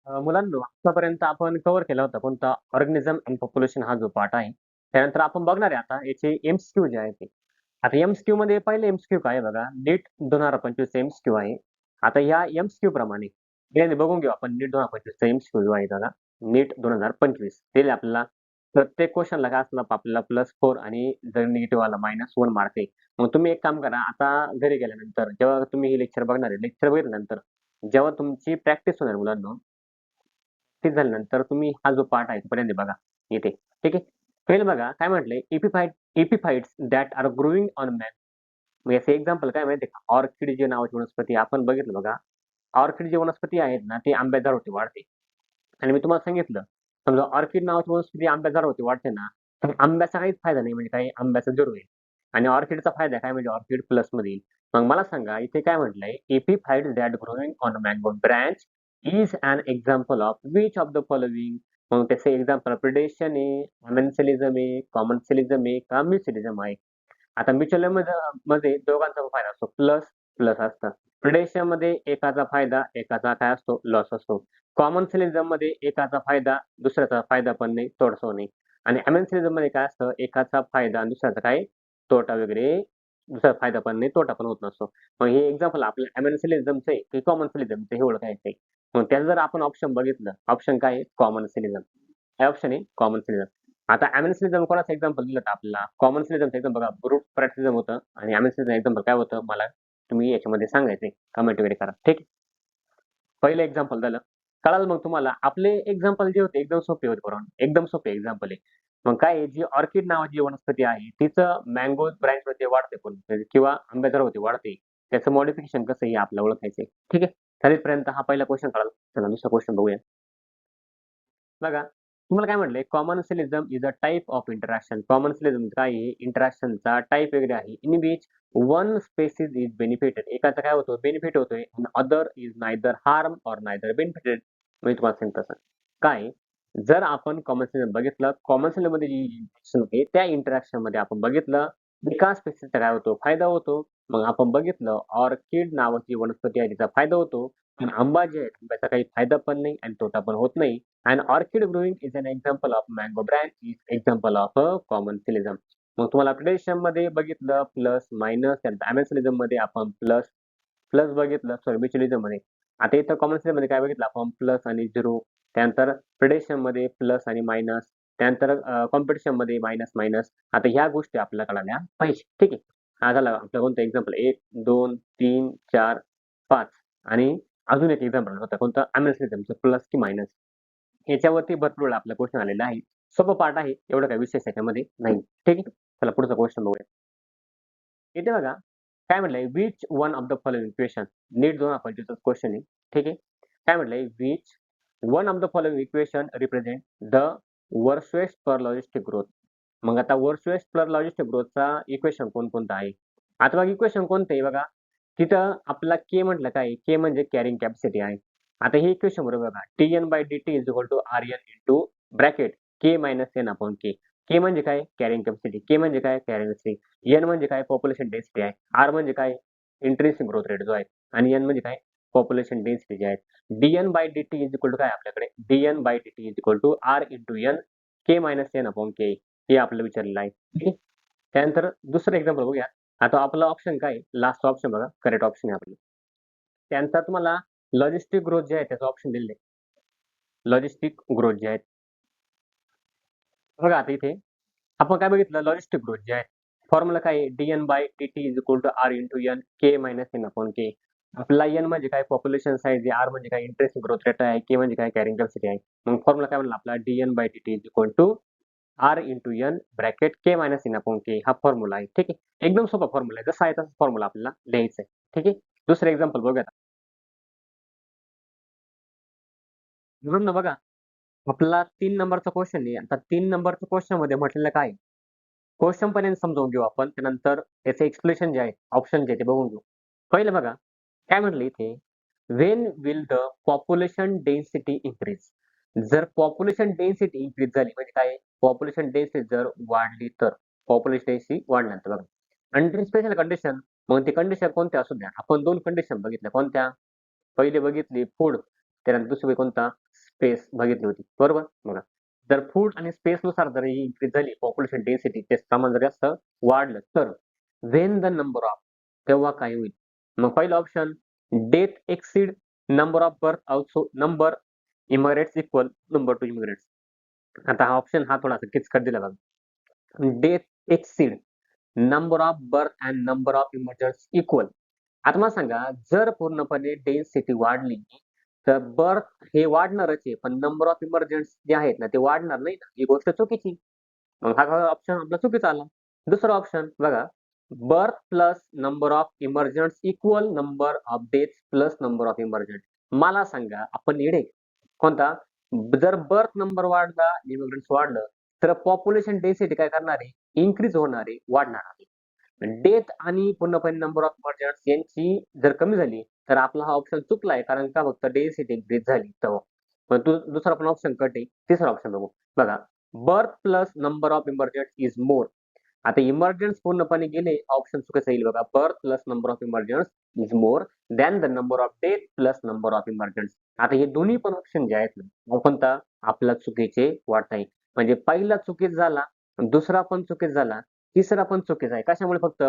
मुलांनो, आतापर्यंत आपण कव्हर केला होता कोणता ऑर्गॅनिझम अँड पॉप्युलेशन हा जो पार्ट आहे. त्यानंतर आपण बघणार आहे आता याचे एम-सी-क्यू जे आहेत ते. आता एम-सी-क्यूमध्ये पहिले एम-सी-क्यू काय आहे बघा, नीट 2025 चा एम-सी-क्यू आहे. आता या एम-सी-क्यू प्रमाणे हे बघून घेऊ आपण नीट 2025 चा एम-सी-क्यू जो आहे बघा, नीट 2025 दिले आपल्याला. प्रत्येक क्वेशनला काय असणार आपल्याला +4 आणि जर निगेटिव्ह आला -1 मार्क आहे. मग तुम्ही एक काम करा, आता घरी गेल्यानंतर जेव्हा तुम्ही हे लेक्चर बघणार आहे, लेक्चर बघितल्यानंतर जेव्हा तुमची प्रॅक्टिस होणार मुलांनो, ते झाल्यानंतर तुम्ही हा जो पार्ट आहे तोपर्यंत बघा इथे. ठीक आहे. पहिलं बघा काय म्हटलंय epiphytes that are growing on man. मग याचं एक्झाम्पल काय माहिती आहे का? ऑर्किड जे नावाची वनस्पती आपण बघितलं बघा. ऑर्किड जे वनस्पती आहेत ना, ती आंब्याच्या झाडावरती वाढते. आणि मी तुम्हाला सांगितलं, समजा ऑर्किड नावाची वनस्पती आंब्याच्या झाडावरती वाढते ना, तर आंब्याचा काहीच फायदा नाही म्हणजे काय आंब्याचा झिरो आहे. आणि ऑर्किडचा फायदा काय म्हणजे ऑर्किड प्लसमध्ये येईल. मग मला सांगा इथे काय म्हटलंय? Epiphytes that growing on mango branch is an example of which of the following. मग त्याचे एक्झाम्पल प्रिडेशन आहे, अमेन्सिलिझम आहे, कॉमन्सिलिझम आहे का म्युच्युअलिझम आहे. आता म्युच्युअलिझम मध्ये दोघांचा फायदा असतो, प्लस प्लस असतं. प्रिडेशनमध्ये एकाचा फायदा एकाचा काय असतो लॉस असतो. कॉमन्सिलिझममध्ये एकाचा फायदा दुसऱ्याचा फायदा पण नाही, तोटाही नाही. आणि अमेन्सिलिझममध्ये काय असतं एकाचा फायदा आणि दुसऱ्याचा काय तोटा वगैरे, दुसरा फायदा पण नाही, तोटा पण होत नसतो. मग हे एक्झाम्पल आपल्या अमेन्सिलिझमचं आहे की कॉमन्सिलिझमचं हे ओळखायचं आहे. मग त्याचं जर आपण ऑप्शन बघितलं, ऑप्शन काय आहे कॉमन्सिलिझम. हे ऑप्शन आहे कॉमन्सिलिझम. आता अमेन्सिलिझम कोणाचं एक्झाम्पल दिलं होतं आपल्याला? कॉमन्सिलिझमचं एक्झाम्पल बघा, ब्रूट प्रॅक्टिसिझम होतं आणि अमेन्सिलिझम एक्झाम्पल काय होतं मला तुम्ही याच्यामध्ये सांगायचंय, कमेंट वगैरे करा. ठीक आहे. पहिलं एक्झाम्पल झालं. कळालं मग तुम्हाला. आपले एक्झाम्पल जे होते एकदम सोपे होते बरोबर. एकदम सोपे एक्झाम्पल आहे. मग काय आहे, जी ऑर्किड नावाची वनस्पती आहे, तिचं मँगो ब्रांचमध्ये वाढते पण किंवा आंब्याच्या झाडावरती वाढते. त्याचं मॉडिफिकेशन कसं आहे हे आपल्याला ओळखायचंय. ठीक आहे. चालेपर्यंत हा पहिला क्वेश्चन कळाला. चला दुसरा क्वेश्चन बघूया. बघा, तुम्हाला काय म्हटलंय commensalism is a type of interaction. Commensalism काय आहे? इंटरॅक्शनचा टाइप वगैरे आहे. In which one species is benefited. एकाचा काय होतो बेनिफिट होतोय आणि other is neither harm or neither benefited. मी तुम्हाला सांगतो तसं. काय जर आपण कॉमन्सिलिझम बघितलं, कॉमन्सिलिझममध्ये जी इंटरॅक्शन होते त्या इंटरॅक्शनमध्ये आपण बघितलं एका स्पेसिसचा काय होतो फायदा होतो. मग आपण बघितलं ऑर्किड नावाची वनस्पती आहे तिचा फायदा होतो. पण आंबा जे आहे त्याचा काही फायदा पण नाही आणि तोटा पण होत नाही. An orchid growing is an example of mango branch is example of a common silism. मग तुम्हाला प्रिडेशनमध्ये बघितलं प्लस मायनस, त्यानंतर अमेन्सिलिझममध्ये आपण प्लस प्लस बघितलं, सॉरी म्युच्युअलिझममध्ये. आता इथं कॉमन्सिलिझममध्ये काय बघितलं आपण प्लस आणि 0. त्यानंतर प्रिडेशनमध्ये प्लस आणि मायनस. त्यानंतर कॉम्पिटिशनमध्ये मायनस मायनस. आता ह्या गोष्टी आपल्याला कळाल्या पाहिजे. ठीक आहे. हा झाला आपलं कोणतं एक्झाम्पल 1, 2, 3, 4, 5 आणि अजून एक एक्झाम्पल होतं कोणतं अमेन्सिलिझमचं प्लस की मायनस. याच्यावरती भरपूर वेळा आपला क्वेश्चन आलेला आहे. सोपं पार्ट आहे. एवढं काही विशेष याच्यामध्ये नाही. ठीक आहे. चला पुढचा क्वेश्चन बघूया. इथे बघा काय म्हटलंय which one of the following equation. NEET 2025 चा क्वेश्चन आहे. ठीक आहे. काय म्हटलंय which one of the following equation represent the worstest per logistic growth. मग आता वर्स्टेस्ट पर लॉजिस्टिक ग्रोथचा इक्वेशन कोणकोणतं आहे? आता बघा इक्वेशन कोणतं आहे बघा. तिथं आपला के म्हटलं काय के म्हणजे कॅरिंग कॅपॅसिटी आहे. आता हे इक्वेशन बरोबर बघा TN/dt is equal to RN into bracket K minus N upon K. K म्हणजे काय कॅरिंग कॅपॅसिटी, के म्हणजे काय कॅरिंग कॅपॅसिटी, एन म्हणजे काय पॉप्युलेशन डेन्सिटी आहे, आर म्हणजे काय इंट्रिन्सिक ग्रोथ रेट जो आहे आणि एन म्हणजे काय पॉप्युलेशन डेन्सिटी जे आहे. DN/dt इज इक्वल टू काय आपल्याकडे DN/dt is equal to R into N K minus N upon K. हे आपल्याला विचारलेलं आहे. ठीक आहे. त्यानंतर दुसरं एक्झाम्पल बघूया. आता आपला ऑप्शन काय लास्ट ऑप्शन बघा करेक्ट ऑप्शन आहे आपलं. त्यानंतर तुम्हाला लॉजिस्टिक ग्रोथ जे आहे त्याचं ऑप्शन दिलेलं आहे. लॉजिस्टिक ग्रोथ जे आहेत बघा आता इथे आपण काय बघितलं लॉजिस्टिक ग्रोथ जे आहे फॉर्म्युला काय आहे DN/dt is equal to R into N K minus N upon K. आपला एन म्हणजे काय पॉप्युलेशन साईज आहे, आर म्हणजे काय इंटरेस्ट ग्रोथ रेट आहे, के म्हणजे काय कॅरिंग कॅपॅसिटी आहे. मग फॉर्म्युला काय म्हणला आपला DN/dt is equal to R into N bracket K minus N upon K हा फॉर्म्युला आहे. ठीक आहे. एकदम सोपा फॉर्म्युला आहे. जसा आहे तसा फॉर्म्युला आपल्याला लिहायचा आहे. ठीक आहे. दुसरं एक्झाम्पल बघूया. म्हणून बघा आपला 3 नंबरचा क्वेश्चन आहे. आता 3 नंबरच्या क्वेश्चनमध्ये म्हटलेलं काय क्वेश्चन पर्यंत समजावून घेऊ आपण. त्यानंतर त्याचे एक्सप्लेनेशन जे आहे, ऑप्शन जे आहे ते बघून घेऊ. पहिलं बघा, काय म्हटलं इथे, "when will the population density increase?" जर पॉप्युलेशन डेन्सिटी इन्क्रीज झाली म्हणजे काय? पॉप्युलेशन डेन्सिटी जर वाढली तर. पॉप्युलेशन डेन्सिटी वाढल्यानंतर बघा. अंडर स्पेशल कंडिशन, मग ती कंडिशन कोणत्या असू द्या. आपण 2 कंडिशन बघितल्या. कोणत्या? पहिली बघितली फूड, त्यानंतर दुसरी कोणता? स्पेस बघितली होती, बरोबर? बघा, जर फूड आणि स्पेसनुसार जर ही इन्क्रीज झाली, पॉप्युलेशन डेन्सिटी त्याचं प्रमाण जर जास्त वाढलं, तर व्हेन द नंबर ऑफ, तेव्हा काय होईल? मग पहिलं option, death exceed number of birth, also number immigrates equal number to immigrates. आता हा ऑप्शन हा थोडासा किचकट दिला बघा. Death exceed number of birth and number of emergence equal. आता मला सांगा, जर पूर्णपणे डेन्सिटी वाढली, तर बर्थ हे वाढणारच आहे, पण नंबर ऑफ इमर्जन्स जे आहेत ना, ते वाढणार नाही ना, ही गोष्ट चुकीची. मग हा ऑप्शन आपला चुकीचा आला. दुसरा ऑप्शन बघा, birth plus number of emergence equal number of deaths plus number of emergence. मला सांगा, आपण येडे? कोणता? जर बर्थ नंबर वाढला, इमिग्रंट्स वाढलं, तर पॉप्युलेशन डेन्सिटी काय करणार आहे? इन्क्रीज होणार आहे, वाढणार आहे. डेथ आणि पूर्णपणे नंबर ऑफ इमर्जन्स यांची जर कमी झाली, तर आपला हा ऑप्शन चुकला आहे, कारण का फक्त डेन्सिटी इन्क्रीज झाली तेव्हा. पण दुसरा पण ऑप्शन कट आहे. तिसरा ऑप्शन बघू. बघा, birth plus number of emergence is मोर. आता इमर्जन्स पूर्णपणे गेले, ऑप्शन चुकीचं येईल बघा. Birth plus number of emergence is more than the number of death plus number of emergence. आता हे दोन्ही पण ऑप्शन जे आहेत ना, कोणता आपला चुकीचे वाटत आहे. म्हणजे पहिला चुकीचा झाला, दुसरा पण चुकीचा झाला, तिसरा पण चुकीचा आहे. कशामुळे? फक्त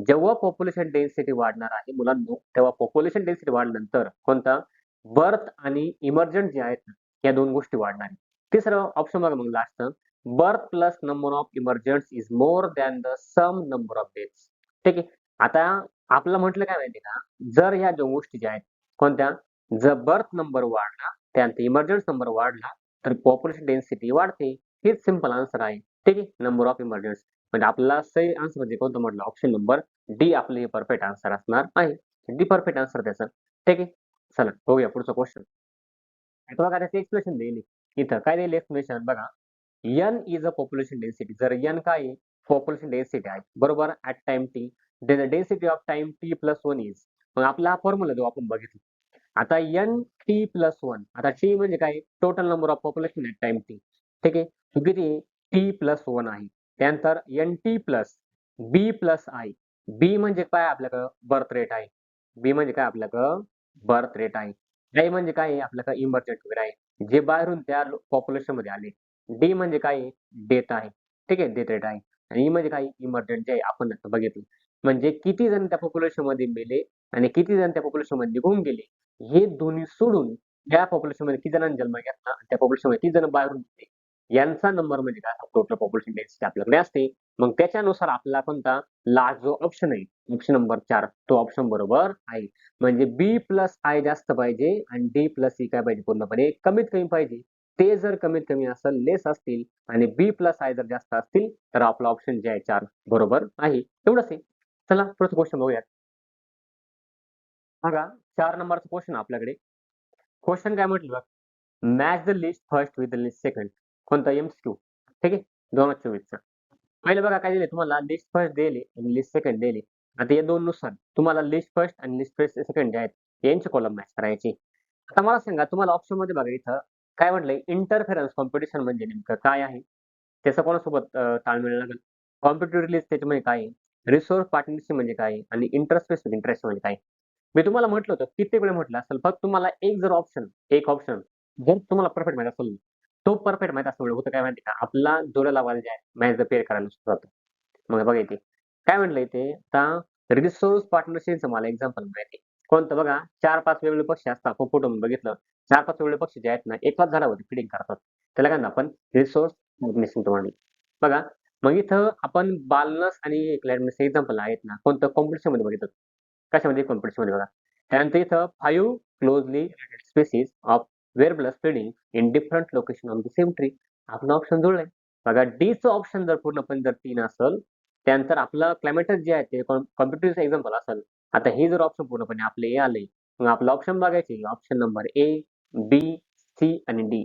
जेव्हा पॉप्युलेशन डेन्सिटी वाढणार आहे मुलांनो, तेव्हा पॉप्युलेशन डेन्सिटी वाढल्यानंतर कोणता? बर्थ आणि इमर्जंट जे आहेत ना, या दोन गोष्टी वाढणार आहेत. तिसरं ऑप्शन बघा मग last, birth plus number of emergence is more than the sum number of deaths. ठीक आहे. आता आपलं म्हटलं काय माहिती का, जर ह्या दोन गोष्टी ज्या आहेत कोणत्या, जर बर्थ नंबर वाढला त्यानंतर इमर्जन्स नंबर वाढला, तर पॉप्युलेशन डेन्सिटी वाढते. हेच सिंपल आन्सर आहे. ठीक आहे, नंबर ऑफ इमर्जन्स. म्हणजे आपला सही आन्सर म्हणजे कोणतं म्हटलं, ऑप्शन नंबर डी आपले परफेक्ट आन्सर असणार आहे. डी परफेक्ट आन्सर त्याचं. ठीक आहे, चला बघूया पुढचा क्वेश्चन. आता बघा त्याचं एक्सप्लेनेशन देईल इथं. काय देईल एक्सप्लेनेशन बघा. N is a population density. जर एन काय आहे? पॉप्युलेशन डेन्सिटी आहे, बरोबर? At time T, then the density of time T plus 1 is. मग आपला हा फॉर्म्युला जो आपण बघितला. आता एन टी प्लस 1. आता टी म्हणजे काय? Total number of population at time T. ठीक आहे. तो किती आहे? टी प्लस 1 आहे. त्यानंतर N T plus B plus I. B म्हणजे काय आपल्याकडं? बर्थ रेट आहे. बी म्हणजे काय आपल्याकडं? बर्थ रेट आहे. आय म्हणजे काय आहे? आपल्याकडे इमर्जंट वगैरे आहे, जे बाहेरून त्या पॉप्युलेशनमध्ये आले. डी म्हणजे काय आहे? डेथ आहे. ठीक आहे, डेथ रेट आहे. आणि ई म्हणजे काय? इमर्जंट जे आहे आपण आता बघितलं. म्हणजे किती जण त्या पॉप्युलेशनमध्ये मेले आणि किती जण त्या पॉप्युलेशनमध्ये निघून गेले, हे दोन्ही सोडून त्या पॉप्युलेशनमध्ये किती जणांनी जन्म घेतला आणि त्या पॉप्युलेशनमध्ये किती जण बाहेरून गेले, यांचा नंबर म्हणजे काय? टोटल पॉप्युलेशन डेन्सिटी आपल्याकडे असते. मग त्याच्यानुसार आपला कोणता लास्ट जो ऑप्शन आहे, ऑप्शन नंबर 4, तो ऑप्शन बरोबर आहे. म्हणजे बी प्लस आय जास्त पाहिजे आणि डी प्लस सी काय पाहिजे? पूर्णपणे कमीत कमी पाहिजे. ते जर कमीत कमी असेल, लेस असतील आणि बी प्लस आय जर जास्त असतील, तर आपला ऑप्शन जे आहे 4 बरोबर आहे. एवढंच आहे. चला पुढचा क्वेश्चन बघूया. बघा, 4 नंबरचा क्वेश्चन आपल्याकडे. क्वेश्चन काय म्हटलं बघा, match the list first with the list second. कोणता? एमसीक्यू. ठीक आहे, 2024चा. पहिले बघा काय दिले तुम्हाला, लिस्ट फर्स्ट दिली आणि लिस्ट सेकंड दिली. आता या दोन नुसार तुम्हाला लिस्ट फर्स्ट आणि लिस्ट सेकंड जे आहेत, यांचे कॉलम मॅच करायचे. आता मला सांगा, तुम्हाला ऑप्शन मध्ये बघा इथं काय म्हटलंय, इंटरफेरन्स कॉम्पिटिशन म्हणजे नेमकं काय आहे? त्याचं कोणासोबत ताळमेळ लागेल? कॉम्पिटिटिव्ह रिलीज त्याच्यामध्ये काय आहे? रिसोर्स पार्टनरशिप म्हणजे काय आहे? आणि इंटरस्पेसिफिक इंटरेस्ट म्हणजे काय? मी तुम्हाला म्हटलं होतं, कित्येक वेळा म्हटलं असेल, फक्त तुम्हाला एक ऑप्शन जर तुम्हाला परफेक्ट माहिती असेल, तो परफेक्ट माहिती असल्यामुळे होतं काय माहिती का, आपला जोड्या लावायला जे आहे, मॅच द पेअर करायला सुरू जातो. मग बघा इथे काय म्हटलंय ते, आता रिसोर्स पार्टनरशिपचं मला एक्झाम्पल माहिती आहे. कोणतं बघा, 4-5 वेगवेगळे पक्षी असतात. आपण फोटो बघितलं, 4-5 वेगवेगळे पक्षी जे आहेत ना, एकाच झाडावरती फीडिंग करतात. त्याला काय म्हणतो आपण? रिसोर्स पार्टनरशिप म्हणतो. बघा, मग इथं आपण बालनस आणि क्लॅडनेस एक्झाम्पल आहेत ना, कोणतं? कॉम्पिटिशनमध्ये बघितलं. कशामध्ये? कॉम्पिटिशनमध्ये बघा. त्यानंतर इथं 5 closely related species of warblers feeding in different location on the same tree. आपलं ऑप्शन जुळलंय. बघा, डीचं ऑप्शन जर पूर्णपणे जर 3 असेल, त्यानंतर आपलं क्लायमेटच जे आहे ते कॉम्पिटिटिव्ह एक्झाम्पल असेल. आता हे जर ऑप्शन पूर्णपणे आपले ए आले, मग आपलं ऑप्शन बघायचे. Option number A, B, C आणि डी.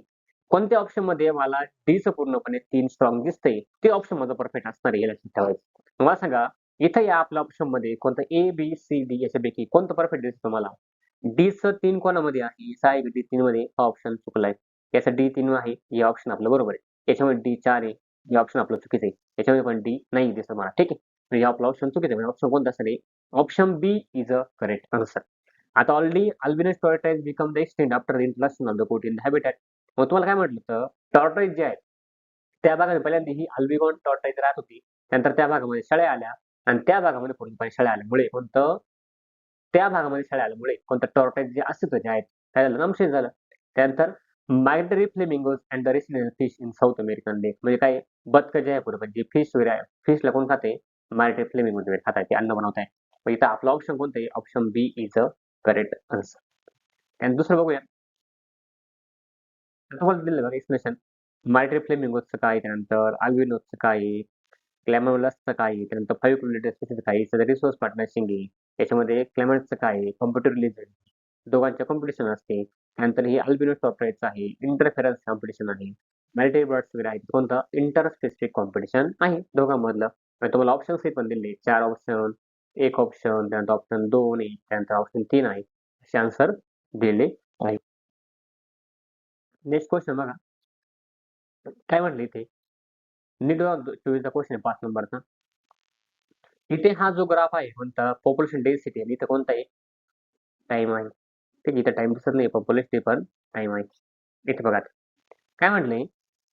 कोणत्या ऑप्शनमध्ये मला डीचं पूर्णपणे 3 स्ट्रॉंग दिसतंय, ते ऑप्शन माझं परफेक्ट असणार आहे, हे लक्षात ठेवायचं. मग मला सांगा, इथं या आपल्या ऑप्शनमध्ये कोणतं ए, बी, सी, डी याच्यापैकी कोणतं परफेक्ट दिसतं तुम्हाला? डीचं 3 कोणामध्ये आहे? 6 डी 3 मध्ये हा ऑप्शन चुकलाय. याचं डी 3 आहे, हे ऑप्शन आपलं बरोबर आहे. याच्यामध्ये डी 4 आहे, हे ऑप्शन आपलं चुकीचं आहे. याच्यामध्ये पण डी नाही दिसत मला. ठीक आहे. म्हणजे आपला ऑप्शन चुकीचं आहे. म्हणजे ऑप्शन कोणता असेल? Option B is a correct answer. आता already Albinus tortoise become the extinct after the introduction of the goat in the habitat. मग तुम्हाला काय म्हटलं होतं, टॉर्टॉइस जे आहेत, त्या भागात पहिल्यांदा ही अल्बिगॉन टॉर्टॉइस राहत होती. त्यानंतर त्या भागामध्ये शेळ्या आल्या आणि त्या भागामध्ये पूर्णपणे शेळ्या आल्यामुळे त्या भागामध्ये शेळ्या आल्यामुळे टॉर्टॉइस जे अस्तित्वाचे आहेत, त्याला नामशेष झालं. त्यानंतर migratory flamingos and the resident fish in South American lake म्हणजे काय बदकं जे आहे पूर्णपणे जे फिश वगैरे आहे, फिशला कोण खाते? मायग्रेटरी फ्लेमिंगोज वगैरे खात आहे, ते अन्न बनवत आहे. मग इथं आपला ऑप्शन कोणतं आहे? Option B is a correct answer. आणि दुसरं बघूया. तुम्हाला दिलं बघा एक्सप्लेनेशन. मायग्रेटरी फ्लेमिंगोजचं काय, त्यानंतर अल्बिनोजचं काय आहे, ग्लॅमरलसचं काय आहे, त्यानंतर फाईव्ह क्युलेटेड स्पेसिस काय आहे, सगळं रिसोर्स पार्टनरशिप आहे. त्याच्यामध्ये क्लेमेंटचं काय आहे, कॉम्प्युटर रिलीजन, दोघांच्या कॉम्पिटिशन असते. त्यानंतर हे अल्बिनो टॉपराईटचं आहे, इंटरफेरन्स कॉम्पिटिशन आहे. मॅरिटाई बर्ड्स वगैरे आहेत, कोणतं इंटर स्पेसिफिक कॉम्पिटिशन आहे दोघांमधलं. आणि तुम्हाला ऑप्शन सी पण दिले, 4 ऑप्शन, 1 ऑप्शन, त्यानंतर ऑप्शन 2 आहे, त्यानंतर ऑप्शन 3 आहे. असे आन्सर दिले आहे. नेक्स्ट क्वेश्चन बघा. काय म्हटलं इथे? नीट 24चा क्वेश्चन आहे 5 नंबरचा. इथे हा जो ग्राफ आहे कोणता पॉप्युलेशन डेन्सिटी आहे, इथं कोणता आहे? टाइम आहे. ठीक आहे, इथं टाइम दिसत नाही पॉप्युलेशन पण टाइम आहे. इथे बघा काय म्हटलंय,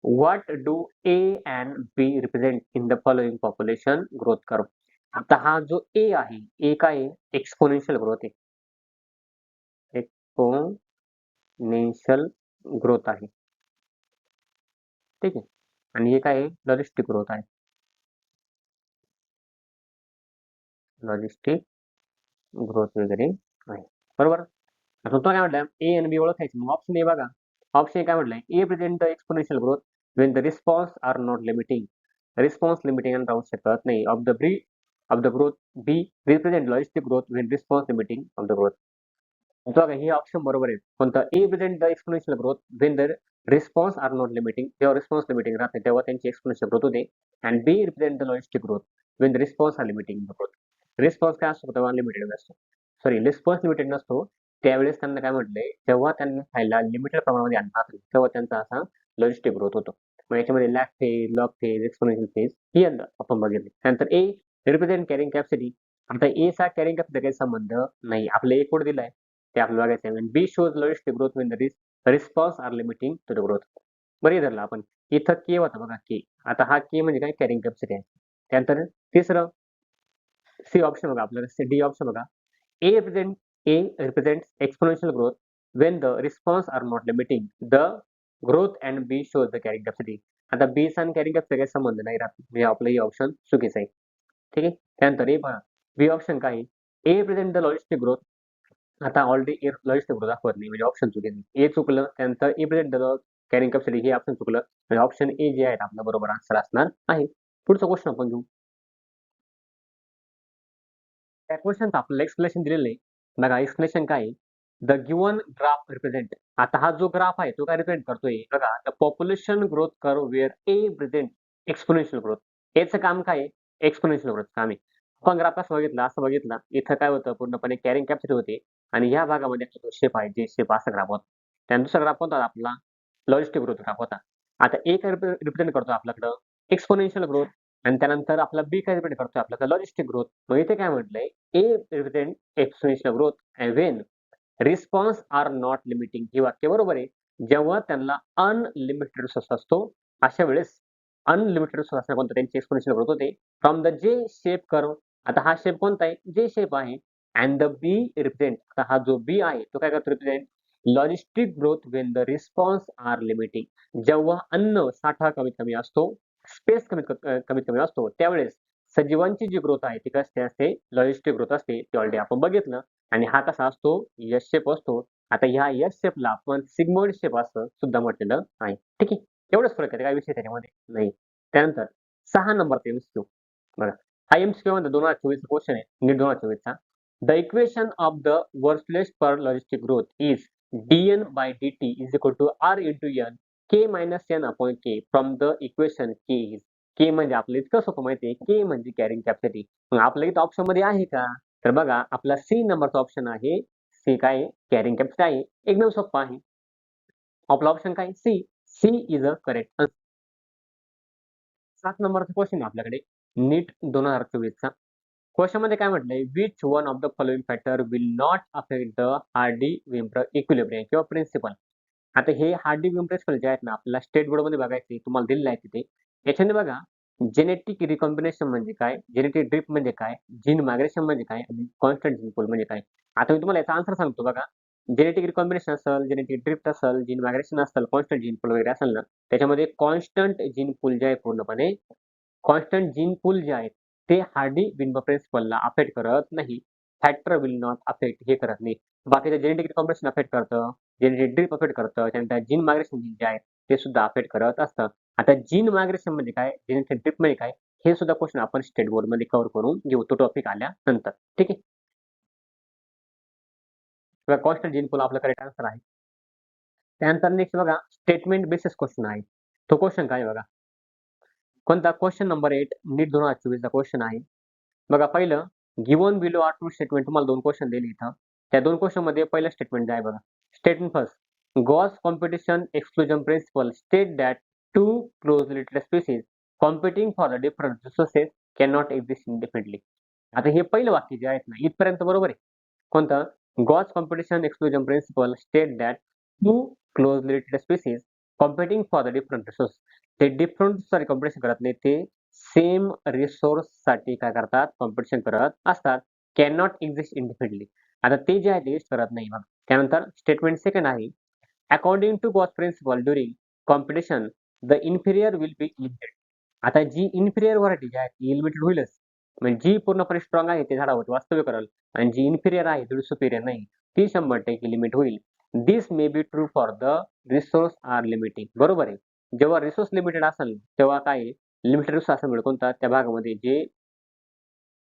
what do A and B represent in the following population growth curve. आता हा जो ए आहे, ए काय आहे? एक्सपोनेन्शियल ग्रोथ आहे. एक्सपोनेन्शियल ग्रोथ आहे. ठीक आहे. आणि हे काय आहे? लॉजिस्टिक ग्रोथ आहे. लॉजिस्टिक ग्रोथ वगैरे आहे. बरोबर. आता तो काय म्हटलं, ए आणि बी ओळखायचं. मग ऑप्शन ए बघा. ऑप्शन ए काय म्हटलंय? A present the exponential growth when the response are not limiting. Response limiting राहू शकत नाही. Of the growth B represent logistic growth when response limiting of the growth. बघा हे ऑप्शन बरोबर आहे. कोणतं? A present the exponential growth when the response are not limiting. जेव्हा response limiting राहते तेव्हा त्यांची एक्सपोनेन्शियल ग्रोथ होते. And B represent the logistic growth when the response are limiting the growth. Response काय असतो तेव्हा लिमिटेड असतो. सॉरी, रिस्पॉन्स लिमिटेड नसतो. त्यावेळेस त्यांना काय म्हटलंय, जेव्हा त्यांना खायला लिमिटेड प्रमाणामध्ये अन्न असेल तेव्हा त्यांचा असा लॉजिस्टिक ग्रोथ होतो. मग याच्यामध्ये lag phase, log phase, exponential phase ही आपण बघितले. त्यानंतर ए रिप्रेझेंट कॅरिंग कॅपॅसिटी. आता ए चा कॅरिंग कॅपॅसिटी काही संबंध नाही. आपलं एक कोड दिलाय ते आपल्याला बघायचं आहे. B shows logistic growth when the response are limiting to the growth. बरं धरलं आपण. इथं के होता बघा के. आता हा के म्हणजे काय? कॅरिंग कॅपॅसिटी आहे. त्यानंतर तिसरं सी ऑप्शन बघा आपल्याला, डी ऑप्शन बघा. A represent A represents exponential growth when the response are not limiting the growth and B shows the carrying capacity. आता B चा आणि carrying capacity काही संबंध नाही राहत. म्हणजे आपलं हे ऑप्शन चुकीचं आहे. ठीक आहे. त्यानंतर ए पहा. बी ऑप्शन काय आहे? ए रिप्रेझेंट द लॉजिस्टिक ग्रोथ. आता ऑलरेडी ए लॉजिस्टिक ग्रोथ दाखवत नाही म्हणजे ऑप्शन चुकीचं. ए चुकलं. त्यानंतर ए रिप्रेझेंट द कॅरिंग कॅपॅसिटी हे ऑप्शन चुकलं. म्हणजे ऑप्शन ए जे आहे आपला बरोबर आन्सर असणार आहे. पुढचा क्वेश्चन आपण घेऊ. त्या क्वेश्चनचं आपल्याला एक्सप्लेनेशन दिलेलं आहे. बघा एक्सप्लेनेशन काय आहे? The given graph represent. आता हा जो ग्राफ आहे तो काय रिप्रेझेंट करतोय? बघा the population growth curve where A present exponential growth. याचं काम काय आहे? एक्सपोनेन्शियल ग्रोथ काम आहे. आपण ग्राफ कसं बघितला? असं बघितला. इथं काय होतं? पूर्णपणे कॅरिंग कॅपॅसिटी होते आणि ह्या भागामध्ये जो शेप आहे, जे शेप असा ग्राफ होता. त्यानंतर दुसरा ग्राफ कोणता होता आपला? लॉजिस्टिक ग्रोथ ग्राफ होता. आता ए काय रिप्रेझेंट करतो आपल्याकडं? Exponential growth. आणि त्यानंतर आपला बी काय रिप्रेझेंट करतोय आपल्याकडे? Logistic growth. मग इथे काय म्हटलंय? A represent exponential growth when response are not limiting. हे वाक्य बरोबर आहे. जेव्हा त्यांना अनलिमिटेड रिसोर्स असतो अशा वेळेस अनलिमिटेड रिसोर्स असणार कोणतं? त्यांची एक्सपोनेन्शियल ग्रोथ होते. From the J shape curve. आता हा शेप कोणता आहे? जे शेप आहे. And the B represent. आता हा जो बी आहे तो काय करतो? Represent logistic growth when the response are limiting. जेव्हा अन्न साठा कमीत कमी असतो, स्पेस कमीत कमी असतो त्यावेळेस सजीवांची जी ग्रोथ आहे ती कशी असते? लॉजिस्टिक ग्रोथ असते. ते ऑलरेडी आपण बघितलं. आणि हा कसा असतो? एस शेप असतो. आता ह्या एस शेपला आपण सिग्मॉइड शेप असं सुद्धा म्हटलेलं आहे. ठीक आहे. एवढंच फरक आहे. काय विषय त्याच्यामध्ये नाही. त्यानंतर 6 नंबरचा एमसीक्यू बघा. हा एमसीक्यू मध्ये 2024 क्वेश्चन आहे. नीट 2024चा. The equation of the workplace per logistic growth is dn by dt is equal to r into n k minus n upon k from the equation k is. के म्हणजे आपलं इतकं सोपं माहिती आहे. के म्हणजे कॅरिंग कॅपॅसिटी. मग आपल्या इथं ऑप्शन मध्ये आहे का? तर बघा आपला सी नंबरचा ऑप्शन आहे. सी काय? कॅरिंग कॅपॅसिटी आहे. एकदम सोपं आहे. आपला ऑप्शन काय? C. C is a correct. 7 नंबरचा क्वेश्चन आहे आपल्याकडे. नीट 2024चा. क्वेश्चन मध्ये काय म्हटलंय? Which one of the following factor will not affect the Hardy Weinberg equilibrium किंवा प्रिन्सिपल. आता हे हार्डी बीम प्रिन्सिपल जे आहेत ना, आपल्याला स्टेट बोर्डमध्ये बघायचे तुम्हाला दिलेलं आहे तिथे. याच्याने बघा जेनेटिक रिकॉम्बिनेशन म्हणजे काय? जेनेटिक ड्रिफ्ट म्हणजे काय? जीन मायग्रेशन म्हणजे काय? आणि कॉन्स्टंट जीन पूल म्हणजे काय? आता मी तुम्हाला याचा आन्सर सांगतो बघा. जेनेटिक रिकॉम्बिनेशन असेल, जेनेटिक ड्रिफ्ट असेल, जीन मायग्रेशन असेल, कॉन्स्टंट जीन पूल वगैरे असेल ना, त्याच्यामध्ये कॉन्स्टंट जीन पूल जे आहे पूर्णपणे कॉन्स्टंट जीन पूल जे आहेत, ते हार्डी बिंब प्रिन्सिपलला अफेक्ट करत नाही. फॅक्टर विल नॉट अफेक्ट हे करत नाही. बाकीचं जेनेटिक रिकॉम्बिनेशन अफेक्ट करतं, जेनेटिक ड्रिफ्ट अफेक्ट करतं, त्यानंतर जीन मायग्रेशन जे आहे, ते सुद्धा अफेक्ट करत असतं. आता जीन मायग्रेशन म्हणजे काय? जेनेटिक ड्रिफ्ट म्हणजे काय? हे सुद्धा क्वेश्चन आपण स्टेट बोर्डमध्ये कव्हर करून घेऊ तो टॉपिक आल्यानंतर. ठीक आहे? किंवा कॉन्स्टंट जीन पूल आपला करेक्ट आन्सर आहे. त्यानंतर नेक्स्ट बघा स्टेटमेंट बेसिस क्वेश्चन आहे. तो क्वेश्चन काय आहे बघा. कोणता? क्वेश्चन नंबर 8 नीट 2024 चा क्वेश्चन आहे. बघा पहिलं given below are two statement तुम्हाला 2 क्वेश्चन दिले इथं. त्या 2 क्वेश्चनमध्ये पहिलं स्टेटमेंट जे आहे बघा. Statement first, Gause competition exclusion principle state that two closely related species competing for the different resources can not exist independently. आता हे पहिलं वाक्य जे आहेत ना, इथपर्यंत बरोबर आहे. कोणतं? Gause competition exclusion principle state that two closely related species competing for the different resource. ते डिफरंट सॉरी कॉम्पिटिशन करत नाही, ते सेम रिसोर्ससाठी काय करतात? कॉम्पिटिशन करत असतात. Can not exist independently. आता ते जे आहे ते एक्झिस्ट करत नाही. मग त्यानंतर स्टेटमेंट सेकंड आहे, according to Gause principle during competition the inferior will be limited. आता जी इन्फिरियर व्हरायटी जी आहे ती लिमिटेड होईलच. म्हणजे जी पूर्णपणे स्ट्रॉंग आहे ते झाडावरती वास्तव्य करेल आणि जी इन्फिरियर आहे थोडी सुपिरियर नाही ती 100% लिमिट होईल. This may be true for the resource are limiting. बरोबर आहे. जेव्हा रिसोर्स लिमिटेड असेल तेव्हा काय लिमिटेड रिसोर्स असेल कोणता त्या भागामध्ये जे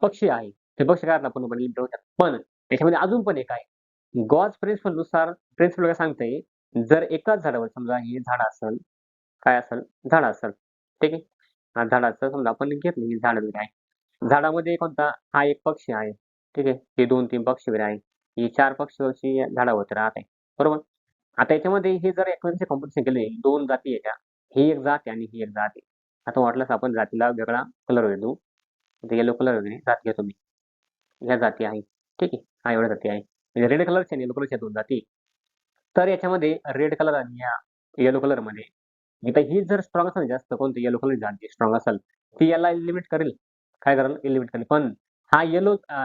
पक्षी आहे ते पक्षी काय आपण लिमिटेड होतात. पण त्याच्यामध्ये अजून पण एक आहे. गॉस प्रिन्सिपल नुसार प्रिन्सिपल काय सांगते, जर एकाच झाडावर समजा हे झाड असेल, काय असेल? झाड असेल. ठीक आहे. झाडाचं समजा आपण घेतलं हे झाड वगैरे आहे. झाडामध्ये कोणता? हा एक पक्षी आहे. ठीक आहे. हे 2-3 पक्षी वगैरे आहे. हे 4 पक्षी वर्षी झाडावरती राहत आहे. बरोबर? आता याच्यामध्ये हे जर एकमेकांचे कॉम्पिटिशन केले, 2 जाती आहेत त्या. ही एक जात आहे आणि ही एक जात आहे. आता वाटल्यास आपण जातीला वेगळा कलर वगैरे देऊ. आता येलो कलर वगैरे जात घेतो मी. ह्या जाती आहेत. ठीक आहे. हा एवढ्या जाती आहे. म्हणजे रेड कलरच्या आणि येलो कलरच्या 2 जाती. तर याच्यामध्ये रेड कलर आणि या येलो कलरमध्ये आता ही जर स्ट्रॉंग असेल जास्त कोणती येलो कलर जात स्ट्रॉंग असेल, ती याला एलिमिनेट करेल. काय करेल? एलिमिनेट करेल. पण हा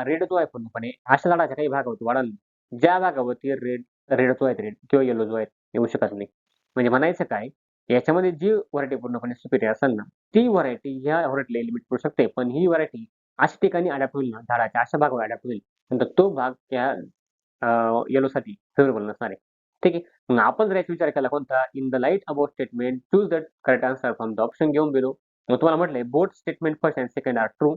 रेड जो आहे पूर्णपणे अशा झाडाच्या काही भागावरती वाढेल, ज्या भागावरती रेड जो आहे रेड किंवा येलो जो आहे येऊ शकत नाही. म्हणजे म्हणायचं काय? याच्यामध्ये जी व्हरायटी पूर्णपणे सुपिरियर असेल ना, ती व्हरायटी ह्या व्हरायटीला एलिमिनेट करू शकते. पण ही व्हरायटी अशा ठिकाणी अडॅप्ट होईल ना, झाडाच्या अशा भागावर अडॅप्ट होईल, नंतर तो भाग त्या येलोसाठी फेवरेबल नसणार आहे. ठीक आहे. मग आपण जर याचा विचार केला कोणता? In the light about statement choose the correct answer from the option given below. मग तुम्हाला म्हटलंय both statement first and second are true.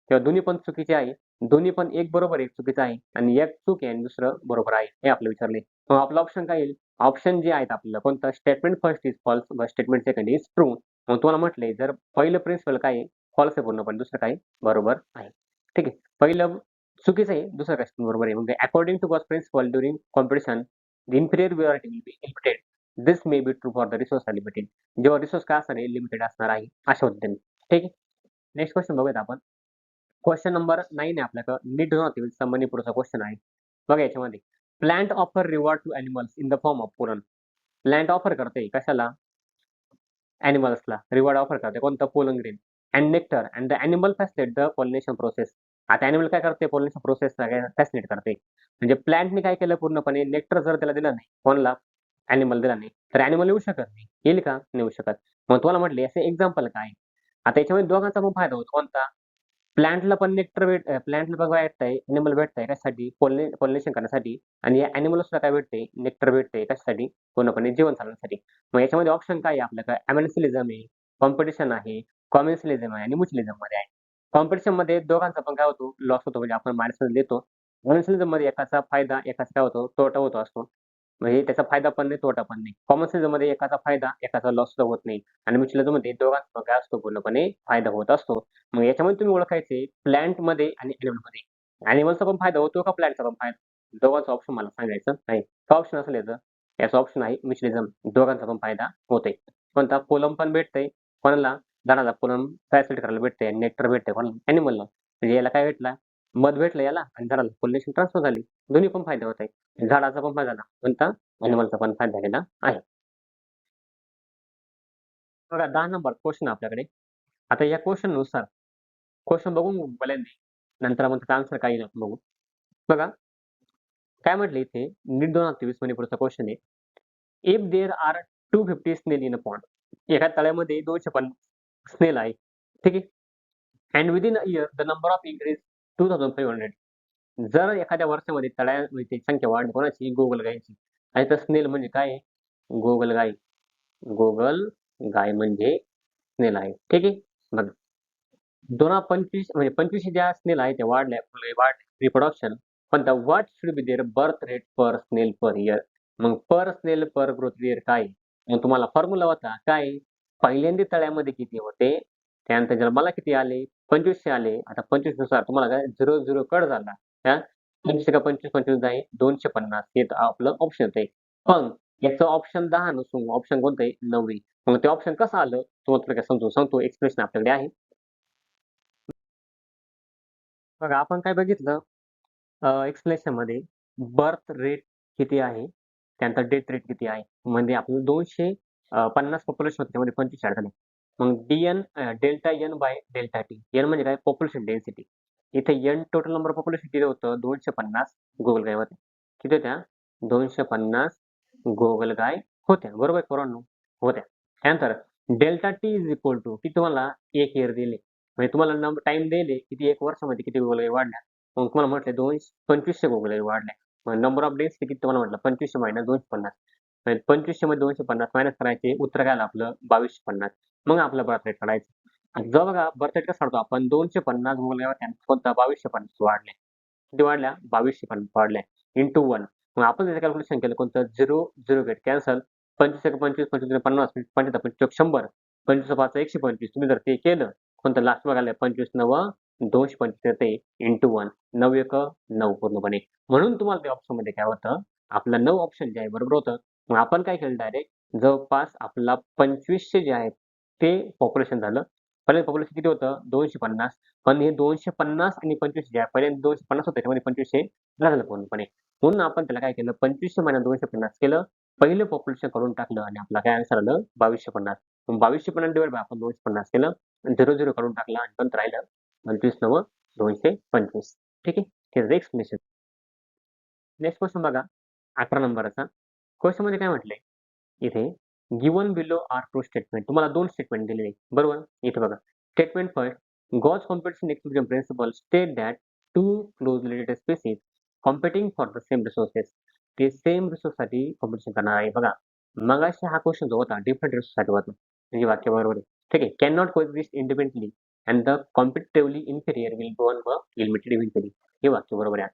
किंवा दोन्ही पण चुकीचे आहे. दोन्ही पण एक बरोबर एक चुकीचं आहे आणि एक चूक आहे आणि दुसरं बरोबर आहे. हे आपलं विचारले. मग आपलं ऑप्शन काय येईल? ऑप्शन जे आहेत आपल्याला कोणतं? स्टेटमेंट फर्स्ट इज फॉल्स व स्टेटमेंट सेकंड इज ट्रू. मग तुम्हाला म्हटलंय जर पहिलं प्रिन्सिपल काय आहे? फॉल्स आहे पूर्णपणे. दुसरं काय? बरोबर आहे. ठीक आहे. पहिलं चुकीचं आहे, दुसरं काय बरोबर आहे. म्हणजे according to Gause principle during competition the inferior variety will be limited. This may be true for the resource are limited. जेव्हा रिसोर्स काय असणार आहे? लिमिटेड असणार आहे. अशा पद्धतीने. ठीक आहे. नेक्स्ट क्वेश्चन बघूयात आपण. क्वेश्चन नंबर 9 आहे आपल्याकडं. नीट धरून संबंधी पुढचा क्वेश्चन आहे. बघा याच्यामध्ये plant offer reward to animals in the form of pollen. Plant offer करते कशाला? ॲनिमल्सला रिवॉर्ड ऑफर करते. कोणतं? Pollen grain and nectar and the animal facilitate the pollination process. आता ॲनिमल काय करते? पॉलिनेशन प्रोसेस फॅसिलिटेट करते. म्हणजे प्लांटने काय केलं पूर्णपणे नेक्टर जर त्याला दिलं नाही, कोणाला? ॲनिमल दिला नाही, तर ॲनिमल येऊ शकत नाही. येईल का? नाही येऊ शकत. मग तुम्हाला म्हटले असे एक्झाम्पल काय? आता याच्यामध्ये दोघांचा पण फायदा होतो. कोणता? प्लांटला पण नेक्टर प्लांटला बघा भेटतंय, ॲनिमल भेटतंय कशासाठी? पॉलिनेशन करण्यासाठी आणि या ॲनिमल्सला काय भेटतंय? नेक्टर भेटतंय कशासाठी? पूर्णपणे जीवन चालवण्यासाठी. मग याच्यामध्ये ऑप्शन काय आहे आपल्याकडे? अमेन्सिलिझम आहे, कॉम्पिटिशन आहे, कॉमेन्सिलिझम आहे आणि म्युच्युअलिझममध्ये आहे. कॉम्पिटिशनमध्ये दोघांचा पण काय होतो? लॉस होतो म्हणजे आपण मायनसमध्ये देतो. कॉमेन्सिलिझममध्ये एकाचा फायदा, एकाचा काय होतो? तोटा होतो असतो. म्हणजे त्याचा फायदा पण नाही, तोटा पण नाही. कॉमर्शियलमध्ये एकाचा फायदा, एकाचा लॉस सुद्धा होत नाही आणि म्युच्युअलिझममध्ये दोघांचा काय असतो? पूर्णपणे फायदा होत असतो. मग याच्यामध्ये तुम्ही ओळखायचे प्लांटमध्ये आणि ॲनिमलमध्ये. ॲनिमलचा पण फायदा होतो का प्लांटचा पण फायदा? दोघांचा ऑप्शन मला सांगायचं नाही. का ऑप्शन असेल याचं? याचा ऑप्शन आहे म्युच्युअलिझम. दोघांचा पण फायदा होतोय. कोणता? पोलन पण भेटतंय. कोणाला? झाडाला पोलन फॅसिलिटी करायला भेटतंय आणि नेक्टर भेटतंय कोणाला? ॲनिमलला. म्हणजे याला काय भेटला? मध भेटलं याला आणि झाडाला पॉलिनेशन ट्रान्सफर झाली. दोन्ही पण फायदा होत आहे. झाडाचा पण फायदा झाला. कोणता? ॲनिमलचा पण फायदा झालेला आहे. बघा 10 नंबर क्वेश्चन आपल्याकडे. आता या क्वेश्चन नुसार क्वेश्चन बघून पहिल्यांदा नंतर मग त्याचा आन्सर काही नाही बघू. बघा काय म्हटलं इथे नीट 2023 मध्ये पुढचा क्वेश्चन आहे. इफ देअर आर 250 स्नेल इन अ पॉन्ड. एका तळ्यामध्ये 250 स्नेल आहे. ठीक आहे. And within a year the number of increase 2500. जर एखाद्या वर्षामध्ये तळ्याची संख्या वाढली कोणाची? गोगलगायीची. आणि तर स्नेल म्हणजे काय आहे? गोगलगाई. गोगलगाय म्हणजे स्नेल आहे. ठीक आहे. बघा 2025 म्हणजे 25 ज्या स्नेल आहेत त्या वाढल्या रिप्रोडक्शन पण the what should be there birth rate per snail per year. मग पर स्नेल पर ग्रोथ इयर काय आहे? मग तुम्हाला फॉर्म्युला होता काय? पहिल्यांदा तळ्यामध्ये किती होते? त्यानंतर जन्माला किती आले? 2500 आले. आता 25 नुसार तुम्हाला काय 0 कट झाला. हा 25 का 25 25 आहे 250 हे तर आपलं ऑप्शन आहे. पण याचं ऑप्शन 10 नसून ऑप्शन कोणतं आहे? 9. मग ते ऑप्शन कसं आलं? तुम्हाला काय समजून सांगतो. एक्सप्रेशन आपल्याकडे आहे. बघा आपण काय बघितलं एक्सप्लेनेशनमध्ये बर्थ रेट किती आहे, त्यानंतर डेथ रेट किती आहे. म्हणजे आपलं 250 पॉप्युलेशन होतं त्यामध्ये 25 ॲड झाले. मग delta N by delta T. N म्हणजे काय? Population density. इथे N total number of population किती होतं? 250 गोगलगाय होत्या. किती होत्या? 250 गोगलगाय होत्या. बरोबर आहे पोरांनो? होत्या. त्यानंतर delta T is equal to किती तुम्हाला 1 इयर दिले. म्हणजे तुम्हाला टाईम दिले किती 1 वर्षामध्ये किती गोगलगाई वाढल्या. मग तुम्हाला म्हटलं 2500 गोगलगाई वाढल्या. मग नंबर ऑफ डेज किती तुम्हाला म्हटलं 2500 मायनस 250. 2500 मध्ये 250 मायनस करायचे उत्तर काय आलं आपलं 2250. मग आपला बर्थ रेट काढायचा. आणि जेव्हा बघा बर्थ रेट कसा काढतो आपण 250 गोगलगाई होत्या कोणता 2250 वाढल्या. किती वाढल्या? 2250 वाढल्या इंटू 1. मग आपण त्याचं कॅल्क्युलेशन केलं कोणतं 0 गेट कॅन्सल 25 25 25 50 पंचेचा 100 25 5 125 तुम्ही जर ते केलं कोणतं लास्ट बघायला 25 9 225 येते इंटू 1 9 1 9 पूर्णपणे. म्हणून तुम्हाला त्या ऑप्शनमध्ये काय होतं आपलं 9 ऑप्शन जे आहे बरोबर होतं. मग आपण काय केलं डायरेक्ट जवळपास आपला 2500 जे आहे ते पॉप्युलेशन झालं. पहिलं पॉप्युलेशन किती होतं 250 पण हे 250 आणि 25 जे आहे पहिल्यांदा 250 होतं त्याच्यामध्ये 2500 झालं पूर्णपणे. म्हणून आपण त्याला काय केलं 2500 - 250 केलं. पहिलं पॉप्युलेशन काढून टाकलं आणि आपला काय आन्सर आलं 2250. मग 2250 डिवाइड बाय आपण 250 केलं आणि 0 काढून टाकला आणि नंतर राहिलं 25 9 225. ठीक आहे. हे एक्सप्लेनेशन. नेक्स्ट क्वेश्चन बघा 11 नंबरचा. क्वेश्चनमध्ये काय म्हटलंय इथे given below are true statement. तुम्हाला 2 स्टेटमेंट दिलेले बरोबर. इथे बघा statement first Gause competition equilibrium principle state that two closely related species competing for the same resources. ते सेम रिसोर्ससाठी कॉम्पिटिशन करणार आहे बघा. मगाशी हा क्वेश्चन जो होता डिफरंट रिसोर्ससाठी होता. म्हणजे वाक्य बरोबर आहे. ठीक आहे. Can not coexist independently and the competitively inferior will go व लिमिटेड इव्हेंच्युअली. हे वाक्य बरोबर आहे.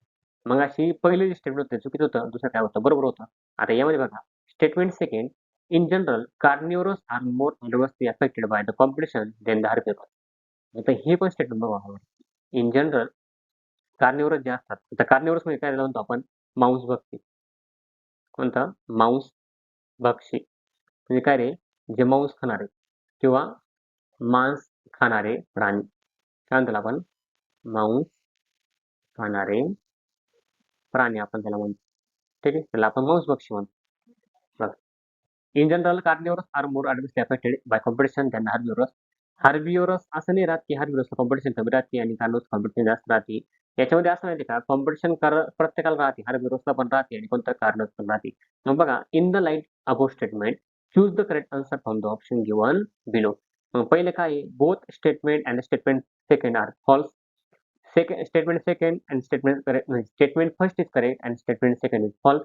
मगाशी पहिले जे स्टेटमेंट होतं चुकीचं होतं. दुसरं काय होतं बरोबर होतं. आता यामध्ये बघा statement second in general, carnivores are more adversely affected by the competition than the herbivores. आता हे पण स्टेटमेंट बघा आपण. इन जनरल कार्निवरस जे असतात. आता कार्निवरस म्हणजे काय म्हणतो आपण मांस भक्षी. कोणता? मांस भक्षी. म्हणजे काय रे? जे मांस खाणारे किंवा मांस खाणारे प्राणी. काय म्हणतो आपण? मांस खाणारे प्राणी आपण त्याला म्हणतो. ठीक आहे. त्याला आपण मांसभक्षी म्हणतो. बघा. In general carnivorous are more adversely affected by competition than herbivorous. Herbivorous असं नाही राहत की हार्बिव्हरसला कॉम्पिटिशन कमी राहते आणि कार्निवरस कॉम्पिटिशन जास्त राहते. याच्यामध्ये असं माहिती का कॉम्पिटिशन प्रत्येकाला राहते. हार्बिव्हरसला पण राहते आणि कोणत्या कार्निवरस पण राहते. मग बघा in the light above statement choose the correct answer from the option given below. मग पहिले काय both statement and statement second are false. Statement second and statement correct statement first is correct and statement second is false.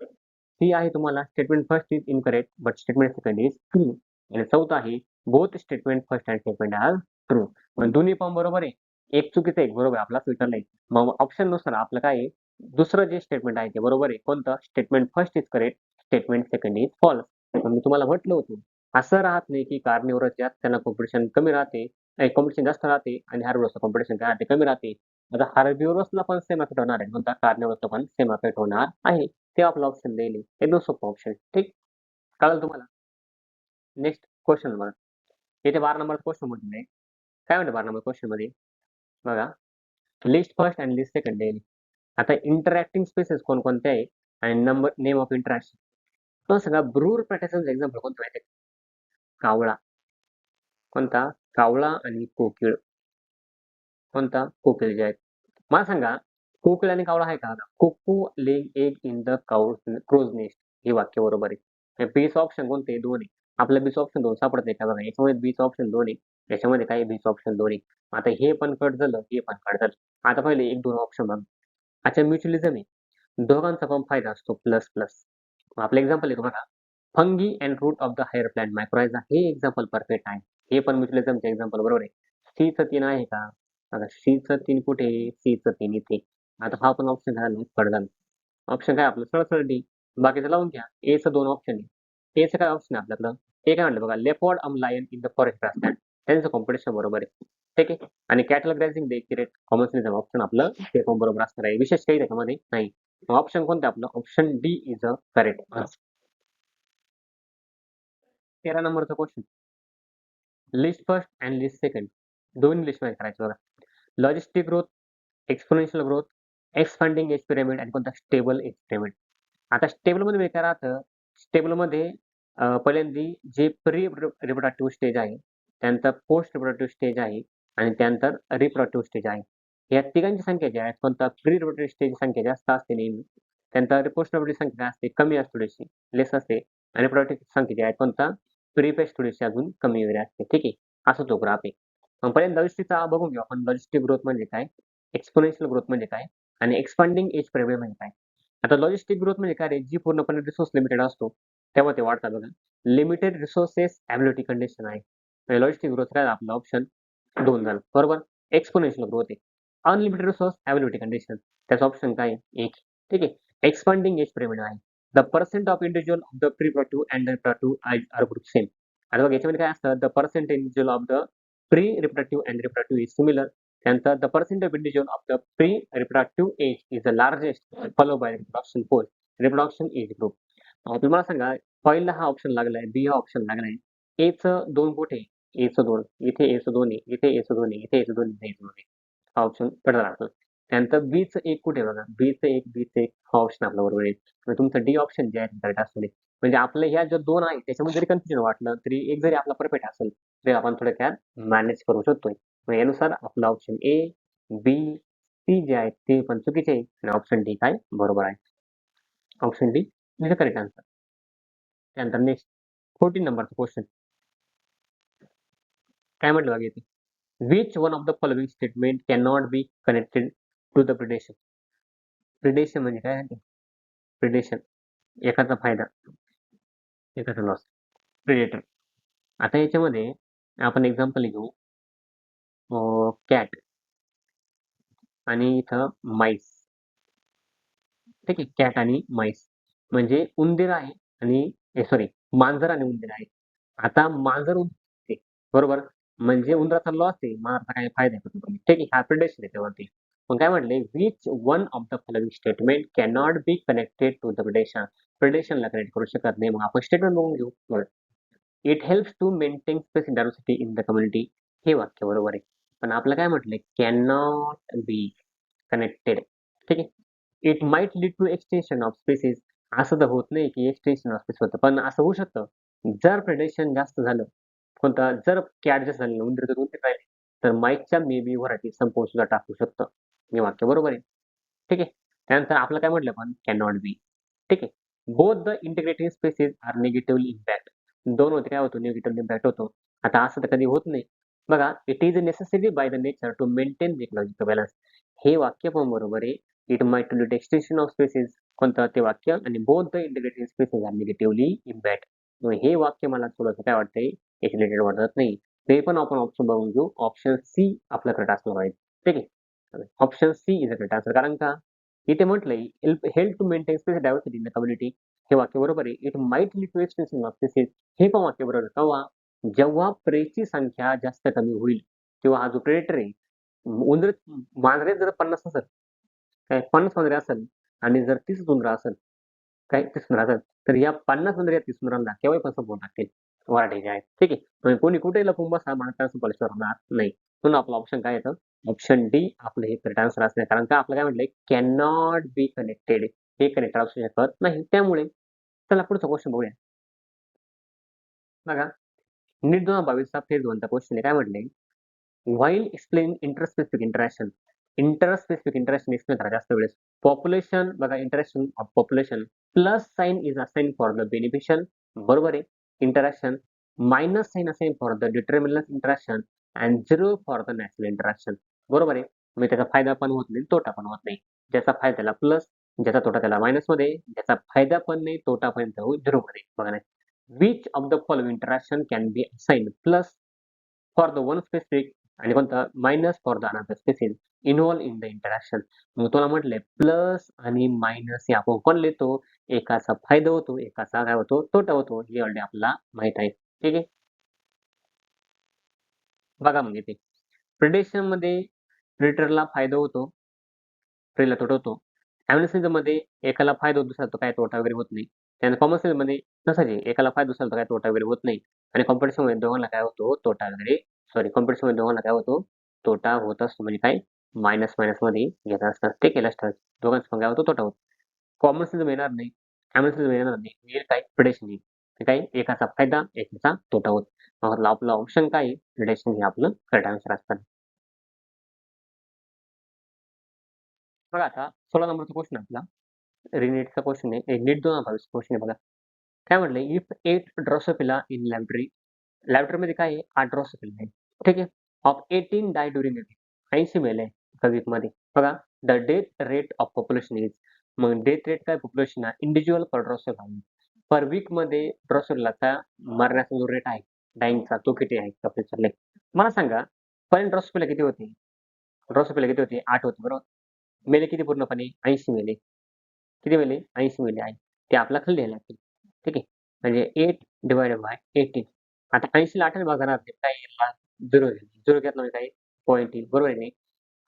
ती आहे तुम्हाला statement first is incorrect but statement second is true. आणि चौथा आहे both statement first and statement are true. पण दोन्ही पण बरोबर आहे. एक चुकीचं एक बरोबर आहे. आपला विचारलंय. मग ऑप्शन नुसार आपलं काय आहे दुसरं जे स्टेटमेंट आहे ते बरोबर आहे. कोणतं? Statement first is correct statement second is false. मी तुम्हाला म्हटलं होतं असं राहत नाही की कार्निवरस जास्त त्यांना कॉम्पिटिशन कमी राहते कॉम्पिटिशन जास्त राहते आणि हार्बिव्हरसला कॉम्पिटिशन काय राहते कमी राहते. आता हार्बिव्हरसला पण सेम अफेक्ट होणार आहे. कोणता? कार्निवरसला पण सेम अफेक्ट होणार आहे. ते आपलं ऑप्शन देईल. एकदम सोपं ऑप्शन. ठीक. कळालं तुम्हाला? नेक्स्ट क्वेश्चन बघा. इथे 12 नंबर क्वेश्चन मध्ये काय म्हणते 12 नंबर क्वेश्चन मध्ये बघा list first and list second daily. आता इंटरॅक्टिंग स्पेसेस कोणकोणते आहे आणि नंबर नेम ऑफ इंटरॅक्शन तो सगळा ब्रूर पॅटर्नचं एक्झाम्पल कोणतं माहिती आहे? कावळा. कोणता? कावळा आणि कोकिळ. कोणता? कोकिळ जे आहेत. मला सांगा, कोकिळ आणि कावळा आहे का? Cuckoo lay egg in the crow's nest हे वाक्य बरोबर आहे. बीचं ऑप्शन कोणते? 2 आहे. आपल्याला बीचं ऑप्शन 2 सापडतंय का बघा. याच्यामध्ये बीचं ऑप्शन 2 आहे. याच्यामध्ये काय आहे? बीचं ऑप्शन 2 आहे. आता हे पण कट झालं, हे पण कट झालं. आता पहिले 1-2 ऑप्शन बघा. अच्छा म्युच्युअलिझम आहे. दोघांचा पण फायदा असतो प्लस प्लस. आपलं एक्झाम्पल आहे बघा. Fungi and root of the higher plant mycorrhiza हे एक्झाम्पल परफेक्ट आहे. हे पण म्युच्युअलिझमचे एक्झाम्पल बरोबर आहे. सीचं 3 आहे का? बघा सीचं 3 कुठे आहे? सीचं 3 इथे. आता हा पण ऑप्शन झाला कट झाला. ऑप्शन काय आपलं सरळ-सरळ डी. बाकीचं लावून घ्या. एचं 2 ऑप्शन आहे. एचं काय ऑप्शन आहे आपल्याकडं? ते काय म्हटलं बघा leopard lion in the forest grassland. त्यांचं कॉम्पिटिशन बरोबर आहे. ठीक आहे. आणि cattle grazing the accurate commensalism option आपलं ते पण बरोबर असणार आहे. विशेष काही त्याच्यामध्ये नाही. ऑप्शन कोणतं आपलं? Option D is a correct answer. 13 नंबरचा question. List first and list second. दोन्ही लिस्टमध्ये करायचं बघा. Logistic growth, exponential growth, expanding age pyramid आणि कोणता? Stable age pyramid. आता स्टेबलमध्ये काय राहतं? स्टेबलमध्ये पहिल्यांदा जे प्री रिप्रोडक्टिव्ह स्टेज आहे, त्यानंतर पोस्ट रिप्रोडक्टिव्ह स्टेज आहे आणि त्यानंतर रिप्रोडक्टिव्ह स्टेज आहे. या तिघांची संख्या जी आहे, कोणता? प्री रिप्रोडक्टिव्ह स्टेजची संख्या जास्त असते नेहमी. त्यानंतर पोस्ट रिप्रोडक्टिव्ह संख्या काय असते? कमी असते थोडीशी, लेस असते. आणि रिप्रोडक्टिव्ह संख्या जी आहे, कोणता? प्रीपेस्ट थोडीशी अजून कमी वगैरे असते. ठीक आहे. असा तो ग्राफ आहे. मग पहिल्यांदा लॉजिस्टिकचा बघून घेऊ आपण. लॉजिस्टिक ग्रोथ म्हणजे काय? एक्सपोनेन्शियल ग्रोथ म्हणजे काय? आणि एक्सपांडिंग एज पिरामिड म्हणजे काय? आता लॉजिस्टिक ग्रोथ म्हणजे काय रे? जी पूर्णपणे रिसोर्स लिमिटेड असतो, तेव्हा ते वाढतात बघा. लिमिटेड रिसोर्सेस एबिलिटी कंडिशन आहे. लॉजिस्टिक ग्रोथ काय आपलं ऑप्शन 2 झालं. बरोबर. एक्सपोनेन्शियल ग्रोथ आहे. अनलिमिटेड रिसोर्स एबिलिटी कंडिशन त्याचं ऑप्शन काय आहे? 1. ठीक आहे. एक्सपांडिंग एज पिरामिड आहे. The percent of individual of the pre reproductive and reproductive are group same. आता बघा याच्यामध्ये काय असतं? The percent individual of the pre reproductive and reproductive is similar. त्यानंतर the percent of individual of the pre reproductive age is the largest follow by reproduction post reproduction age group. तुम्हाला सांगा पहिला हा ऑप्शन लागलाय, बी हा option लागलाय. एचं 2 कुठे? एचं 2 इथे एचं 2 आहे, इथे एचं 2 आहे, इथे एचं 2 इथे एचं 2 आहे. हा ऑप्शन कटला राहतो. त्यानंतर बीचं 1 कुठे बघा? बीचं 1, बीचं 1 हा ऑप्शन आपला बरोबर आहे. म्हणजे तुमचं डी ऑप्शन जे आहे करेक्ट असणार आहे. म्हणजे आपल्या ह्या ज्या 2 आहेत त्याच्यामध्ये जरी कन्फ्युजन वाटलं तरी एक जरी आपला परफेक्ट असेल तरी आपण थोडक्यात मॅनेज करू शकतोय. मग यानुसार आपलं ऑप्शन ए, बी, सी जे आहेत ते पण चुकीचे आहे आणि ऑप्शन डी काय बरोबर आहे. Option D is correct answer. त्यानंतर नेक्स्ट 14 नंबरचा क्वेश्चन. काय म्हटलं बघा इथे? Which one of the following statement can not be connected to the predation. Predation म्हणजे काय? प्रिडेशन एकाचा फायदा, एकाचा लॉस. प्रिडेटर. आता याच्यामध्ये आपण एक्झाम्पल घेऊ कॅट आणि इथं माईस. ठीक आहे. कॅट आणि माईस म्हणजे उंदीर आहे आणि सॉरी मांजर आणि उंदीर आहे. आता मांजर उंदीर बरोबर म्हणजे उंदराचा लॉस आहे, मांजराचा काही फायदा आहे का तुम्ही? ठीक आहे. हा प्रिडेशन आहे त्यावरती. मग काय म्हटले? Which one of the following statement can not be connected to the predation. प्रिडेशनला कनेक्ट करू शकत नाही. मग आपण स्टेटमेंट बघून घेऊ. बरं. It helps to maintain space diversity in the community. हे वाक्य बरोबर आहे. पण आपलं काय म्हटलंय? Can not be connected. ठीक आहे. It might lead to extension of species. असं तर होत नाही की एक्सटेन्शन ऑफ स्पेस होतं. पण असं होऊ शकतं. जर प्रेडेशन जास्त झालं, कोणता? जर कॅट जास्त झालं, उंदीर जर उंदीर राहिले, तर माईटच्या मे बी व्हरायटी संपवून सुद्धा टाकू शकतं. हे वाक्य बरोबर आहे. ठीक आहे. त्यानंतर आपलं काय म्हटलं पण? Can not be. ठीक आहे. Both the integrating species are negatively impact. 2 होते काय होतो? निगेटिव्हली इम्पॅक्ट होतो. आता असं तर कधी होत नाही. बघा it is necessary by the nature to maintain the ecological balance. हे वाक्य पण बरोबर आहे. It might lead extension of species. कोणतं ते वाक्य? आणि both the integrating species are negatively impact. हे वाक्य मला थोडंसं काय वाटतंय रिलेटेड वाटत नाही. ते पण आपण ऑप्शन बघून घेऊ. ऑप्शन सी आपलं करेक्ट असणार आहे. ठीक आहे. Option C is a correct answer. कारण का? इथे म्हटलंय help to maintain space diversity in the community. हे वाक्य बरोबर आहे. It might lead to extension of species. हे पण वाक्य बरोबर आहे. केव्हा? जेव्हा प्रेची संख्या जास्त कमी होईल किंवा हा जो प्रेडेटर आहे उंदर मांजरे जर 50 असेल काय 50 मांजरे असेल आणि जर 30 उंदरं असेल काय 30 उंदरं असेल तर या 50 उंदर या 30 उंदरांना केव्हाही पण संपवून टाकतील वराठे जे आहेत. ठीक आहे. म्हणजे कोणी कुठेही लपून बसा माणसाला संपल्याशिवाय होणार नाही. म्हणून आपलं ऑप्शन काय येतं? ऑप्शन डी आपलं हे करेक्ट आन्सर असणार. कारण का आपलं काय म्हटलंय? Can not be connected. हे कनेक्टेड असू शकत नाही. त्यामुळे चला पुढचा क्वेश्चन बघूया. बघा नीट 2022चा फेज 1चा क्वेश्चन आहे. काय म्हटलंय? While explain interspecific interaction. Interspecific interaction explain करा जास्त वेळेस. पॉप्युलेशन बघा interaction of population plus sign is assign for the beneficial बरोबर आहे. Interaction minus sign assign for the determinant interaction and 0 for the natural interaction बरोबर आहे. म्हणजे त्याचा फायदा पण होत नाही, तोटा पण होत नाही. ज्याचा फायदा त्याला प्लस, ज्याचा तोटा त्याला मायनस मध्ये, ज्याचा फायदा पण नाही, तोटा पण जाऊ 0 मध्ये. बघा नाही. Which of the following interaction can be assign plus for the one specific आणि कोणता minus for the another species involve in the interaction. मग तुला म्हटलंय प्लस आणि मायनस हे आपण कोण लिहितो? एकाचा फायदा होतो, एकाचा काय होतो? तोटा होतो. हे ऑलरेडी आपल्याला माहित आहे. ठीक आहे. बघा मग इथे प्रिडेशन मध्ये प्रिडेटरला फायदा होतो, प्रेला तोटा होतो. ॲम्युनिसिझम मध्ये एकाला फायदा होतो, दुसऱ्याला काय तोटा वगैरे होत नाही. त्यानंतर कॉमर्शियल मध्ये तसंच आहे, एकाला फायदा दुसऱ्याला काय तोटा वगैरे होत नाही. आणि कॉम्पिटिशन मध्ये दोघांना काय होतो? तोटा वगैरे कॉम्पिटिशन मध्ये दोघांना काय होतो? तोटा होत असतो. म्हणजे काय? मायनस मायनस मध्ये घेत असतात. ते केलं असतं. दोघांचा पण काय होतो? तोटा होतो. कॉमर्शियल येणार नाही, ॲम्युनिसिझम येणार नाही. येईल काय? प्रिडेशन येईल. ते काय? एकाचा फायदा, एकाचा तोटा होतो. मग आपलं ऑप्शन काय आहे? प्रिडेशन हे आपलं करेक्ट आन्सर असतं. बघा आता 16 नंबरचा क्वेश्चन आपला रिनेटचा क्वेश्चन आहे. नीट 2022 क्वेश्चन आहे बघा. काय म्हटलंय? If 8 drosophila in laboratory. लॅबोरेटरीमध्ये काय आहे? 8 ड्रोसोफिला आहे. ठीक आहे. Of 18 die during the week. 80 मेले एका वीकमध्ये. बघा the death rate of population is. मग डेथ रेट काय पॉप्युलेशन आहे? Individual per drosophila. पर वीकमध्ये ड्रोसोफिलाचा मरण्याचा जो रेट आहे, डाईंगचा तो किती आहे? आपल्याला विचारलंय. मला सांगा पहिल्या ड्रोसोफिला किती होते? ड्रोसोफिला किती होते? 8 होते बरोबर. मेले किती पूर्णपणे? 80 मेले. किती मेले? 80 मेले आहे. ते आपला खाली लिहायला लागतील. ठीक आहे. म्हणजे 8 डिवाइडेड बाय 18. आता 80 ला 8 ने भागणार नाही. काय येईल? 0 येईल. 0 घेतला म्हणजे काय? पॉइंट येईल. बरोबर आहे की नाही?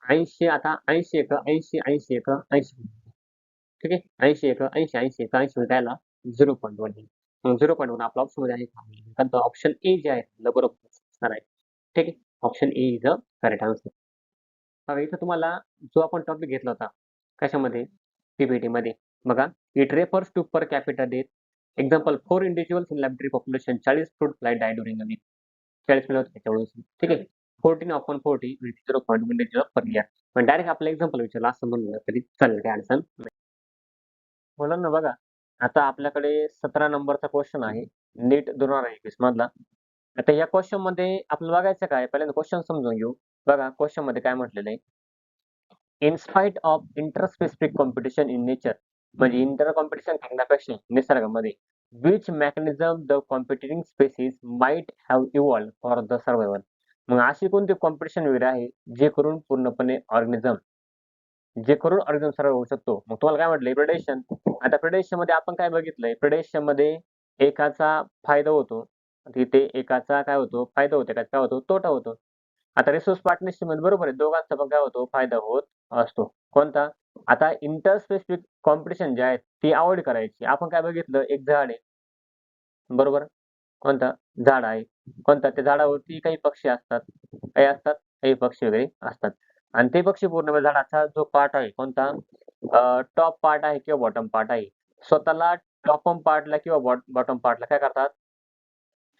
80 आता 80 एक 80, 80 एक 80. ठीक आहे. 80 एक 80, 80 एक 80 काय आला? 0.1 येईल. मग 0.1 आपला ऑप्शनमध्ये आहे का? कारण तो ऑप्शन ए जे आहे आपलं बरोबर असणार आहे. ठीक आहे. Option A is the correct answer. बघा इथं तुम्हाला जो आपण टॉपिक घेतला होता, कशामध्ये? पी-पी-टीमध्ये. बघा, it refers to per capita death. Example 4 individuals in laboratory population 40 fruit fly die during a week. 40 मुलं होते त्याच्यावेळेस. ठीक आहे. 14 upon 40 with 0.1 individual per year. पण डायरेक्ट आपलं एक्झाम्पल विचारलं असं म्हणलं तरी चालेल, काही अडचण नाही. मुलांना बघा, आता आपल्याकडे 17 नंबरचा क्वेश्चन आहे, नीट 2021 मधला. आता या क्वेश्चनमध्ये आपल्याला बघायचं काय? पहिल्यांदा क्वेश्चन समजून घेऊ. बघा क्वेश्चनमध्ये काय म्हटलेलं आहे? In spite of interspecific competition in nature. म्हणजे इंटर कॉम्पिटिशन करण्यापेक्षा निसर्गामध्ये which mechanism the competing species might have evolve for the survival. मग अशी कोणती कॉम्पिटिशन वगैरे आहे जे करून पूर्णपणे ऑर्गॅनिझम सर्व होऊ शकतो. मग तुम्हाला काय म्हटलंय? प्रेडेशन. आता प्रेडेशन मध्ये आपण काय बघितलंय? प्रेडेशन मध्ये एकाचा फायदा होतो, तिथे एकाचा काय होतो? फायदा होतो, एकाचा काय होतो? तोटा होतो. आता रिसोर्स पार्टनरशिप मध्ये बरोबर आहे, दोघांचा पण काय होतो? फायदा होत असतो. कोणता? आता इंटर स्पेसिफिक कॉम्पिटिशन जे आहेत ती अव्हॉइड करायची. आपण काय बघितलं? एक झाड आहे, बरोबर? कोणता? झाड आहे. कोणता? त्या झाडावरती काही पक्षी असतात. काही असतात? काही पक्षी वगैरे असतात. आणि ते पक्षी पूर्ण झाडाचा जो पार्ट आहे, कोणता? टॉप पार्ट आहे किंवा बॉटम पार्ट आहे. स्वतःला टॉप पार्टला किंवा बॉटम पार्टला काय करतात?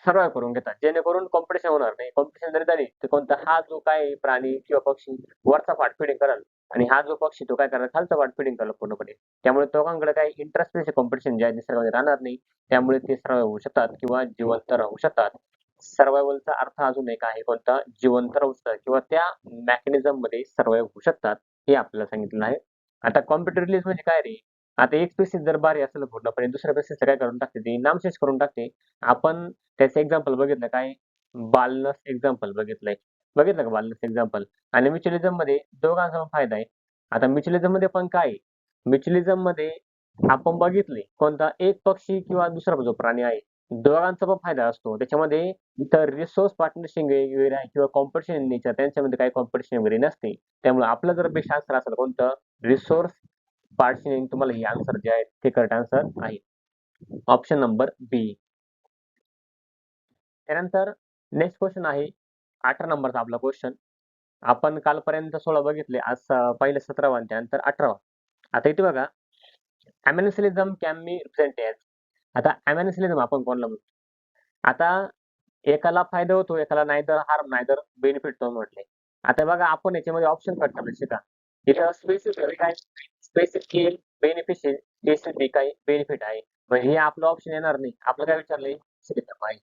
सर्वाइव्ह करून घेतात. जेणेकरून कॉम्पिटिशन होणार नाही. कॉम्पिटिशन जरी झाली, तर कोणता हा जो काय प्राणी किंवा पक्षी वरचा पार्ट फिडिंग करेल आणि हा जो पक्षी तो काय करेल? खालचा पार्ट फिडिंग करेल पूर्णपणे. त्यामुळे दोघांकडे काही इंटरस्पेस कॉम्पिटिशन जे आहे निसर्गामध्ये राहणार नाही. त्यामुळे ते सर्वाइव्ह होऊ शकतात किंवा जिवंत राहू शकतात. सर्व्हायव्हलचा अर्थ अजून एक आहे कोणता? जिवंत राहू शकतात किंवा त्या मेकॅनिझममध्ये सर्व्हाइव्ह होऊ शकतात, हे आपल्याला सांगितलेलं आहे. आता कॉम्प्युटर रिलीज म्हणजे काय रे? आता एक स्पेसिस जर भारी असेल पूर्णपणे, दुसऱ्या स्पेसिसचं काय करून टाकते ती? नामशेष करून टाकते. आपण त्याचं एक्झाम्पल बघितलं काय? बालनस एक्झाम्पल बघितलंय. बघितलं का बालनस एक्झाम्पल? आणि म्युच्युअलिझममध्ये दोघांचा पण फायदा आहे. आता म्युच्युअलिझममध्ये पण काय आहे? म्युच्युअलिझममध्ये आपण बघितले कोणता? एक पक्षी किंवा दुसरा जो प्राणी आहे, दोघांचा पण फायदा असतो. त्याच्यामध्ये इतर रिसोर्स पार्टनरशिप वगैरे आहे किंवा कॉम्पिटिशन इन नेचर त्यांच्यामध्ये काही कॉम्पिटिशन वगैरे नसते. त्यामुळे आपलं जर बेस्ट आन्सर असेल कोणतं? Resource partnership. तुम्हाला हे आन्सर जे आहे ते करेक्ट आन्सर आहे. ऑप्शन नंबर बी. त्यानंतर नेक्स्ट क्वेश्चन आहे 18 नंबरचा आपला क्वेश्चन. आपण कालपर्यंत 16 बघितले. आज पहिले 17 आणि त्यानंतर 18. आता इथे बघा, अमेन्सिलिझम कॅन बी रिप्रेझेंट ॲज. आता अमेन्सिलिझम आपण कोणाला म्हणतो? आता एकाला फायदा होतो, एकाला नायदर हार्म नायदर बेनिफिट तो म्हटले. आता बघा आपण याच्यामध्ये ऑप्शन कट करायला शिका. इथं स्पेसिफिक काय स्पेसिफिक बेनिफिशियल स्पेसिफिक काय बेनिफिट आहे. म्हणजे हे आपलं ऑप्शन येणार नाही. आपलं काय विचारलंय? आहे.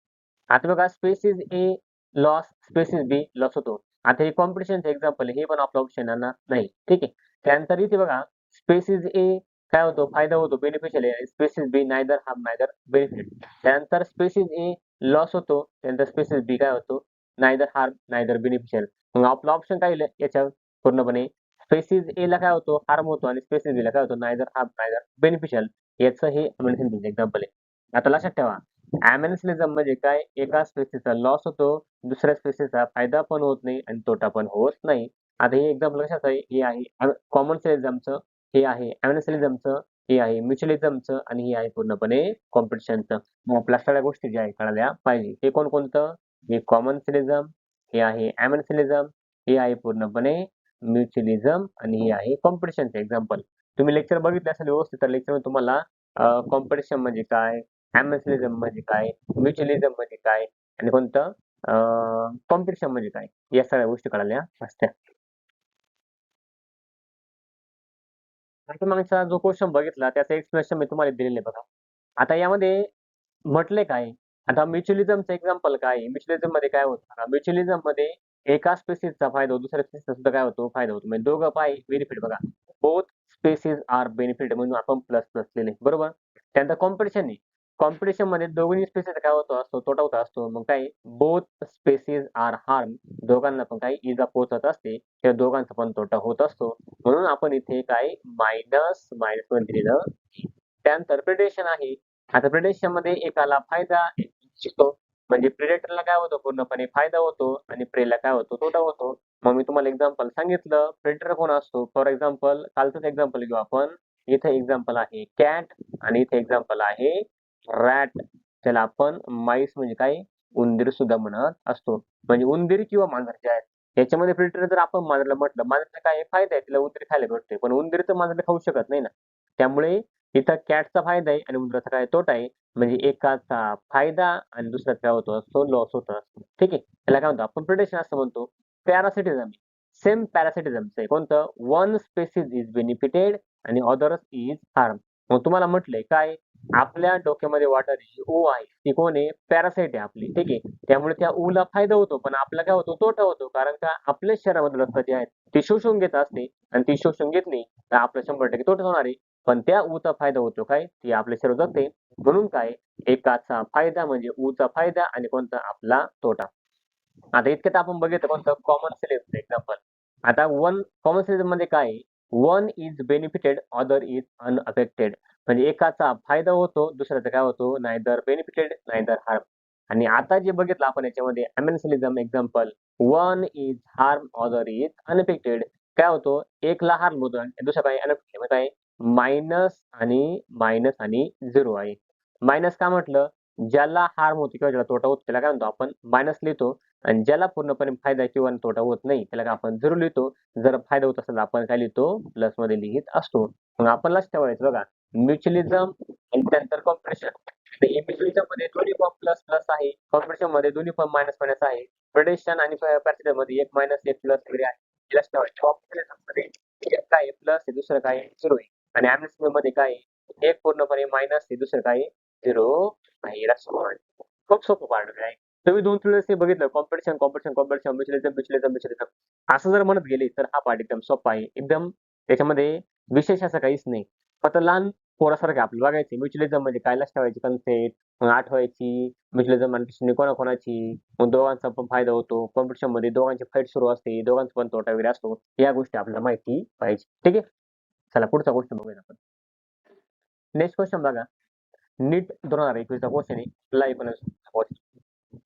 आता बघा spaces A loss, spaces be loss होतो. आता हे कॉम्पिटिशनचं एक्झाम्पल आहे. हे पण आपलं ऑप्शन येणार नाही. ठीक आहे. त्यानंतर इथे बघा स्पेसिस ए काय होतो? फायदा होतो, बेनिफिशियल आहे. स्पेसिस बी नायदर हार्म नायदर बेनिफिट. त्यानंतर स्पेसिस ए लॉस होतो. त्यानंतर स्पेसिस बी काय होतो? Neither harm neither beneficial. मग आपलं ऑप्शन काय येईल याच्यावर पूर्णपणे? स्पेसिस ए ला काय होतो? हार्म होतो आणि स्पेसिस बी ला काय होतो? Neither harm neither beneficial. याचं हे एक्झाम्पल आहे. आता लक्षात ठेवा ॲमेन्सिलिझम म्हणजे काय? एका स्पेसिसचा लॉस होतो, दुसऱ्या स्पेसिसचा फायदा पण होत नाही आणि तोटा पण होत नाही. आता हे एक्झाम्पल कशाचं आहे? हे आहे कॉमर्शियलिझमचं, हे आहे ॲमेन्सिलिझमचं, हे आहे म्युच्युअलिझमचं आणि हे आहे पूर्णपणे कॉम्पिटिशनचं. मग आपल्या सगळ्या गोष्टी ज्या आहेत कळल्या पाहिजे. हे कोणकोणतं? हे कॉमन्सिलिझम, हे आहे ॲमेन्सिलिझम, हे आहे पूर्णपणे म्युच्युअलिझम आणि हे आहे कॉम्पिटिशनचं एक्झाम्पल. तुम्ही लेक्चर बघितले असेल व्यवस्थित, तर लेक्चरमध्ये तुम्हाला कॉम्पिटिशन म्हणजे काय, ॲमेन्सिलिझम म्हणजे काय, म्युच्युअलिझम म्हणजे काय आणि कोणतं कॉम्पिटिशन म्हणजे काय, या सगळ्या गोष्टी कळाल्या असत्या. पाठीमागचा जो क्वेश्चन बघितला त्याचं एक्सप्लेनेशन मी तुम्हाला दिलेलं आहे बघा. आता यामध्ये म्हटले काय? आता म्युच्युअलिझमचं एक्झाम्पल काय आहे? म्युच्युअलिझम मध्ये काय होतं बघा, म्युच्युअलिझम मध्ये एका स्पेसिसचा फायदा होतो, दुसऱ्या स्पेसिसचा सुद्धा काय होतो? फायदा होतो. म्हणजे दोघं पाय बेनिफिट बघा. बोथ स्पेसिस आर बेनिफिट म्हणून आपण प्लस प्लस लिहिले बरोबर. त्यानंतर कॉम्पिटिशन आहे. कॉम्पिटिशन मध्ये दोन्ही स्पेसिसचा काय होतो असतो? तोटा होत असतो. मग काय? बोथ स्पेसिस आर हार्म, दोघांना पण काही इजा पोहोचत असते. त्या दोघांचा पण तोटा होत असतो. म्हणून आपण इथे काय मायनस मायनस वन दिलेलं. त्यानंतर प्रिडेशन आहे. आता प्रिडेशन मध्ये एकाला फायदा शिकतो म्हणजे प्रिडेटरला काय होतं? पूर्णपणे फायदा होतो आणि प्रेला काय होतो? तोटा होतो. मग मी तुम्हाला एक्झाम्पल सांगितलं. प्रेडेटर कोण असतो? फॉर एक्झाम्पल कालचंच एक्झाम्पल घेऊ आपण. इथे एक्झाम्पल आहे कॅट आणि इथे एक्झाम्पल आहे रॅट. त्याला आपण माईस म्हणजे काय? उंदीर सुद्धा म्हणत असतो. म्हणजे उंदीर किंवा मांजर जे आहेत याच्यामध्ये प्रिडेटर जर आपण मांजरला म्हटलं, मांजरचा काय फायदा आहे? तिला उंदीर खायला भेटते. पण उंदीर तर मांजरला खाऊ शकत नाही ना. त्यामुळे इथं कॅटचा फायदा आहे आणि उंदराचा काय तोटा आहे. म्हणजे एकाचा फायदा आणि दुसऱ्याचा काय होतो असतो? लॉस होत असतो. ठीक आहे. त्याला काय म्हणतो आपण? प्रिडेशन असं म्हणतो. पॅरासिटिझम सेम पॅरासिटिझमचं आहे. कोणतं? वन स्पेसिस इज बेनिफिटेड आणि अदर्स इज हार्म. मग तुम्हाला म्हटलंय काय? आपल्या डोक्यामध्ये वाटणारी जी ऊ आहे ती कोण आहे? पॅरासाइट आहे आपली. ठीक आहे. त्यामुळे त्या ऊला फायदा होतो पण आपला काय होतो? तोटा होतो. कारण का आपल्या शरीरामध्ये रक्त जे आहेत ते शोषून घेत असते आणि ती शोषून घेतली तर आपलं 100% तोटा होणार आहे. पण त्या ऊचा फायदा होतो काय? ती आपल्या शरीर जगते. म्हणून काय? एकाचा फायदा म्हणजे ऊचा फायदा आणि कोणता? आपला तोटा. आता इतक्यात आपण बघितलं कोणतं? Commensalism example. आता कॉमन सेलिब्स मध्ये काय आहे? One is benefited other is unaffected. म्हणजे एकाचा फायदा होतो, दुसऱ्याचा काय होतो? Neither benefited neither harm. आणि आता जे बघितलं आपण याच्यामध्ये amensalism example, one is harm other is unaffected. काय होतो? एकला हार्म होतो आणि दुसरा काय? अनअफेक्टेड. मग काय? मायनस आणि झिरो आहे. मायनस का म्हटलं? ज्याला हार्म होतो किंवा ज्याला तोटा होतो त्याला काय म्हणतो आपण? मायनस लिहितो आणि ज्याला पूर्णपणे फायदा किंवा तोटा होत नाही त्याला काय आपण झिरो लिहितो. जर फायदा होत असेल तर आपण काय लिहितो? प्लस मध्ये लिहित असतो. मग आपण लक्षात ठेवायचं बघा, म्युच्युअलिझम आणि त्यानंतर कॉम्पिटिशन. म्युच्युअलिझम मध्ये दोन्ही पण प्लस प्लस आहे. कॉम्पिटिशन मध्ये दोन्ही पण मायनस मायनस आहे. प्रिडेशन आणि पॅसिव्ह मध्ये एक मायनस एक प्लस वगैरे आहे. हे लक्षात ठेवायचं. कॉम्पिटिशन मध्ये एक काय प्लस आहे, दुसरं काय झिरो आहे. आणि ॲमेन्सिलिझम मध्ये काय आहे? एक पूर्णपणे मायनस आहे, दुसरं काय झिरो आहे. लक्षात ठेवायचं. खूप सोपं पार्ट आहे. तुम्ही 2-3 वेळेस हे बघितलं कॉम्पिटिशन, कॉम्पिटिशन, कॉम्पिटिशन, म्युच्युअलिझम, म्युच्युअलिझम, म्युच्युअलिझम असं जर म्हणत गेले तर हा पार्ट एकदम सोपा आहे. एकदम त्याच्यामध्ये विशेष असं काहीच नाही. फक्त लहान पोरासारखं आपल्याला बघायचं म्युच्युअलिझम म्हणजे काय लक्षात ठेवायची कन्सेप्ट, मग आठवायची म्युच्युअलिझम आणि कोणाकोणाची, मग दोघांचा पण फायदा होतो. कॉम्पिटिशन मध्ये दोघांची फाईट सुरू असते, दोघांचा पण तोटा वगैरे असतो. या गोष्टी आपल्याला माहिती पाहिजे. ठीक आहे. चला पुढचा क्वेश्चन बघूया आपण. नेक्स्ट क्वेश्चन बघा. नीट 2021 चा क्वेश्चन आहे. Live question.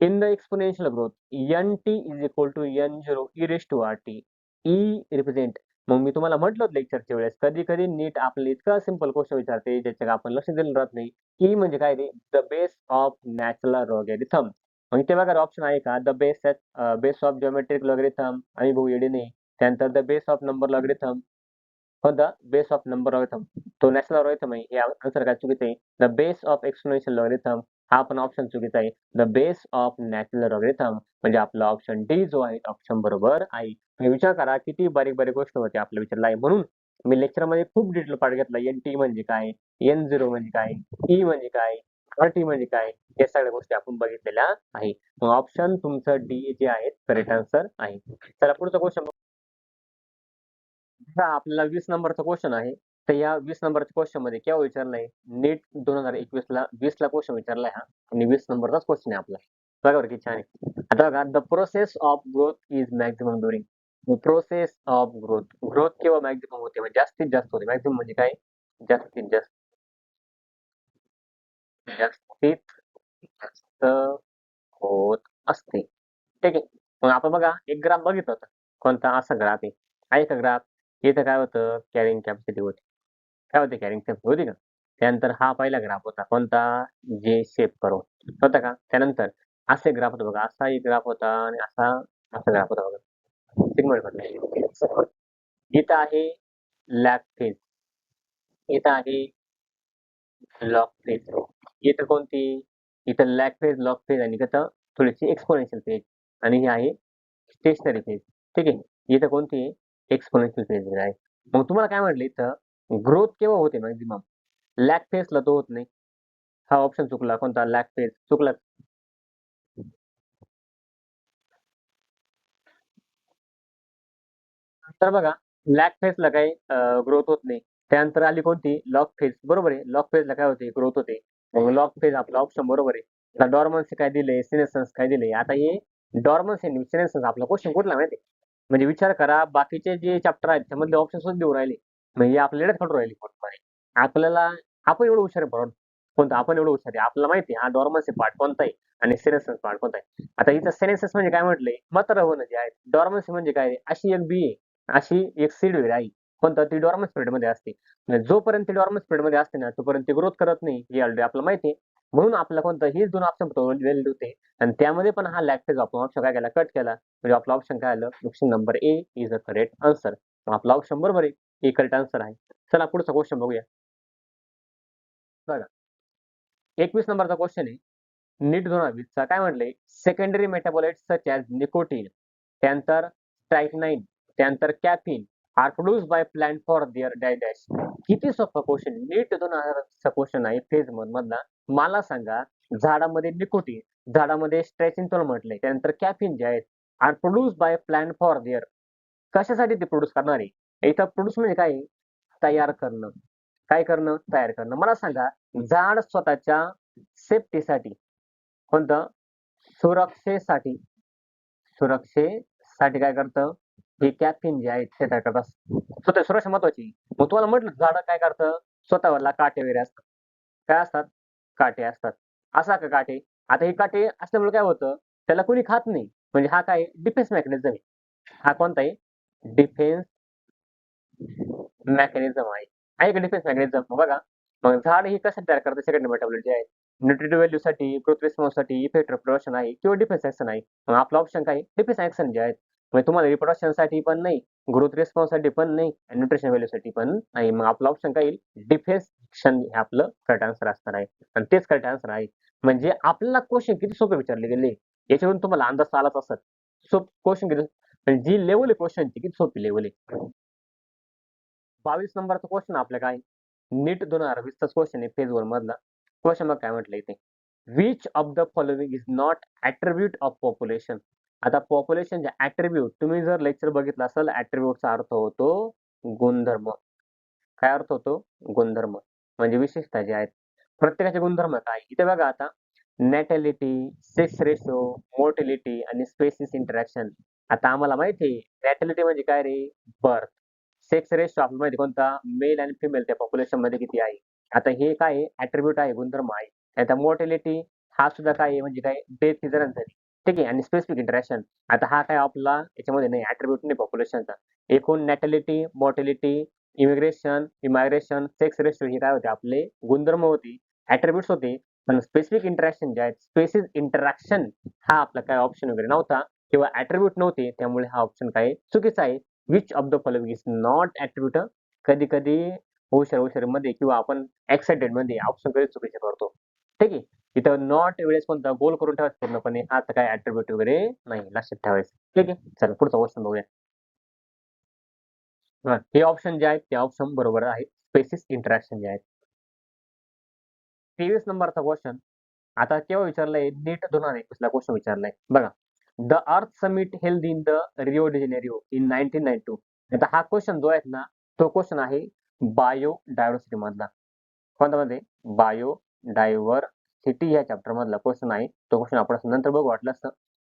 In the exponential growth, nt is equal to n0 e raised to rt. E represent. मग मी तुम्हाला म्हटलं होतं लेक्चरच्या वेळेस कधी कधी नीट आपल्याला इतका सिंपल क्वेश्चन विचारते ज्याच्या आपण लक्ष दिलं राहत नाही. ई म्हणजे काय रे? The base of natural logarithm. मग इथे बघा ऑप्शन आहे का? The base of geometric logarithm आणि बघू येडे नाही. त्यानंतर the base of number logarithm. हो, the base of number logarithm तो नॅचरल लॉगॅरिथम आहे. हे आन्सर काय चुकीचं आहे. The base of exponential logarithm हा पण ऑप्शन चुकीचा आहे. The base of natural logarithm म्हणजे आपला ऑप्शन डी जो आहे ऑप्शन बरोबर आहे. तुम्ही विचार करा किती बारीक बारीक गोष्ट होती आपल्या विचारला आहे. म्हणून मी लेक्चरमध्ये खूप डिटेल पार्ट घेतला. NT म्हणजे काय, N0 म्हणजे काय, E म्हणजे काय, RT म्हणजे काय, या सगळ्या गोष्टी आपण बघितलेल्या आहे. मग ऑप्शन तुमचं डी जे आहे करेक्ट आन्सर आहे. चला पुढचा क्वेश्चन आपल्याला 20 नंबरचा क्वेश्चन आहे. तर या 20 नंबरच्या क्वेश्चन मध्ये केव्हा विचारलंय नीट 2021 ला 20 ला क्वेश्चन विचारलाय हा आणि 20 नंबरचाच क्वेश्चन आहे आपला. बघा बरं किती छान आहे. आता बघा the process of growth is maximum during process of growth growth केव्हा मॅक्झिमम होते म्हणजे जास्तीत जास्त होते. मॅक्झिमम म्हणजे काय जास्तीत जास्त जास्तीत जास्त होत असते. ठीक आहे. मग आपण बघा एक ग्राफ बघितला होता. कोणता असा ग्राफ आहे. आहे का ग्राफ? इथं काय होतं कॅरिंग कॅपॅसिटी होती. काय होते कॅरिंग कॅपॅसिटी होती का? त्यानंतर हा पहिला ग्राफ होता. कोणता? जे शेप कर्व होता का? त्यानंतर असे ग्राफ होते बघा. असा एक ग्राफ होता आणि असा ग्राफ होता बघा. सिग्मंड म्हटलं. इथं आहे लॅग फेज. इथं आहे लॉग फेज. इथं कोणती? इथं लॅग फेज, लॉग फेज आणि इथं थोडीशी एक्सपोनेन्शियल फेज आणि ही आहे स्टेशनरी फेज. ठीक आहे. इथं कोणती आहे? एक्सपोनेन्शियल फेज आहे. मग तुम्हाला काय म्हटलं इथं ग्रोथ केव्हा होते मॅक्झिमम? लॅग फेजला तो होत नाही. हा ऑप्शन चुकला. कोणता? लॅग फेज चुकला. तर बघा लॅग फेजला काही ग्रोथ होत नाही. त्यानंतर आली कोणती? Log phase. बरोबर आहे. लॉग फेजला काय होते? ग्रोथ होते. मग लॉग फेज आपला ऑप्शन बरोबर आहे. आता डॉर्मन्सी काय दिले? सिनेसन्स काय दिले? आता हे डॉर्मन्सी आणि सिनेसन्स आपला क्वेश्चन कुठला माहिती आहे? म्हणजे विचार करा बाकीचे जे चॅप्टर आहेत त्यामधले ऑप्शन सुद्धा देऊ राहिले. म्हणजे आपल्याला थोडं राहिली पोटपाणी. आपल्याला आपण एवढं हुशार आहे बरोबर. कोणतं? आपण एवढं हुशार आहे. आपल्याला माहिती आहे हा डॉर्मन्सी पार्ट कोणता आहे आणि सिनेसन्स पार्ट कोणता आहे. आता इथं सिनेसन्स म्हणजे काय म्हटलंय? म्हातारं होणं जे आहे. डॉर्मन्सी म्हणजे काय? अशी एक बी आहे. अशी एक सीड वेळ आहे. कोणतं? ती डॉर्मन्स पिरियडमध्ये असते. म्हणजे जोपर्यंत ती डॉर्मन्स पिरियडमध्ये असते ना तोपर्यंत ती ग्रोथ करत नाही. हे ऑलरेडी आपल्याला माहिती आहे. म्हणून आपला कोणतं? हेच 2 ऑप्शन व्हॅलिड होते आणि त्यामध्ये पण हा लॅक्टेज आपण ऑप्शन काय केला? कट केला. म्हणजे आपला ऑप्शन काय आलं? Option number A is the correct answer. आपला ऑप्शन बरोबर आहे. ए करेक्ट आन्सर आहे. चला पुढचा क्वेश्चन बघूया. बघा 21 नंबरचा क्वेश्चन आहे. नीट 2020चा काय म्हटलंय? Secondary metabolites such as nicotine, त्यानंतर स्ट्राइकनाइन, त्यानंतर caffeine are produced by plant for their dash dash. किती सोपा क्वेश्चन. नीट 2000चा क्वेश्चन आहे फेज मधला. मला सांगा झाडामध्ये निकोटीन, झाडामध्ये स्ट्रेचिंग म्हटलंय, त्यानंतर कॅफीन जे आहेत are produced by plant for their. कशासाठी ते प्रोड्यूस करणार आहे? इथं प्रोड्यूस म्हणजे काय? तयार करणं. काय करणं? तयार करणं. मला सांगा झाड स्वतःच्या सेफ्टीसाठी कोणतं? सुरक्षेसाठी सुरक्षेसाठी काय करतं? हे कॅफीन जे आहे ते तयार करत असतं. स्वतः सुरक्षा महत्वाची. मग तुम्हाला म्हटलं झाडं काय करतं? स्वतःवरला काटे वगैरे असतात. काय असतात? काटे असतात. असा का काटे? आता हे काटे असल्यामुळे काय होतं? त्याला कोणी खात नाही. म्हणजे हा काय डिफेन्स मेकॅनिझम आहे. हा कोणता आहे? डिफेन्स मेकॅनिझम आहे. आहे का डिफेन्स मेकॅनिझम? बघा, मग झाड ही कशासाठी तयार करतं सेकंडरी मेटाबॉलिट जे आहे. न्यूट्रिटिव्ह व्हॅल्यूसाठी, ग्रोथ रिस्पॉन्ससाठी, इफेक्ट रिप्रोडक्शन आहे किंवा डिफेन्स ॲक्शन आहे. मग आपला ऑप्शन काय आहे? डिफेन्स ॲक्शन जे आहेत. म्हणजे तुम्हाला रिप्रोडक्शनसाठी पण नाही, ग्रोथ रिस्पॉन्ससाठी पण नाही आणि न्यूट्रिशन व्हॅल्यूसाठी पण नाही. मग आपलं ऑप्शन काय येईल? डिफेन्स ॲक्शन हे आपलं करेक्ट आन्सर असणार आहे आणि तेच करेक्ट आन्सर आहे. म्हणजे आपल्याला क्वेश्चन किती सोपे विचारले गेले याच्यावरून तुम्हाला अंदाज आलाच असेल. क्वेश्चन किती म्हणजे जी लेव्हल आहे क्वेश्चनची किती सोपी लेव्हल आहे. 22 नंबरचा क्वेश्चन आपल्या काय नीट 2020चा क्वेश्चन आहे फेज 1 मधला. क्वेश्चन बघ काय म्हटलं इथे. Which of the following is not attribute of population. आता पॉप्युलेशनचे ॲट्रिब्यूट तुम्ही जर लेक्चर बघितलं असेल ॲट्रिब्यूटचा अर्थ होतो गुणधर्म. काय अर्थ होतो? गुणधर्म. म्हणजे विशेषतः जे आहेत. प्रत्येकाचे गुणधर्म काय? इथे बघा आता नॅटॅलिटी, सेक्स रेशो, मोर्टिलिटी आणि स्पेसिस इंटरॅक्शन. आता आम्हाला माहिती आहे नॅटॅलिटी म्हणजे काय रे? बर्थ. सेक्स रेशो आपल्याला माहिती आहे कोणता? मेल आणि फिमेल त्या पॉप्युलेशनमध्ये किती आहे. आता हे काय आहे? ॲट्रिब्यूट आहे, गुणधर्म आहे. आता मोर्टिलिटी हा सुद्धा काय आहे म्हणजे काय? डेथ ही जणांना झाली. ठीक आहे आणि स्पेसिफिक इंटरॅक्शन. आता हा काय आपला याच्यामध्ये नाही ॲट्रिब्यूट नाही पॉप्युलेशनचा. एकूण नॅटॅलिटी, मोर्टिलिटी, इमायग्रेशन, सेक्स रेशो हे काय होते आपले गुणधर्म होते, ॲट्रिब्यूट्स होते. पण स्पेसिफिक इंटरॅक्शन जे आहेत, स्पेसिस इंटरॅक्शन हा आपला काय ऑप्शन वगैरे नव्हता किंवा ॲट्रिब्यूट नव्हते. त्यामुळे हा ऑप्शन काय चुकीचा आहे. Which of the following is not attribute. कधी-कधी हुशार-हुशारमध्ये किंवा आपण एक्साइटेडमध्ये ऑप्शन कधी चुकीचे करतो. ठीक आहे. इथं नॉट वेळेस कोणता गोल करून ठेवायचं पूर्णपणे, आता काय ऍट्रिब्यूट वगैरे नाही लक्षात ठेवायचं. ठीक आहे, चला पुढचा क्वेश्चन बघूया. हे ऑप्शन जे आहेत ते ऑप्शन बरोबर आहे. स्पेसिस इंटरॅक्शन जे आहेत. 23 नंबरचा क्वेश्चन आता केव्हा विचारलंय, नीट 2021 ला क्वेश्चन विचारलाय बघा. The earth summit held in the Rio D Janeiro in 1992. आता हा क्वेश्चन जो आहे ना, तो क्वेश्चन आहे बायोडायव्हर्सिटी मधला. कोणता मध्ये? बायोडायव्हर्सिटी या चॅप्टर मधला क्वेश्चन आहे. तो क्वेश्चन आपण नंतर बघू वाटलं असतं.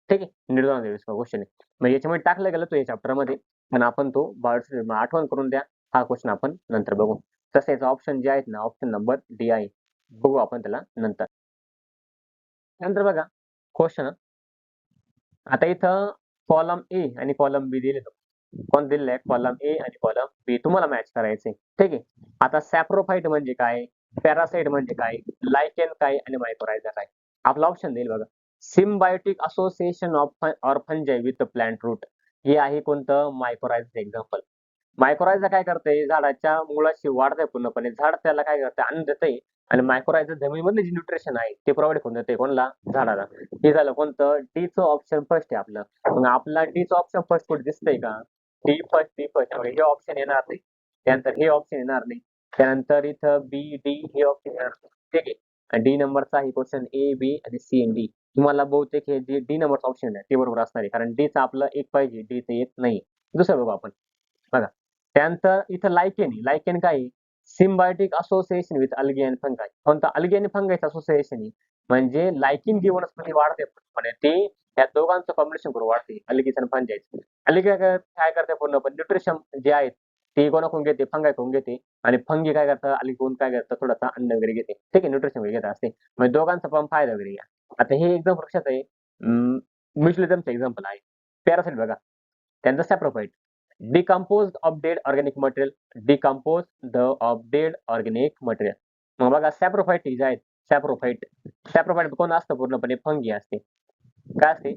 ठीक आहे, नीट 2021 क्वेश्चन आहे. मग याच्यामध्ये टाकलं गेलं तो या चॅप्टर मध्ये, पण आपण तो बायोडायव्हर्सिटी आठवण करून द्या. हा क्वेश्चन आपण नंतर बघू. तसं याचा ऑप्शन जे आहेत ना, ऑप्शन नंबर डी आहे. बघू आपण त्याला नंतर. नंतर बघा क्वेश्चन, आता इथं कॉलम ए आणि कॉलम बी दिले. कोण दिलेलं आहे? कॉलम ए आणि कॉलम बी तुम्हाला मॅच करायचे. ठीक आहे, आता सॅप्रोफाइट म्हणजे काय, पॅरासाइट म्हणजे काय, लायकेन काय आणि मायकोरायझा काय. आपला ऑप्शन देईल बघा. Symbiotic association of or fungi with plant root. हे आहे कोणतं? Mycorrhiza example. मायकोरायझा काय करते? झाडाच्या मुळाशी वाढते पूर्णपणे, झाड त्याला काय करते? अन्न देते आणि मायक्रोरायझा जमिनीमधले जे न्यूट्रिशन आहे ते प्रोव्हाइड करून देते कोणाला? झाडाला. हे झालं कोणतं? डीचं ऑप्शन फर्स्ट आहे आपलं. मग आपला डीचं ऑप्शन फर्स्ट कुठे दिसतंय का? डी फर्स्ट हे ऑप्शन येणार नाही. त्यानंतर हे ऑप्शन येणार नाही. त्यानंतर इथं बी डी हे ऑप्शन येणार नाही. ठीक आहे, डी नंबरचा आहे क्वेश्चन. ए बी आणि सी एन डी. तुम्हाला बहुतेक हे जे डी नंबरचं ऑप्शन आहे ते बरोबर असणार आहे, कारण डीचं आपलं एक पाहिजे, डीचं येत नाही. दुसरं बघू आपण बघा. त्यानंतर इथं लायकेन. लायकेन काय? Symbiotic association with algae and fungi. कोणता? अल्गी आणि फंगाईचं असोसिएशन आहे. म्हणजे लायकिन जी वनस्पती वाढते पूर्णपणे ती या दोघांचं कॉम्बिनेशन करून वाढते, अल्गीचं आणि फंगाईचं. अल्गी काय करते? पूर्णपणे न्यूट्रिशन जे आहेत ते कोणाकडून घेते? फंगाईकडून घेते. आणि फंगी काय करतं? अल्गीकडून काय करतं? थोडासा अन्न वगैरे घेते. ठीक आहे, न्यूट्रिशन वगैरे घेत असते. म्हणजे दोघांचा पण फायदा वगैरे घ्या. आता हे एकदम वृक्षाचं आहे. म्युच्युअलिझमचं एक्झाम्पल आहे. पॅरासाइट बघा, त्यांचा saprophyte. Decompose of dead organic material. Decompose the of dead organic material. मग बघा सॅप्रोफाइट जे आहेत, सॅप्रोफाइट सॅप्रोफाइट कोण असतं? पूर्णपणे फंगी असते. काय असते?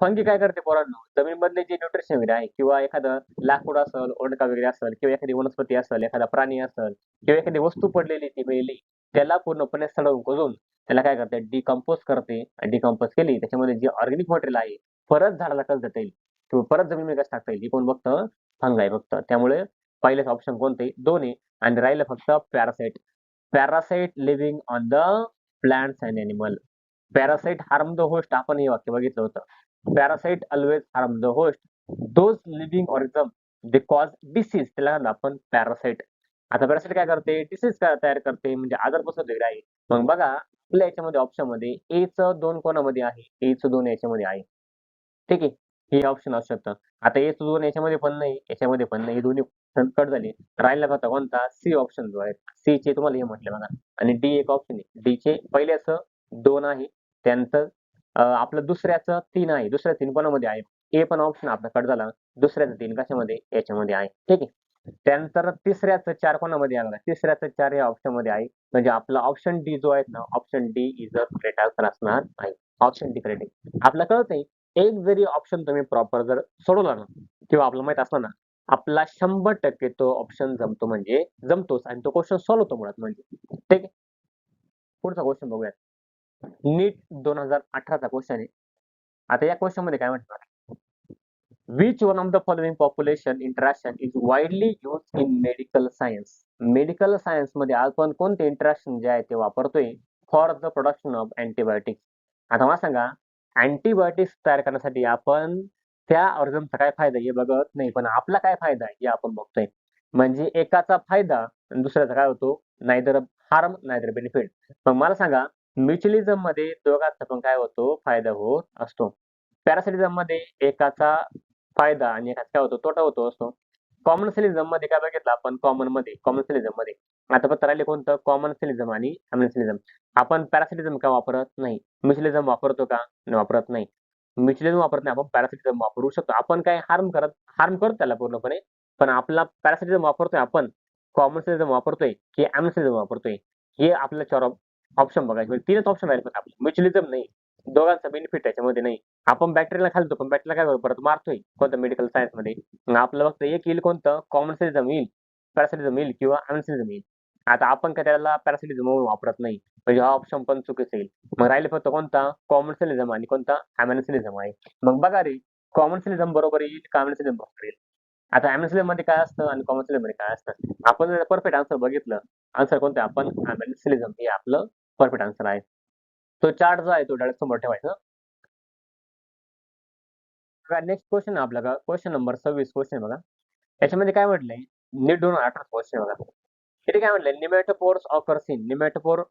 फंगी काय करते पोरांनो? जमीनमधले जे न्यूट्रिशन वगैरे आहे किंवा एखादं लाकूड असेल, ओंडका वगैरे असेल किंवा एखादी वनस्पती असेल, एखादा प्राणी असेल किंवा एखादी वस्तू पडलेली ती मेली, त्याला पूर्णपणे सडवून कुजून त्याला काय करते? डिकम्पोज करते. डिकम्पोज केली त्याच्यामध्ये जे ऑर्गॅनिक मटेरियल आहे परत झाडाला कसं देता येईल किंवा परत जमिनीमध्ये कसं टाकता येईल, ही कोण बघतं? फंगाई बघतं. त्यामुळे पहिलेच ऑप्शन कोणते? 2 आहे. आणि राहिलं फक्त parasite. Parasite living on the plants and animal. Parasite harm the host. आपण हे वाक्य बघितलं होतं. Parasite always harm the host. Those living organism they cause disease. त्याला आपण पॅरासाइट. आता पॅरासाइट काय करते? डिसीज तयार करते, म्हणजे आजार पसरवते आहे. मग बघा आपल्या याच्यामध्ये ऑप्शन मध्ये एचं 2 कोणामध्ये आहे? एचं 2 याच्यामध्ये आहे. ठीक आहे, हे ऑप्शन असू शकतं. आता एचं 2 याच्यामध्ये पण नाही, याच्यामध्ये पण नाही. हे दोन्ही कट झाले. राहिला होता कोणता? सी ऑप्शन जो आहे. सी चे तुम्हाला हे म्हटलं बघा. आणि डी एक ऑप्शन आहे. डी चे पहिल्याचं 2 आहे. त्यानंतर आपलं दुसऱ्याचं 3 आहे. दुसऱ्या 3 कोणामध्ये आहे? ए पण ऑप्शन आपला कट झाला. दुसऱ्याचं 3 कशामध्ये? याच्यामध्ये आहे. ठीक आहे. त्यानंतर तिसऱ्याचं 4 कोणामध्ये आहे बघा. तिसऱ्याचं 4 या ऑप्शन मध्ये आहे. म्हणजे आपला ऑप्शन डी जो आहे ना, option D is a correct answer असणार आहे. ऑप्शन डी करेक्ट आहे. आपलं कळतंय, एक जरी ऑप्शन तुम्ही प्रॉपर जर सोडवला ना किंवा आपलं माहित असलं ना, आपला 100% तो ऑप्शन जमतो, म्हणजे जमतोच आणि तो क्वेश्चन सॉल्व्ह होतो मुळात म्हणजे. ठीक आहे, पुढचा क्वेश्चन बघूयात. नीट 2018चा क्वेश्चन आहे. आता या क्वेश्चन मध्ये काय म्हणतात? Which one of the following population interaction is widely used in medical science? Medical science मध्ये आपण कोणते इंटरॅक्शन जे आहे ते वापरतोय for the production of antibiotics. आता मला सांगा, अँटीबायोटिक्स तयार करण्यासाठी आपण त्या ऑर्गनचा काय फायदा हे बघत नाही, पण आपला काय फायदा आहे हे आपण बघतोय. म्हणजे एकाचा फायदा आणि दुसऱ्याचा काय होतो? Neither harm neither benefit. मग मला सांगा, म्युच्युअलिझम मध्ये दोघांचा पण काय होतो? फायदा होत असतो. पॅरासिटिझम मध्ये एकाचा फायदा आणि एकाचा काय होतो? तोटा होतो असतो. कॉमन सिलिझम मध्ये काय बघितलं आपण? कॉमन सिलिझम मध्ये आता फक्त राहिले कोणतं? कॉमन सिलिझम आणि अम्युनिसिलिझम. आपण पॅरासिटिझम का वापरत नाही? म्युच्युअलिझम वापरतो का? वापरत नाही. म्युच्युअलिझम वापरत नाही, आपण पॅरासिटिझम वापरू शकतो. आपण काय हार्म करतो त्याला पूर्णपणे, पण आपला पॅरासिटिझम वापरतोय आपण, कॉमन सिलिझम वापरतोय की अम्युनिसिलिझम वापरतोय, हे आपल्या 4 ऑप्शन बघायचे. म्हणजे 3च ऑप्शन राहिले पण आपले. म्युच्युअलिझम नाही, दोघांचा बेनिफिट त्याच्यामध्ये नाही. आपण बॅक्टेरियाला खालतो, पण बॅक्टेरिया काय परत मारतोय कोणतं? मेडिकल सायन्स मध्ये. मग आपलं फक्त एक येईल कोणतं? कॉमन सिलिझम येईल, पॅरासिटिझम येईल किंवा अम्युनिसिलिझम येईल. आता आपण काय त्याला पॅरासिटिझम वापरत नाही, म्हणजे हा ऑप्शन पण चुकीचा येईल. मग राहिले फक्त कोणता कॉमन्सलिझम आणि कोणता ॲमेन्सिलिझम आहे. मग बघा रे, कॉमन्सलिझम बरोबर येईल का ॲमेन्सिलिझम बरोबर येईल? आता ॲमेन्सिलिझम मध्ये काय असतं आणि कॉमन्सलिझम मध्ये काय असतं? आपण जर परफेक्ट आन्सर बघितलं, आन्सर कोणतं आहे? आपण ॲमेन्सिलिझम हे आपलं परफेक्ट आन्सर आहे. तो चार्ट जो आहे तो डोळ्यासमोर समोर ठेवायचा. बघा नेक्स्ट क्वेश्चन आहे आपला क्वेश्चन नंबर 26 क्वेश्चन बघा. त्याच्यामध्ये काय म्हटलंय? नीट 2018 क्वेश्चन बघा. इथे काय म्हटलंय? निमॅटोपोर्स ऑकर्स इन निमॅटोपोर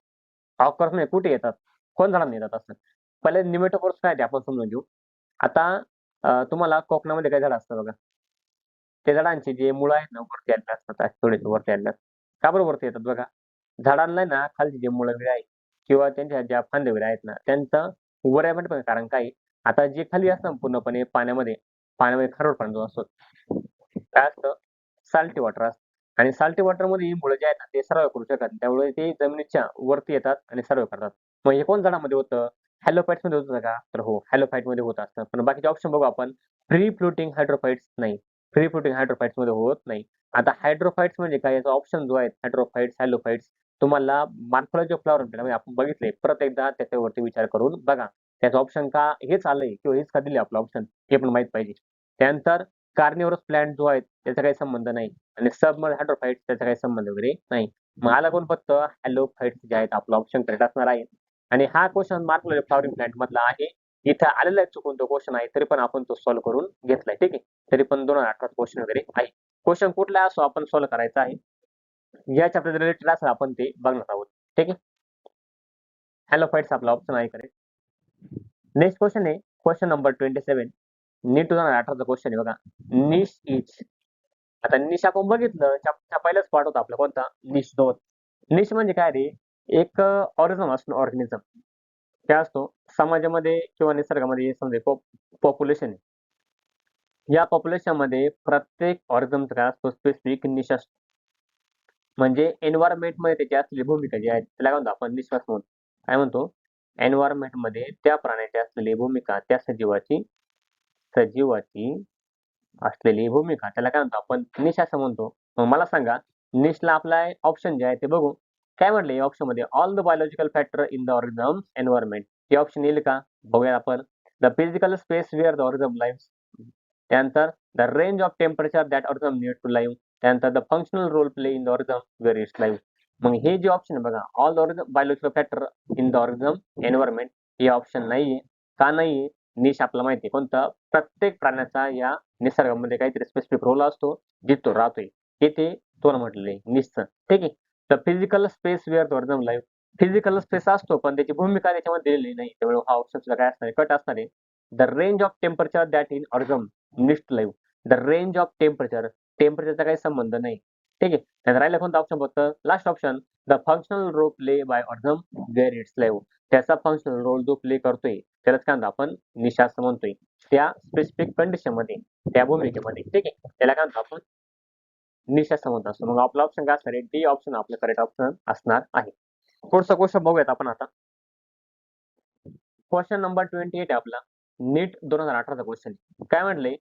ऑकर्स म्हणजे कुठे येतात? कोण झाडांना येतात असं? पहिले निमॅटोपोर्स काय ते आपण समजून घेऊ. आता तुम्हाला कोकणामध्ये काय झाड असतं बघा. त्या झाडांचे जे मुळं आहेत ना वरती आलेले असतात, असे थोडेसे वरती आलेले असतात. का बरं वरती येतात बघा? झाडांना ना खालची जे मुळं वगैरे आहेत किंवा त्यांच्या ज्या फांद्या वगैरे आहेत ना, त्यांचं वर यायचं पण कारण काय आहे? आता जे खाली असतं पूर्णपणे पाण्यामध्ये खारटपणा जो असतो, काय असतं? साल्टी वॉटर असतं आणि साल्टी वॉटरमध्ये ही मुळं जी आहेत ना, ते सर्व्हाइव्ह करू शकतात नाही. त्यामुळे ते जमिनीच्या वरती येतात आणि सर्व्हाइव्ह करतात. मग हे कोण झाडामध्ये होतं? हॅलोफाइट्समध्ये होतं का? तर हो, हॅलोफाइटमध्ये होत असतं. पण बाकीचे ऑप्शन बघू आपण. फ्री फ्लोटिंग हायड्रोफाइट्स नाही. फ्री फ्लोटिंग हायड्रोफाइट्समध्ये होत नाही. आता हायड्रोफाइट्स म्हणजे काय? याचा ऑप्शन जो आहे हायड्रोफाइट्स, हॅलोफाइट्स तुम्हाला मार्फॉलॉजी ऑफ फ्लॉवर म्हणजे आपण बघितले. परत एकदा त्याच्यावरती विचार करून बघा. त्याचं ऑप्शन का हेच आलंय किंवा हेच का दिले आपलं ऑप्शन हे पण माहीत पाहिजे. त्यानंतर कार्निवरस प्लांट जो आहे त्याचा काही संबंध नाही आणि सबमर्ज हायड्रोफाइट्स त्याचा काही संबंध वगैरे नाही. मग आला कोण फक्त हॅलोफाइट्स जे आहेत आपलं ऑप्शन करेक्ट असणार आहे. आणि हा क्वेश्चन मार्फॉलॉजी ऑफ फ्लॉवरिंग प्लांट मधला आहे. इथं आलेला आहे चुकून तो क्वेश्चन आहे तरी पण आपण तो सॉल्व्ह करून घेतलाय. ठीक आहे. तरी पण 2018 क्वेश्चन वगैरे आहे. क्वेश्चन कुठला असो आपण सॉल्व्ह करायचा आहे. या चॅप्टर रिलेटेड असं आपण ते बघणार आहोत. ठीक आहे. हॅलोफाइट्स आपला ऑप्शन आहे करेक्ट. नेक्स्ट क्वेश्चन आहे क्वेश्चन नंबर 27. नीट 2018चा क्वेश्चन आहे बघा. निश इज. आता निश आपण बघितलं चॅप्टरचा पहिलाच पार्ट होता आपला कोणता? निश 2. निश म्हणजे काय रे? एक ऑर्गनिझम असतो ऑर्गनिझम. काय असतो? समाजामध्ये किंवा निसर्गामध्ये समजा पॉप्युलेशन आहे. या पॉप्युलेशनमध्ये प्रत्येक ऑर्गनिझमचा काय असतो? स्पेसिफिक निश असतो. म्हणजे एन्व्हायर्नमेंटमध्ये त्याची असलेली भूमिका जी आहे त्याला काय म्हणतो आपण? निश म्हणतो. काय म्हणतो? एन्व्हायर्नमेंटमध्ये त्या प्राण्याची असलेली भूमिका, त्या सजीवाची असलेली भूमिका त्याला काय म्हणतो आपण? निश असं म्हणतो. मग मला सांगा, निशला अप्लाय ऑप्शन जे आहे ते बघू. काय म्हटलंय या ऑप्शनमध्ये? All the biological factor in the organisms environment. हे ऑप्शन येईल का? बघूया आपण. The physical space where the organism lives. त्यानंतर the range of temperature that organism need to live. त्यानंतर the functional role play in the organism where its live. मग हे जे ऑप्शन आहे बघा, all the biological factor in the organism environment हे option नाहीये. का नाहीये? निश आपल्याला माहिती आहे कोणता? प्रत्येक प्राण्याचा या निसर्गामध्ये काहीतरी स्पेसिफिक रोल असतो, जिथे तो राहतोय. हे ते तुला म्हटलेलं आहे निशचं. ठीक आहे. The physical space where the organism live. Physical space असतो, पण त्याची भूमिका त्याच्यामध्ये दिलेली नाही. त्यामुळे हा ऑप्शन सुद्धा काय असणार आहे? कट असणार आहे. The range of temperature that in organism needs to live. The range of temperature. टेम्परेचरचा काही संबंध नाही. ठीक आहे. त्यात राहिला कोणता ऑप्शन फक्त? Last option. The functional role play by organism where its live. त्याचा फंक्शनल रोल जो प्ले करतोय त्यालाच काय म्हणतो आपण? निश असं म्हणतोय. त्या स्पेसिफिक कंडिशनमध्ये, त्या भूमिकेमध्ये. ठीक आहे. त्याला काय म्हणतो आपण? निश असं म्हणत असतो. मग आपला ऑप्शन काय असणार आहे? डी ऑप्शन आपलं करेक्ट ऑप्शन असणार आहे. पुढचा क्वेश्चन बघूयात आपण आता. क्वेश्चन नंबर 28 आहे आपला. नीट 2018चा क्वेश्चन. काय म्हटलंय?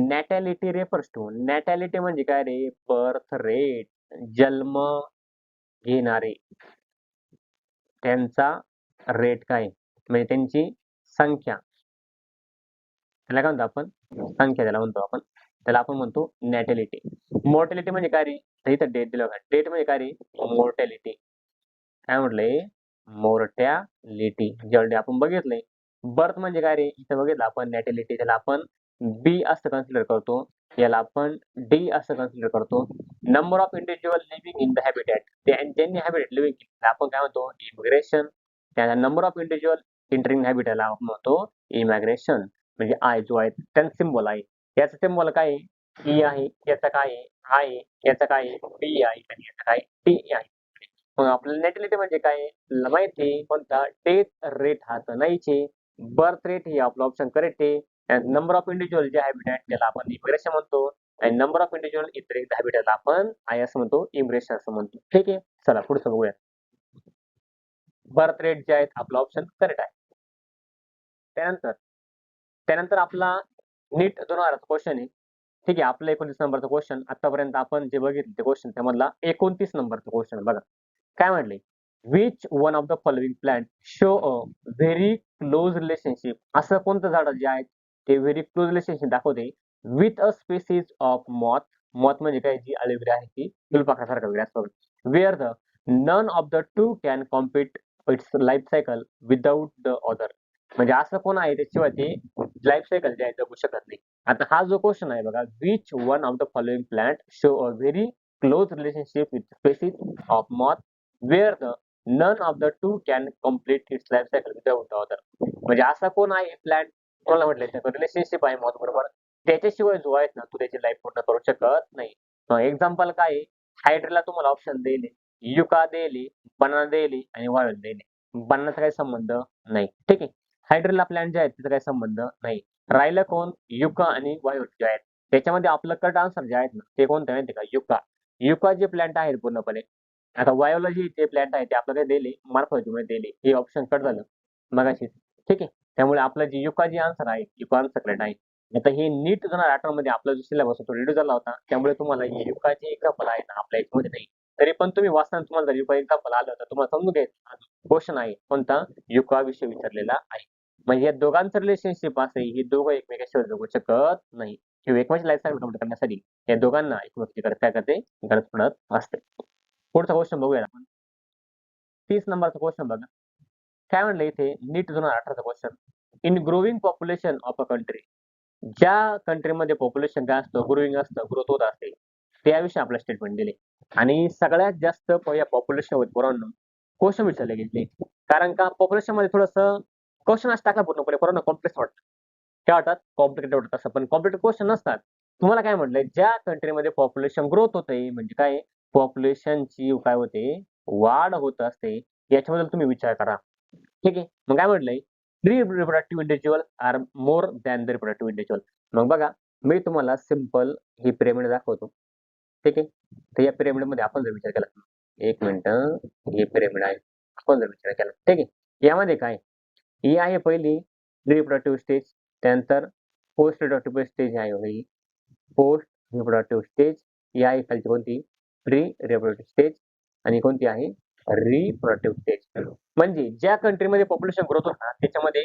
नॅटॅलिटी रेफर्स टू. नॅटॅलिटी म्हणजे काय रे? Birth rate. जन्म घेणारे त्यांचा रेट काय? म्हणजे त्यांची संख्या. त्याला काय म्हणतो आपण? संख्या त्याला म्हणतो आपण. त्याला आपण म्हणतो नॅटॅलिटी. मॉर्टॅलिटी म्हणजे काय रे? तर इथं डेट दिलं बघा. डेट म्हणजे काय रे? मॉर्टॅलिटी. काय म्हटलंय? मोर्टॅलिटी. जे आपण बघितलंय. बर्थ म्हणजे काय रे? इथं बघितलं आपण नॅटॅलिटी त्याला आपण बी असं कन्सिडर करतो. याला आपण डी असं कन्सिडर करतो. Number of individual living in the habitat. ज्यांनी हॅबिटॅट लिव्हिंग केलं आपण काय म्हणतो? इमिग्रेशन. त्या नंबर ऑफ इंडिव्हिज्युअल एंटरिंग हॅबिटॅटला आपण म्हणतो इमिग्रेशन. म्हणजे आय जो आहे त्यांचा सिम्बॉल आहे. याचा सिम्बॉल काय आहे? ई आहे. याचा काय आहे? आय आहे. याचा काय आहे? बी आहे आणि याचा काय? टी आहे. मग आपल्याला नॅटॅलिटी म्हणजे काय? माहिती आहे कोणता? डेथ रेट हा तर नाहीच आहे. बर्थ रेट हे आपलं ऑप्शन करेक्ट आहे. नंबर ऑफ इंडिव्हिज्युअल जे हॅबिटॅट त्याला आपण इमिग्रेशन म्हणतो आणि नंबर ऑफ इंडिव्हिज्युअल इतर हॅबिटॅटला आपण आय असं म्हणतो, इमिग्रेशन असं म्हणतो. ठीक आहे. चला पुढचं बघूया. बर्थ रेट जे आहेत आपला ऑप्शन करेक्ट आहे. त्यानंतर त्यानंतर आपला नीट 2000 क्वेश्चन आहे. ठीक आहे. आपला 29 नंबरचा क्वेश्चन आतापर्यंत आपण जे बघितले ते क्वेश्चन त्यामधला 29 नंबरचा क्वेश्चन बघा. काय म्हटले, which one of the following plant show a very close relationship, असं कोणतं झाड जे आहे ते व्हेरी क्लोज रिलेशनशिप दाखवते with a species of moth. Moth म्हणजे काय, जी अळीवरी आहे ती फुलपाखरासारखा वगैरे असतो, where the none of the two can compete its life cycle without the other. म्हणजे असं कोण आहे त्याशिवाय ते लाईफ सायकल जे आहे जगू शकत नाही. आता हा जो क्वेश्चन आहे बघा, which one of the following plant show a very close relationship with species of moth where the none of the two can complete its life cycle without the other. म्हणजे असा कोण आहे प्लॅन, कोणाला म्हटलं relationship आहे moth बरोबर, त्याच्याशिवाय जो आहे ना तू त्याची लाईफ पूर्ण करू शकत नाही. एक्झाम्पल काय आहे, हायड्रीला तुम्हाला ऑप्शन दिले, युका दिली, बनाना दिली आणि वाळून दिली. बनानाचा काही संबंध नाही, ठीक आहे. हायड्रीला प्लॅन जे आहेत त्याचा काही संबंध नाही. राहिलं कोण, युका आणि वायू जे आहेत. त्याच्यामध्ये आपलं कट आन्सर जे आहेत ना ते कोणतं माहिती का, युका. युका जे प्लॅन्ट आहेत पूर्णपणे. आता बायोलॉजी जे प्लॅन्ट आहे ते आपल्याला दिले, मार्फॉलॉजीमध्ये दिले, हे ऑप्शन कट झालं मगाशी, ठीक आहे. त्यामुळे आपलं जे युका जे आन्सर आहे, युका आन्सर करेक्ट आहे. आता हे नीट 2018 मध्ये आपला जो सिलेबस होता रिड्यूस झाला होता, त्यामुळे तुम्हाला ही युकाची एक्झाम्पल आहे ना आपल्या याच्यामध्ये नाही. तरी पण तुम्ही वाचताना तुम्हाला जर युका एक्झाम्पल आलं तर तुम्हाला समजून घ्यायचं क्वेश्चन आहे कोणता, युका विषय विचारलेला आहे. म्हणजे या दोघांचं रिलेशनशिप असे, हे दोघं एकमेकाशिवाय जगू शकत नाही किंवा एकमेकांची लाईफ सायकल कंप्लीट करण्यासाठी या दोघांना एकमेकांची गरज काय करते, गरज पडत असते. पुढचा क्वेश्चन बघूया आपण. 30 नंबरचा क्वेश्चन बघा. काय म्हणलं इथे, नीट 2018चा question. In growing population of a country, ज्या कंट्रीमध्ये पॉप्युलेशन काय असतं, ग्रोविंग असतं, ग्रोथ होत असते, त्याविषयी आपलं स्टेटमेंट दिले. आणि सगळ्यात जास्त या पॉप्युलेशन पोरांनो क्वेश्चन विचारले गेले, कारण का पॉप्युलेशन मध्ये थोडस क्वेश्चन असं टाकला पूर्णपणे पोरांना कॉम्प्लेक्स वाटतं. काय वाटतात, कॉम्प्लिकेटेड वाटत असं, पण कॉम्प्लिकेटेड क्वेश्चन नसतात. तुम्हाला काय म्हटलंय, ज्या कंट्रीमध्ये पॉप्युलेशन ग्रोथ होते, म्हणजे काय, पॉप्युलेशनची काय होते, वाढ होत असते, याच्याबद्दल तुम्ही विचार करा, ठीक आहे. मग काय म्हटलंय, pre reproductive individual are more than the reproductive individual. मग बघा, मी तुम्हाला सिंपल ही पिरामिड दाखवतो, ठीक आहे. तर या पिरामिड मध्ये आपण जर विचार केला, एक मिनिट, ही पिरामिड आहे, आपण जर विचार केला, ठीक आहे. यामध्ये काय, ही आहे पहिली रिप्रोडक्टिव्ह स्टेज, त्यानंतर पोस्ट रिप्रोडक्टिव्ह स्टेज आहे ही पोस्ट रिप्रोडक्टिव्ह स्टेज, ही आहे खालची कोणती, प्री रिप्रोडक्टिव्ह स्टेज, आणि कोणती आहे रिप्रोडक्टिव्ह स्टेज. म्हणजे ज्या कंट्रीमध्ये पॉप्युलेशन ग्रोथ होत ना त्याच्यामध्ये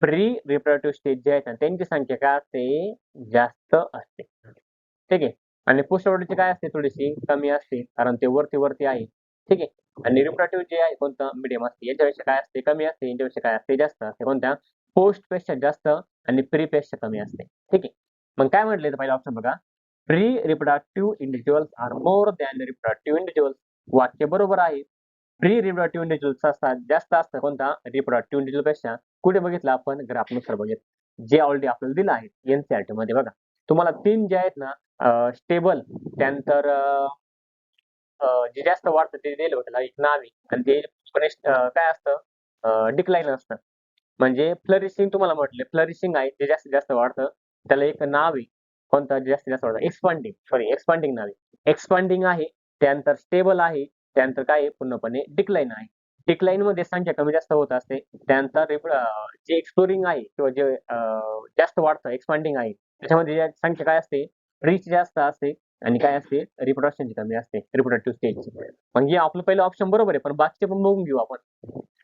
प्री रिप्रोडक्टिव्ह स्टेज जे आहेत ना त्यांची संख्या काय असते, जास्त असते, ठीक आहे. आणि पोस्ट रिप्रोडक्टिव्ह काय असते, थोडीशी कमी असते, कारण ते वरती वरती आहे, ठीक आहे. आणि रिप्रोडक्टिव्ह जे आहे कोणतं, मिडियम असते, याच्यापेक्षा काय असते, कमी असते, याच्यापेक्षा काय असते, जास्त असते. कोणत्या, पोस्ट पेक्षा जास्त आणि प्री पेक्षा कमी असते, ठीक आहे. मग काय म्हटले पहिला ऑप्शन बघा, pre reproductive individuals R more than reproductive individuals. वाक्य बरोबर आहे. प्री रिप्रोडक्टिव्ह इंडिव्हिज्युअल्स असतात, जास्त असतं कोणता, रिप्रोडक्टिव्ह इंडिव्हिज्युअल पेक्षा. कुठे बघितलं आपण, ग्राफनुसार बघितलं, जे ऑलरेडी आपल्याला दिलं आहे एनसीईआरटी मध्ये. बघा तुम्हाला 3 जे आहेत ना, स्टेबल, त्यानंतर जे जास्त वाढतं ते दिलं होतं, एक नावी, आणि ते काय असतं, डिक्लाइन असतं. म्हणजे फ्लरिशिंग तुम्हाला म्हटले, फ्लरिशिंग आहे जे जास्तीत जास्त वाढतं, त्याला एक नाव आहे, कोणतं जास्तीत जास्त वाढतं, एक्सपांडिंग नाव आहे. एक्सपांडिंग आहे, त्यानंतर स्टेबल आहे, त्यानंतर काय आहे, पूर्णपणे डिक्लाइन आहे. डिक्लाइन मध्ये संख्या कमी जास्त होत असते. त्यानंतर जे एक्सप्लोरिंग आहे किंवा जे जास्त वाढतं, एक्सपांडिंग आहे, त्याच्यामध्ये संख्या काय असते, रीच जास्त असते, आणि काय असते, रिप्रोडक्शनची कमी असते, रिप्रोडक्टिव्ह स्टेज. म्हणजे आपलं पहिलं ऑप्शन बरोबर आहे, पण बाकीचे पण बघून घेऊ आपण.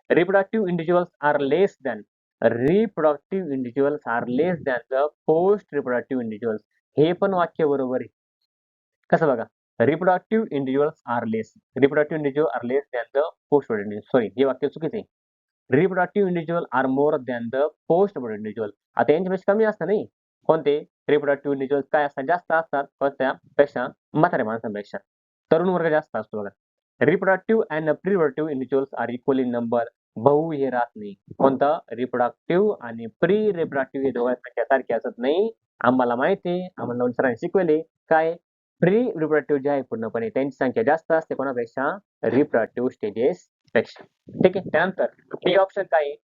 Reproductive individuals are less than, reproductive individuals are less than the post reproductive individuals. हे पण वाक्य बरोबर आहे. कसं बघा, reproductive individuals are less, reproductive individual are less than the post reproductive, sorry हे वाक्य चुकीचं आहे. Reproductive individual are more than the post reproductive individual. आता यांच्यापेक्षा कमी असतं नाही, कोणते, रिप्रोडक्टिव्ह इंडिव्हिज्युअल काय असतात, जास्त असतात, कोणत्या पेक्षा, म्हाताऱ्या माणसांपेक्षा. तरुण वर्ग जास्त असतो बघा. Reproductive and pre reproductive individuals are equal in number. भाऊ हे राहत नाही, कोणतं, रिप्रोडक्टिव्ह आणि प्री रिप्रोडक्टिव्ह हे दोघांची संख्या सारखी असत नाही. आम्हाला माहिती आहे, आम्हाला सरांनी शिकवले काय, प्री रिप्रोडक्टिव्ह जे आहे पूर्णपणे त्यांची संख्या जास्त असते कोणापेक्षा, रिप्रोडक्टिव्ह स्टेजेस पेक्षा, ठीक आहे. त्यानंतर बी ऑप्शन काय आहे,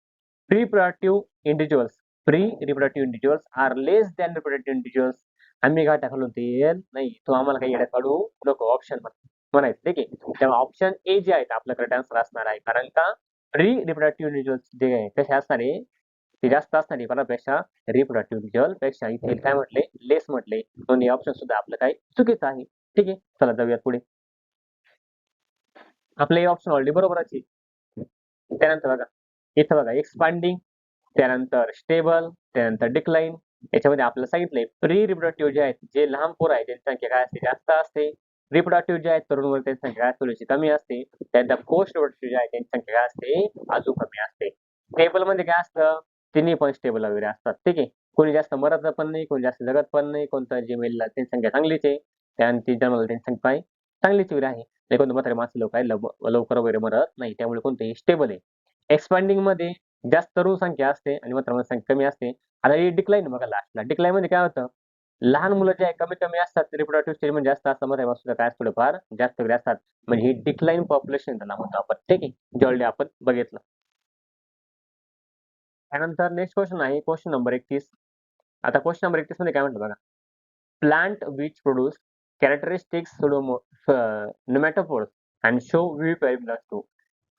pre reproductive individuals, pre reproductive individuals are less than reproductive individuals. आम्ही घाटा घालून तेल नाही, तो आम्हाला काही येड्यात काढू नको, ऑप्शन म्हणायचं, ठीक आहे. तेव्हा ऑप्शन ए जे आहे आपलं करेक्ट आन्सर असणार आहे, कारण का प्री रिप्रोडक्टिव्ह इंडिव्हिज्युअल्स जे आहे कसे असणार आहे, ते जास्त असणार आहे कोणापेक्षा, रिप्रोडक्टिव्ह इंडिव्हिज्युअल पेक्षा. इथे काय म्हटले, लेस म्हटले, दोन्ही ऑप्शन सुद्धा आपलं काय चुकीचं आहे, ठीक आहे. चला जाऊयात पुढे. आपलं हे ऑप्शन ऑलरेडी बरोबरच आहे. त्यानंतर बघा, इथं बघा एक्सपांडिंग, त्यानंतर स्टेबल, त्यानंतर डिक्लाइन. याच्यामध्ये आपल्याला सांगितलंय प्री रिप्रोडक्टिव्ह जे आहेत, जे लहान पोरं आहेत त्यांची संख्या काय असते, जास्त असते. रिप्रोडक्टिव्ह जे आहेत तरुण वर्ग त्यांची संख्या काय असते, थोडीशी कमी असते. त्यानंतर पोस्ट रिप्रोडक्टिव्ह जे आहे त्यांची संख्या काय असते, अजून कमी असते. स्टेबल मध्ये काय असतं, तिन्ही पण स्टेबल वगैरे असतात. ठीक आहे. कोणी जास्त मरत पण नाही, कोणी जास्त जगत पण नाही. कोणतं जे मेलला त्यांची संख्या चांगलीच आहे, त्यानंतर जन्मला त्यांची संख्या काय चांगलीच वगैरे आहे. नाही कोणतं म्हातारे माणसं लोक आहे लवकर वगैरे मरत नाही, त्यामुळे कोणतंही स्टेबल आहे. एक्सपांडिंग मध्ये जास्त तरुण संख्या असते आणि म्हातारा संख्या कमी असते. आता ही डिक्लाइन बघा लास्टला. डिक्लाइन मध्ये काय होतं, लहान मुलं जे आहे कमीत कमी असतात, रिप्रोडक्टिव्ह स्टेज मध्ये जास्त असतात, म्हातारे माणसं काय थोडेफार जास्त वगैरे असतात. म्हणजे ही डिक्लाइन पॉप्युलेशन त्याला म्हणतो आपण. ठीक आहे, जे आपण बघितलं. त्यानंतर नेक्स्ट क्वेश्चन आहे क्वेश्चन नंबर 31. आता क्वेश्चन नंबर 31 मध्ये काय म्हटलं बघा, plant which produce characteristics pneumatophores and show vivipary belongs to.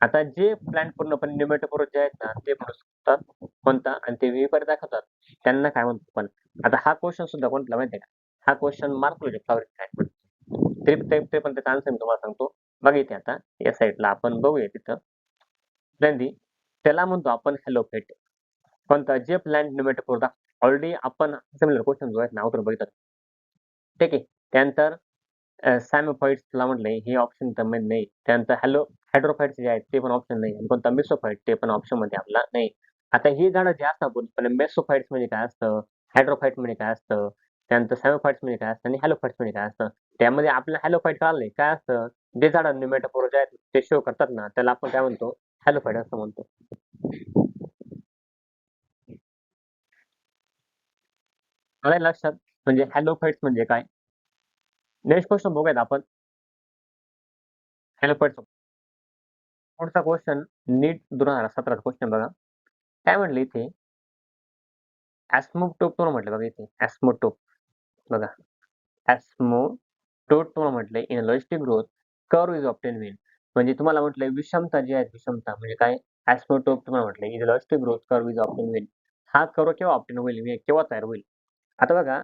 आता जे प्लांट पूर्णपणे नेमॅटोपोड जे आहेत ना ते प्रोड्यूस करतात कोणता आणि ते विविपेरी दाखवतात, त्यांना काय म्हणतो पण. आता हा क्वेश्चन सुद्धा कोणता माहिती आहे का, हा क्वेश्चन मार्क फ्लॉवरिंग आहे. ते पण त्याचा आन्सर मी तुम्हाला सांगतो. बघा इथे आता या साईडला आपण बघूया तिथं. त्याला म्हणतो आपण हॅलोफेट. कोणता जे प्लांट नेमॅटोपोड ऑलरेडी आपण सिमिलर क्वेश्चन जो आहेत ना अगोदर बघितलं. ठीक आहे. त्यानंतर सॅमोफाइट्सला म्हटलंय हे ऑप्शन तर मध्ये नाही. त्यानंतर हायड्रोफाइट्स जे आहेत ते पण ऑप्शन नाही आणि कोणता मेसोफाइट ते पण ऑप्शन मध्ये आपला नाही. आता ही झाडं जे असतात पूर्णपणे मेसोफाइट्स म्हणजे काय असतं, हायड्रोफाइट म्हणजे काय असतं, त्यानंतर सॅमोफाइट्स म्हणजे काय असतं आणि हॅलोफाइट्स म्हणजे काय असतं. त्यामध्ये आपल्याला हॅलोफाइट कळालंय काय असतं, जे झाडं नेमॅटोपोड जे आहेत ते शो करतात ना त्याला आपण काय म्हणतो, हॅलोफाइट असं म्हणतो. आलंय लक्षात, म्हणजे हॅलोफाइट्स म्हणजे काय. नेक्स्ट क्वेश्चन बघूयात आपण. हॅलोफाइट्स पुढचा क्वेश्चन नीट 2017 क्वेश्चन बघा. काय म्हटलं इथे, ऍस्मोटोप तुम्हाला म्हटलं बघा इथे ऍस्मोटोप बघा. ऍस्मोटोप तुम्हाला म्हटलंय in logistic growth curve is obtain when. म्हणजे तुम्हाला म्हटलंय विषमता जी आहे विषमता म्हणजे काय, ऍस्मोटोप तुम्हाला म्हटलंय in logistic growth curve is obtain when. हा कर्व केव्हा ऑप्टेन होईल म्हणजे केव्हा तयार होईल. आता बघा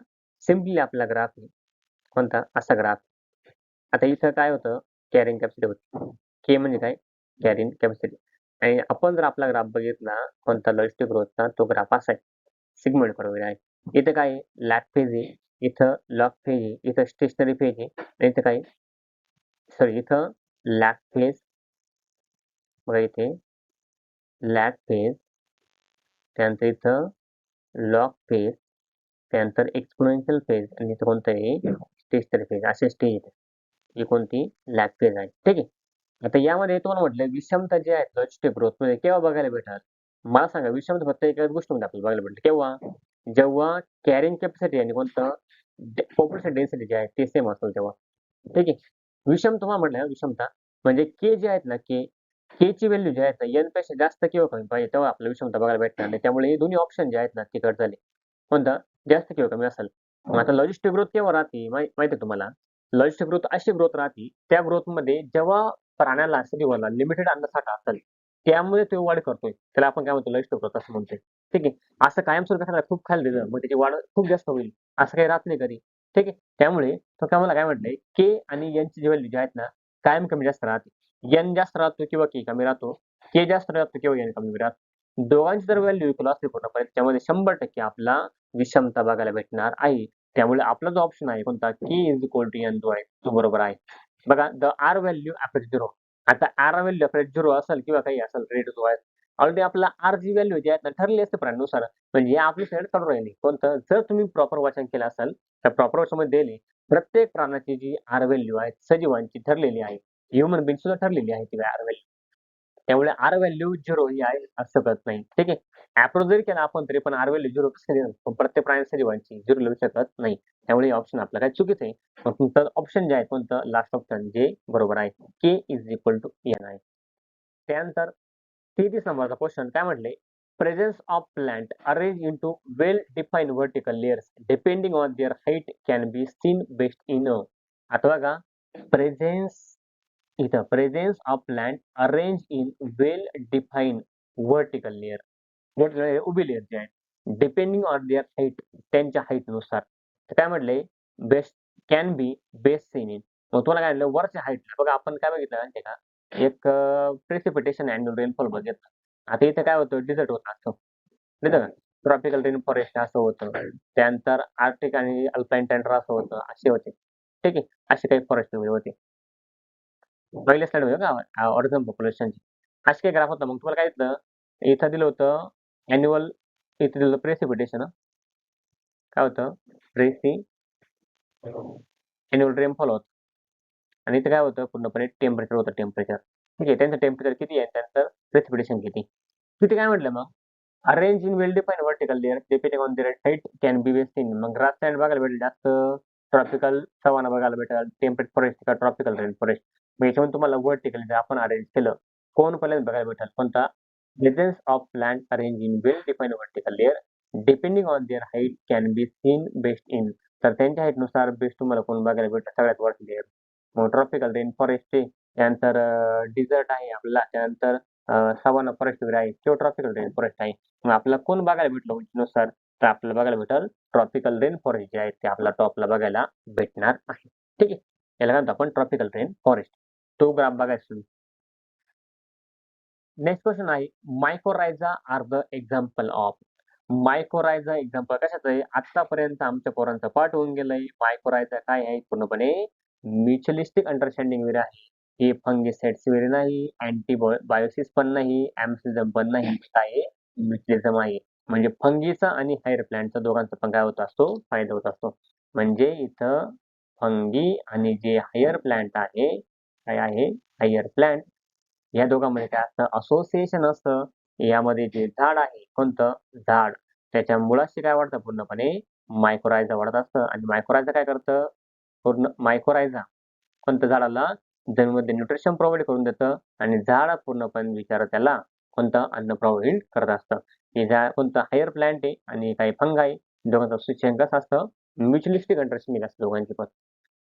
सिम्पली आपला ग्राफ आहे कोणता असा ग्राफ. आता इथं काय होतं, कॅरिंग कॅपॅसिटी होती. के म्हणजे काय, कॅरिंग कॅपॅसिटी. आणि आपण जर आपला ग्राफ बघितला कोणता लॉजिस्टिक ग्रोथचा, तो ग्राफ असा आहे, सिगमेंट बरोबर आहे. इथं काय लॅग फेज आहे, इथं लॉग फेज आहे, इथं स्टेशनरी फेज आहे आणि इथं काय, सॉरी इथं लॅग फेज बघा इथे लॅग फेज, त्यानंतर इथं लॉग फेज, त्यानंतर एक्सपोनेन्शियल फेज आणि इथं कोणतं आहे स्टेशनरी फेज, असे स्टेज आहेत. ही कोणती लॅग फेज आहे. ठीक आहे. आता यामध्ये तुम्हाला म्हटलं विषमता जी आहे लॉजिस्टिक ग्रोथ मध्ये केव्हा बघायला भेटतात. मला सांगा विषमता फक्त एकाच गोष्टीमध्ये आपल्याला बघायला भेटते केव्हा, जेव्हा कॅरिंग कॅपॅसिटी आणि कोणतं पॉप्युलेशन डेन्सिटी जे आहे ते सेम असेल तेव्हा. ठीक आहे. विषम तुम्हाला म्हटलं विषमता म्हणजे के जे आहेत ना के ची व्हॅल्यू जी आहेत ना एन पेक्षा जास्त किंवा कमी पाहिजे तेव्हा आपल्याला विषमता बघायला भेटणार नाही. त्यामुळे हे दोन्ही ऑप्शन जे आहेत ना ते कट झाले. कोणता जास्त किंवा कमी असेल. मग आता लॉजिस्टिक ग्रोथ केव्हा राहते माहिती आहे तुम्हाला. लॉजिस्टिक ग्रोथ अशी ग्रोथ राहते त्या ग्रोथ मध्ये जेव्हा प्राण्याला सजीवाला लिमिटेड अन्नसाठा असेल त्यामुळे तो वाढ करतोय त्याला आपण काय म्हणतो लॉजिस्टिक ग्रोथ असं म्हणतोय. ठीक आहे. असं कायमस्वरूपी एखाद्याला खूप खायला दिलं मग त्याची वाढ खूप जास्त होईल असं काही राहत नाही कधी. ठीक आहे. त्यामुळे तो काय मला काय म्हटलंय के आणि एन ची जी व्हॅल्यू जी आहेत ना कायम कमी जास्त राहते. एन जास्त राहतो किंवा के कमी राहतो, के जास्त राहतो किंवा एन कमी राहतो. दोघांची जर व्हॅल्यू इक्वल असली पूर्णपणे त्यामध्ये 100% आपला विषमता बघायला भेटणार आहे. त्यामुळे आपला जो ऑप्शन आहे कोणता K is equal to N जो आहे तो बरोबर आहे. बघा the R value approach zero. आता आर व्हॅल्यू अप्रोच झिरो असेल किंवा काही असेल रेट जो आहे ऑलरेडी आपला आर जी व्हॅल्यू जी आहेत ना ठरली असते प्राण्यानुसार. म्हणजे आपली साईड चालू राहिली कोणतं जर तुम्ही प्रॉपर वाचन केलं असेल तर प्रॉपर वाचनामध्ये दिली प्रत्येक प्राण्याची जी आर व्हॅल्यू आहे सजीवांची ठरलेली आहे. ह्युमन बिंग सुद्धा ठरलेली आहे ती आर व्हॅल्यू. त्यामुळे आर व्हॅल्यू झिरो ही आहे असं शकत नाही. ठीक आहे. अप्रोच जरी केला आपण तरी पण आर व्हॅल्यू झिरो कसं देणार? पण प्रत्येक प्राणी सजीवांची झिरो लिहू शकत नाही. त्यामुळे ऑप्शन आपला काय चुकीचं आहे. मग तुमचं ऑप्शन जे आहे कोणतं लास्ट ऑप्शन जे बरोबर आहे के इज इक्वल टू एन आहे. त्यानंतर 33 नंबरचा क्वेश्चन काय म्हटले, presence of plant arrange into well defined vertical layers depending on their height can be seen best in. आता बघा प्रेझेन्स इथं presence of plant arrange in well define vertical layer उभी layer जे आहे डिपेंडिंग ऑन देअर हाईट त्यांच्या height नुसार. तर काय म्हटलंय best can be best seen in. मग तुम्हाला काय म्हटलं वरच्या हाईट बघा आपण काय बघितलं माहितीये का एक प्रेसिपिटेशन अॅन्युअल रेनफॉल बघितलं. आता इथे काय होतं डिझर्ट होत असतं. माहिती का? ट्रॉपिकल रेन फॉरेस्ट असं होतं. त्यानंतर आर्क्टिक आणि अल्पाईन टंड्रा असं होतं. असे होते. ठीक आहे. असे काही फॉरेस्ट वगैरे होते. पहिल्या स्लाईड बघा ऑरिजिनल पॉप्युलेशनची. असे काही ग्राफ होता. मग तुम्हाला काय दिसलं? इथं दिलं होतं अॅन्युअल इथे दिलं प्रेसिपिटेशन काय होतं? अॅन्युअल रेनफॉल होतं. आणि इथे काय होतं पूर्णपणे टेम्परेचर होतं टेम्परेचर. ठीक आहे. त्यांचं टेम्परेचर किती आहे? त्यानंतर प्रेसिपिटेशन किती? तिथे काय म्हटलं मग? Arrange in well defined vertical layer depending on their height can be seen. मग ग्रासलँड बघायला भेटेल जास्त, ट्रॉपिकल सवाना बघायला भेटेल, टेम्परेट फॉरेस्ट का ट्रॉपिकल रेन फॉरेस्ट. मग याच्यामध्ये तुम्हाला व्हर्टिकल जर आपण अरेंज केलं, कोण पहिल्यांदा बघायला भेटेल? कोणता? Presence of plant arrange in well defined vertical layer depending on their height can be seen best in. तर त्यांच्या हाईटनुसार बेस्ट तुम्हाला कोण बघायला भेटेल? सगळ्यात वरती लेयर. मग ट्रॉपिकल रेन फॉरेस्ट आहे, त्यानंतर डिझर्ट आहे आपला, त्यानंतर सवाना फॉरेस्ट वगैरे आहे किंवा ट्रॉपिकल रेन फॉरेस्ट आहे. मग आपल्याला कोण बघायला भेटलं उंचीनुसार? तर आपल्याला बघायला भेटेल ट्रॉपिकल रेन फॉरेस्ट जे आहे ते आपला टॉपला बघायला भेटणार आहे. ठीक आहे. याला काय म्हणतो आपण ट्रॉपिकल रेन फॉरेस्ट. तो ग्राफ बघायचा तुम्ही. नेक्स्ट क्वेश्चन आहे mycorrhiza are the example of. Mycorrhiza example कशाचं आहे? आतापर्यंत आमच्या पोरांचं पाठ होऊन गेलंय. मायकोरायझा काय आहे? पूर्णपणे म्युच्युअलिस्टिक अंडरस्टँडिंग वेळ आहे. हे फंगिसाइड्स वगैरे नाही, अँटीबायोसिस पण नाही, ॲम्सिझम पण नाही. काय आहे? म्युच्युअलिझम आहे. म्हणजे फंगीचा आणि हायर प्लांटचा दोघांचा पण काय होत असतो? फायदा होत असतो. म्हणजे इथं फंगी आणि जे हायर प्लांट आहे, काय आहे? हायर प्लांट या दोघांमध्ये काय असतं? असोसिएशन असतं. यामध्ये जे झाड आहे, कोणतं? झाड. त्याच्या मुळाशी काय वाढतं पूर्णपणे? मायकोरायझा वाढत असतं आणि मायकोरायझा काय करतं? पूर्ण मायकोरायझा कोणतं झाडाला जमिनीमध्ये न्यूट्रिशन प्रोव्हाइड करून देतं आणि झाड पूर्णपणे बिचारं त्याला कोणतं अन्न प्रोव्हाइड करत असतं. हे झाड कोणतं हायर प्लांट आहे आणि काही फंगाई दोघांचं असोसिएशन कसं असतं? म्युच्युअलिस्टिक अंडरस्टँडिंग असतं दोघांची पण.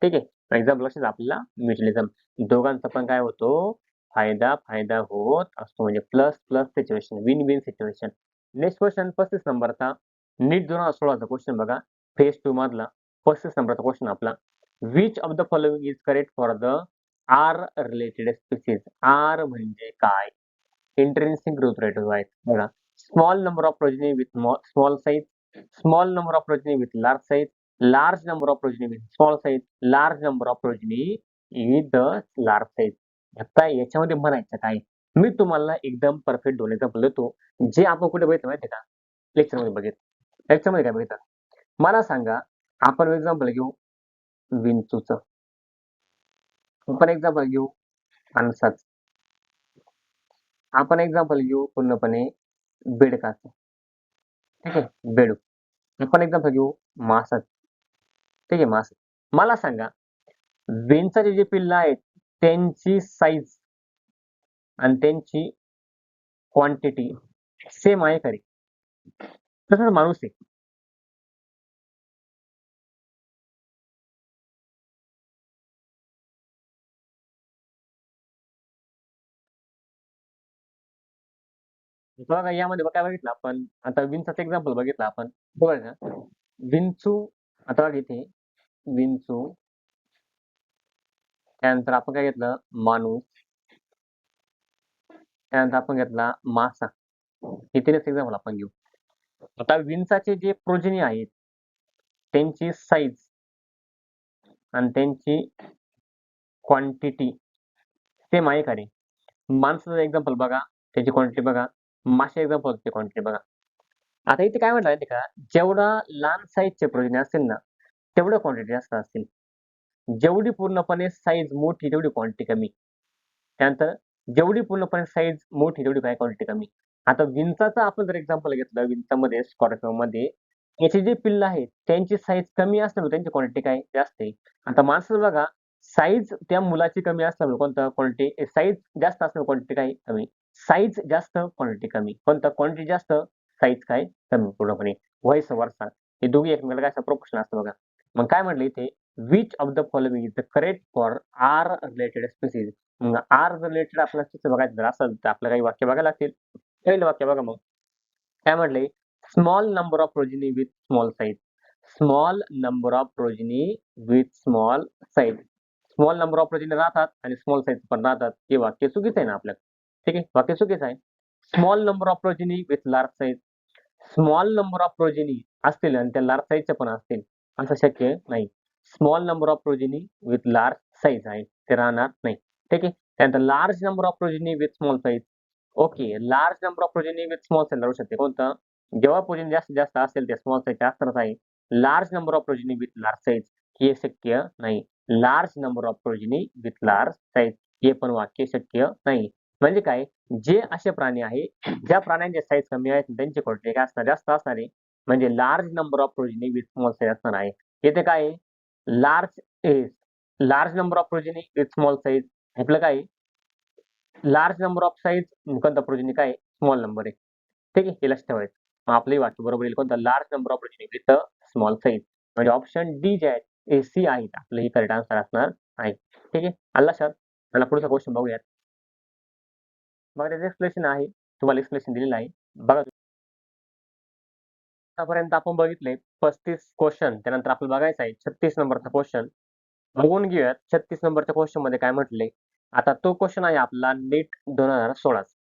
ठीक आहे. एक्झाम्पल लक्षात आपल्याला म्युच्युअलिझम. दोघांचा पण काय होतो? फायदा होत असतो. म्हणजे plus plus situation, win win situation. Next question 35 नंबरचा नीट 2016चा क्वेश्चन बघा. फेज 2 मधला 35 नंबरचा क्वेश्चन आपला. Which of the following is correct for the R related species? R म्हणजे काय? इंट्रिन्सिक ग्रोथ रेट आहेत बघा. Small number of progeny with small size, small number of progeny with large size, large number of progeny with small size, large number of progeny with the large size. आता याच्यामध्ये म्हणायचं काय? मी तुम्हाला एकदम perfect 2 example देतो. जे आपण कुठे बघितलं माहिती का? लेक्चरमध्ये बघितलं. लेक्चरमध्ये काय बघितलं? मला सांगा, आपण एक्झाम्पल घेऊ विंचूचं. आपण एक्झाम्पल घेऊ फणसाचं. आपण एक्झाम्पल घेऊ पूर्णपणे बेडकाचं. ठीक आहे? बेडूक. आपण एक्झाम्पल घेऊ मासाचं. ठीक आहे? मासा. मला सांगा, विंचाचे जे पिल्लं आहेत, त्यांची साईज आणि त्यांची क्वांटिटी सेम आहे का रे? तसंच माणूस आहे. बघा यामध्ये काय बघितलं आपण? आता विंचाचं एक्झाम्पल बघितलं आपण. बघा का? विंचू आता बघा इथे विंचू, त्यानंतर आपण काय घेतलं? माणूस, त्यानंतर आपण घेतला मासा. हे 3च एक्झाम्पल आपण घेऊ. आता विंचाचे जे प्रोजेनी आहेत, त्यांची साईज आणि त्यांची क्वांटिटी सेम आहे का रे? माणसाचं एक्झाम्पल बघा, त्याची क्वांटिटी बघा. मासे एक्झाम्पल त्याची क्वांटिटी बघा. आता इथे काय म्हटलं माहिती का? जेवढा लहान साईजचे प्रोजेनी असतील ना, तेवढ्या क्वांटिटी जास्त असतील. जेवढी पूर्णपणे साईज मोठी तेवढी क्वांटिटी कमी. त्यानंतर जेवढी पूर्णपणे साईज मोठी तेवढी काय क्वांटिटी कमी. आता विंचाचं आपण जर एक्झाम्पल घेतलं, विंचामध्ये स्कॉर्पिओमध्ये याचे जे पिल्लं आहेत त्यांची साईज कमी असल्यामुळे त्यांची क्वांटिटी काय जास्त आहे. आता माणसाचं बघा, साईज त्या मुलाची कमी असल्यामुळे कोणतं क्वांटिटी साईज जास्त असल्यामुळे क्वांटिटी काय कमी. साईज जास्त क्वांटिटी कमी. कोणतं क्वांटिटी जास्त साईज काय कमी पूर्णपणे. व्हाईस वर्सा. हे दोघी एकमेकाला काय असं प्रोपोर्शनल असतं बघा. मग काय म्हटलं इथे which of the following is the correct for R related species. मग आर रिलेटेड आपल्याला तिथं बघायचं जर असेल तर आपल्याला काही वाक्य बघायला लागतील. पहिलं वाक्य बघा मग. काय म्हटलंय? Small number of progeny with small size. Small number of progeny with small size. Small number of progeny राहतात आणि स्मॉल साईज पण राहतात. हे वाक्य चुकीचं आहे ना आपलं. ठीक आहे, वाक्य चुकीचं आहे. Small number of progeny with large size. Small number of progeny असतील आणि त्या लार्ज साईजच्या पण असतील असं शक्य नाही. Small number of progeny with large size आहे ते राहणार नाही. ठीक आहे. त्यानंतर large number of progeny with small size. Okay, large number of progeny with small size राहू शकते. कोणतं? जेव्हा प्रोजेनी जास्तीत जास्त असेल ते स्मॉल साईज असणारच आहे. Large number of progeny with large size हे शक्य नाही. Large number of progeny with large size हे पण वाक्य शक्य नाही. म्हणजे काय? जे असे प्राणी आहे ज्या प्राण्यांचे साईज कमी आहेत त्यांची क्वांटिटी काय असणार? जास्त असणार आहे. म्हणजे large number of progeny with small size असणार आहे. इथे काय आहे? Large number of progeny with small size. आपलं काय आहे? लार्ज नंबर ऑफ साईज कोणता प्रोजेनी काय आहे? स्मॉल नंबर आहे. ठीक आहे, हे लक्षात ठेवायचं. मग आपलंही वाक्य बरोबर येईल. कोणतं? Large number of progeny with small size. म्हणजे ऑप्शन डी जे आहे सी आहे आपलं ही करेक्ट आन्सर असणार आहे. ठीक आहे, आलं लक्षात. मला पुढचा क्वेश्चन बघूयात. बघा त्याचं एक्सप्लेनेशन आहे. तुम्हाला एक्सप्लेनेशन दिलेलं आहे. बघा आतापर्यंत आपण बघितले 35 क्वेश्चन. त्यानंतर आपल्याला बघायचं आहे 36 नंबरचा क्वेश्चन. बघून घेऊयात 36 नंबरच्या क्वेश्चन मध्ये काय म्हटले. आता तो क्वेश्चन आहे आपला नीट 2016.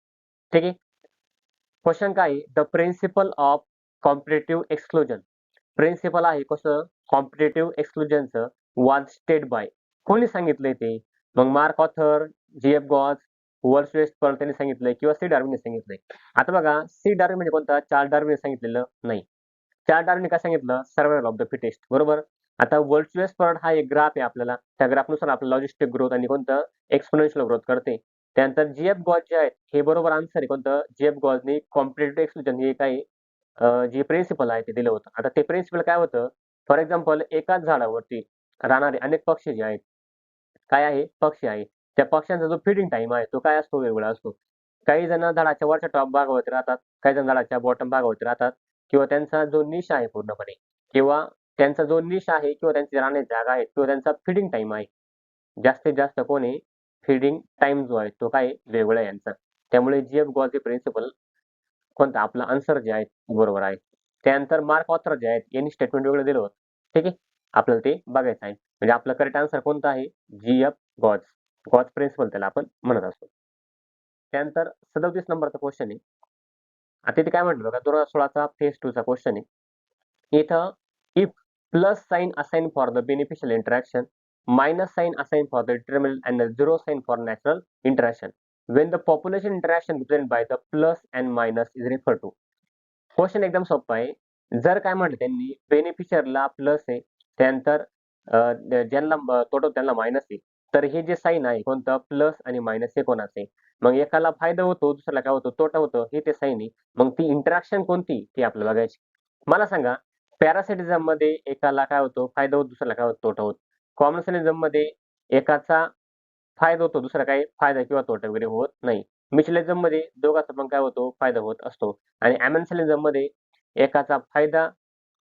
ठीक आहे. क्वेश्चन काय आहे? The principle of competitive exclusion. Principle आहे कसं? कॉम्पिटेटिव्ह एक्सक्लुजनचं वाज स्टेड बाय. कोणी सांगितलंय ते? मग mark author, GF. Gauss, world त्यांनी सांगितलंय किंवा सी डार्विनने सांगितलंय. आता बघा सी डार्विन म्हणजे कोणता? चार्ल्स डार्विनने सांगितलेलं नाही. चार्ल्स डार्विनने काय सांगितलं? Survival of the fittest. बरोबर. आता वर्ल्ड हा एक ग्राफ आहे आपल्याला. त्या ग्राफनुसार आपलं लॉजिस्टिक ग्रोथ आणि कोणतं एक्सपोनेन्शियल ग्रोथ करते. त्यानंतर जी.एफ. गॉस जे आहेत हे बरोबर आन्सर आहे. कोणतं? जी.एफ. गॉसने कॉम्पिटेटिव्ह एक्सक्लुजन हे काय जे प्रिन्सिपल आहे ते दिलं होतं. आता ते प्रिन्सिपल काय होतं? फॉर एक्झाम्पल एकाच झाडावरती राहणारे अनेक पक्षी जे आहेत, काय आहे? पक्षी आहे. त्या पक्ष्यांचा जो फीडिंग टाईम आहे तो काय असतो? वेगळा असतो. काही जण झाडाच्या वरच्या टॉप भागावरती राहतात, काही जण झाडाच्या बॉटम भागावरती राहतात किंवा त्यांचा जो निश आहे पूर्णपणे किंवा त्यांचा जो निश आहे किंवा त्यांची राहण्याची जागा आहे किंवा त्यांचा फीडिंग टाईम आहे. जास्तीत जास्त कोण आहे? फीडिंग टाईम जो आहे तो काय आहे? वेगळा आहे यांचा. त्यामुळे जी.एफ. गॉसचे प्रिन्सिपल कोणता? आपला आन्सर जे आहे बरोबर आहे. त्यानंतर मार्क ऑथर जे आहेत यांनी स्टेटमेंट वेगळं दिलं होतं. ठीक आहे. आपल्याला ते बघायचं आहे. म्हणजे आपलं करेक्ट आन्सर कोणता आहे? जी.एफ. गॉस. गॉस प्रिन्सिपल त्याला आपण म्हणत असतो. त्यानंतर 37 नंबरचा क्वेश्चन आहे. आता इथे काय म्हटलं बघा 2016चा फेज 2 चा क्वेश्चन आहे. इथं if plus sign assign for the beneficial interaction, minus sign assign for the determinant and the zero sign for natural interaction. When the population interaction represented by the plus and minus is referred to. Question एकदम सोपं आहे. जर काय म्हटलं त्यांनी बेनिफिशियरला plus आहे, त्यानंतर ज्यांना तोटा त्यांना मायनस आहे. तर हे जे साइन आहे कोणतं? प्लस आणि मायनस हे कोणाचं आहे? मग एकाला फायदा होतो, दुसऱ्याला काय होतो? तोटा होतो. हे ते साइन आहे. मग ती इंटरॅक्शन कोणती? ती आपल्याला बघायची. मला सांगा पॅरासिटिझममध्ये एकाला काय होतो? फायदा होतो, दुसऱ्याला काय होतो? तोटा होतो. कॉमर्शियलिझममध्ये एकाचा फायदा होतो, दुसरा काही फायदा किंवा तोटा वगैरे होत नाही. म्युच्युअलिझममध्ये दोघांचा पण काय होतो? फायदा होत असतो. आणि ॲमेन्शलिझममध्ये एकाचा फायदा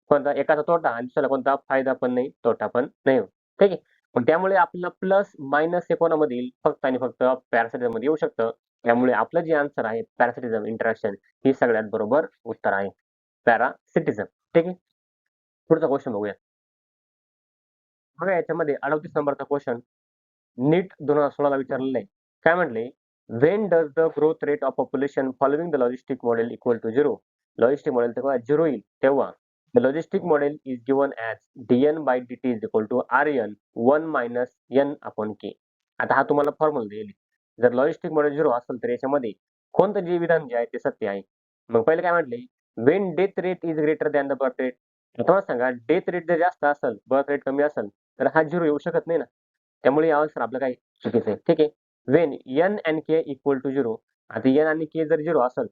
कोणता? एकाचा तोटा आणि दुसऱ्याला कोणता? फायदा पण नाही, तोटा पण नाही होत. ठीक आहे. मग त्यामुळे आपल्याला प्लस, मायनस हे कोणामध्ये येईल? फक्त आणि फक्त पॅरासिटिझममध्ये येऊ शकतं. त्यामुळे आपलं जे आन्सर आहे पॅरासिटिझम इंटरॅक्शन ही सगळ्यात बरोबर उत्तर आहे. पॅरासिटिझम. ठीक आहे. पुढचा क्वेश्चन बघूया. बघा याच्यामध्ये 38 नंबरचा क्वेश्चन नीट 2016 ला विचारलेलं आहे. काय म्हटले? When does the growth rate of population following the logistic model equal to 0. Logistic model तेव्हा 0 येईल तेव्हा the logistic model is given as dn by dt is equal to rn 1 minus n upon k. आता हा तुम्हाला formula देईल. जर logistic model 0 असेल तर याच्यामध्ये कोणतं जे विधान जे आहे ते सत्य आहे. मग पहिले काय म्हटले? When death rate is greater than the birth rate. आता मला सांगा डेथ रेट जर जास्त असेल, बर्थ रेट कमी असेल तर हा 0 येऊ शकत नाही ना. त्यामुळे या आन्सर आपलं काय चुकीचं आहे. ठीक आहे. When n and k equal to 0. आता n आणि k जर 0 असेल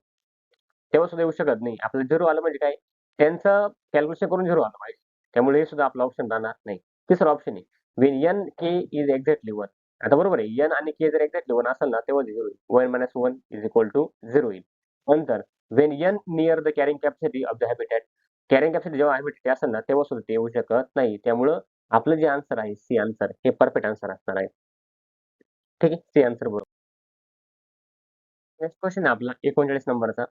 तेव्हा सुद्धा येऊ शकत नाही. आपलं 0 आलं म्हणजे काय? त्यांचं कॅल्क्युलेशन करून 0 आलं पाहिजे. त्यामुळे हे सुद्धा आपला ऑप्शन राहणार नाही. तिसरा ऑप्शन आहे when n k is exactly 1. आता बरोबर आहे n आणि k जर एक्झॅक्टली 1 असेल ना तेव्हा 0 होईल. 1 minus 1 इज इक्वल टू 0 होईल. नंतर when n near the carrying capacity of the habitat. Carrying capacity जेव्हा हॅबिटॅट असेल ना तेव्हा सुद्धा ते येऊ शकत नाही. त्यामुळं आपलं जे आन्सर आहे सी आन्सर हे परफेक्ट आन्सर असणार आहे. ठीक आहे. सी आन्सर बरोबर. नेक्स्ट क्वेश्चन आहे आपला 39 नंबरचा.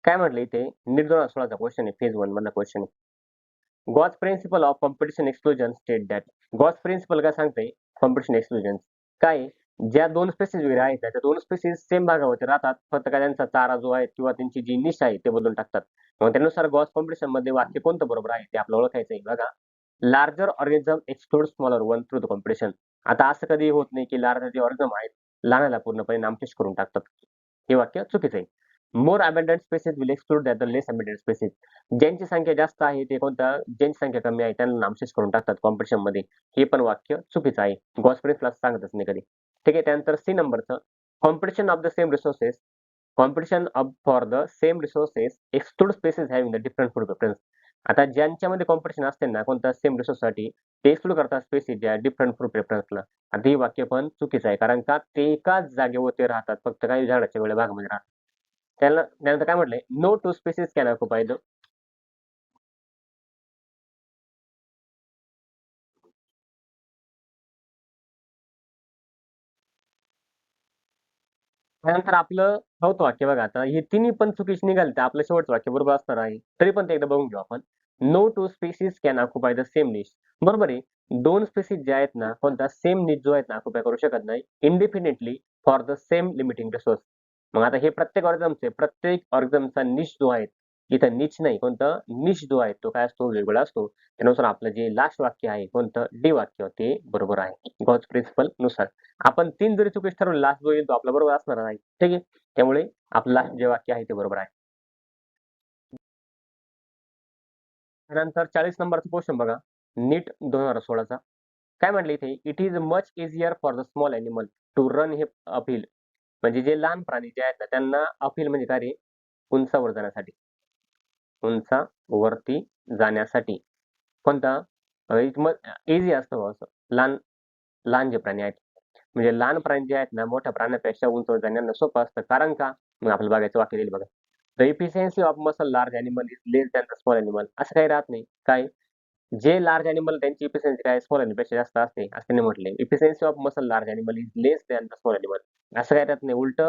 काय म्हटलं इथे नीट 2016 चा क्वेश्चन आहे. फेज 1 मधला क्वेश्चन आहे. Gause principle of competition exclusion state that. Gause principle काय सांगते? कॉम्पिटिशन एक्सक्लुजन काय आहे, ज्या 2 स्पेसीज वगैरे आहेत त्या 2 स्पेसीज सेम भागावरती राहतात. फक्त काय त्यांचा चारा जो आहे किंवा त्यांची जी निश आहे ते बदलून टाकतात. मग त्यानुसार गॉस कॉम्पिटिशनमध्ये वाक्य कोणतं बरोबर आहे ते आपल्याला ओळखायचं आहे. बघा, larger organism exclude smaller one through the competition. आता असं कधी होत नाही की लार्जर जे ऑर्गॅनिझम आहेत, लहानाला पूर्णपणे नामशेष करून टाकतात. हे वाक्य चुकीचं आहे. More abundant species will exclude that the less abundant species. ज्यांची संख्या जास्त आहे ते कोणत्या, ज्यांची संख्या कमी आहे त्यांना नामशेष करून टाकतात कॉम्पिटिशनमध्ये. हे पण वाक्य चुकीचं आहे. गॉस प्रिन्सिपल सांगतच नाही कधी. ठीक आहे. त्यानंतर सी नंबरचं, competition of the same resources, competition of for the same resources exclude spaces having the different food preference. आता ज्यांच्यामध्ये कॉम्पिटिशन असते ना कोणत्या सेम रिसोर्ससाठी, ते एक्सक्लूड करतात स्पेसिस ज्या डिफरंट फूड प्रेफरन्सला. आता हे वाक्य पण चुकीचं आहे, कारण का ते एकाच जागेवरती राहतात, फक्त काही झाडाच्या वेगळ्या भागामध्ये राहतात. त्याला त्यानंतर काय म्हटलंय, no two species can occupy the. त्यानंतर आपलं चौथं वाक्य बघा, आता हे तिन्ही पण चुकीचे निघाले तर आपलं शेवटचं वाक्य बरोबर असणार आहे. तरी पण ते एकदा बघून घेऊ आपण. No two species can occupy the same niche. बरोबर आहे. 2 स्पेसीज जे आहेत ना, कोणता सेम निच जो आहेत ना, ऑक्युपाय करू शकत नाही independently for the same limiting resource. मग आता हे प्रत्येक ऑर्गनचा निश जो आहे, इथं निच नाही, कोणतं निश जो आहे तो काय असतो, वेगवेगळा असतो. त्यानुसार आपलं जे लास्ट वाक्य आहे कोणतं, डी वाक्य, ते बरोबर आहे गॉस प्रिन्सिपल नुसार. आपण 3 जरी चुकीचे ठरवले, लास्ट जो येईल तो आपला बरोबर असणार नाही. ठीक आहे. त्यामुळे आपलं लास्ट जे वाक्य आहे ते बरोबर आहे. त्यानंतर 40 नंबरचा क्वेश्चन बघा, नीट 2016चा. काय म्हटलं इथे, it is much easier for the small animal to run हे अपहिल. म्हणजे जे लहान प्राणी जे आहेत ना त्यांना अपहिल म्हणजे काय रे, उंचावर जाण्यासाठी, उंचावरती जाण्यासाठी कोणता इझी असतं बुवा असं. लहान लहान जे प्राणी आहेत, म्हणजे लहान प्राणी जे आहेत ना मोठ्या प्राण्यापेक्षा उंचवर जाण्याला सोपं असतं. कारण का, मग आपल्याला बघायचं वाक्य दिलं बघा, the efficiency of muscle large animal is less than the small animal. असं काही राहत नाही. काय, जे लार्ज एनिमल त्यांची इफिशियन्सी काय स्मॉल एनिमलपेक्षा जास्त असते, असं त्यांनी म्हटले. Efficiency of muscle large animal is less than the small animal. असं काही राहत नाही. उलट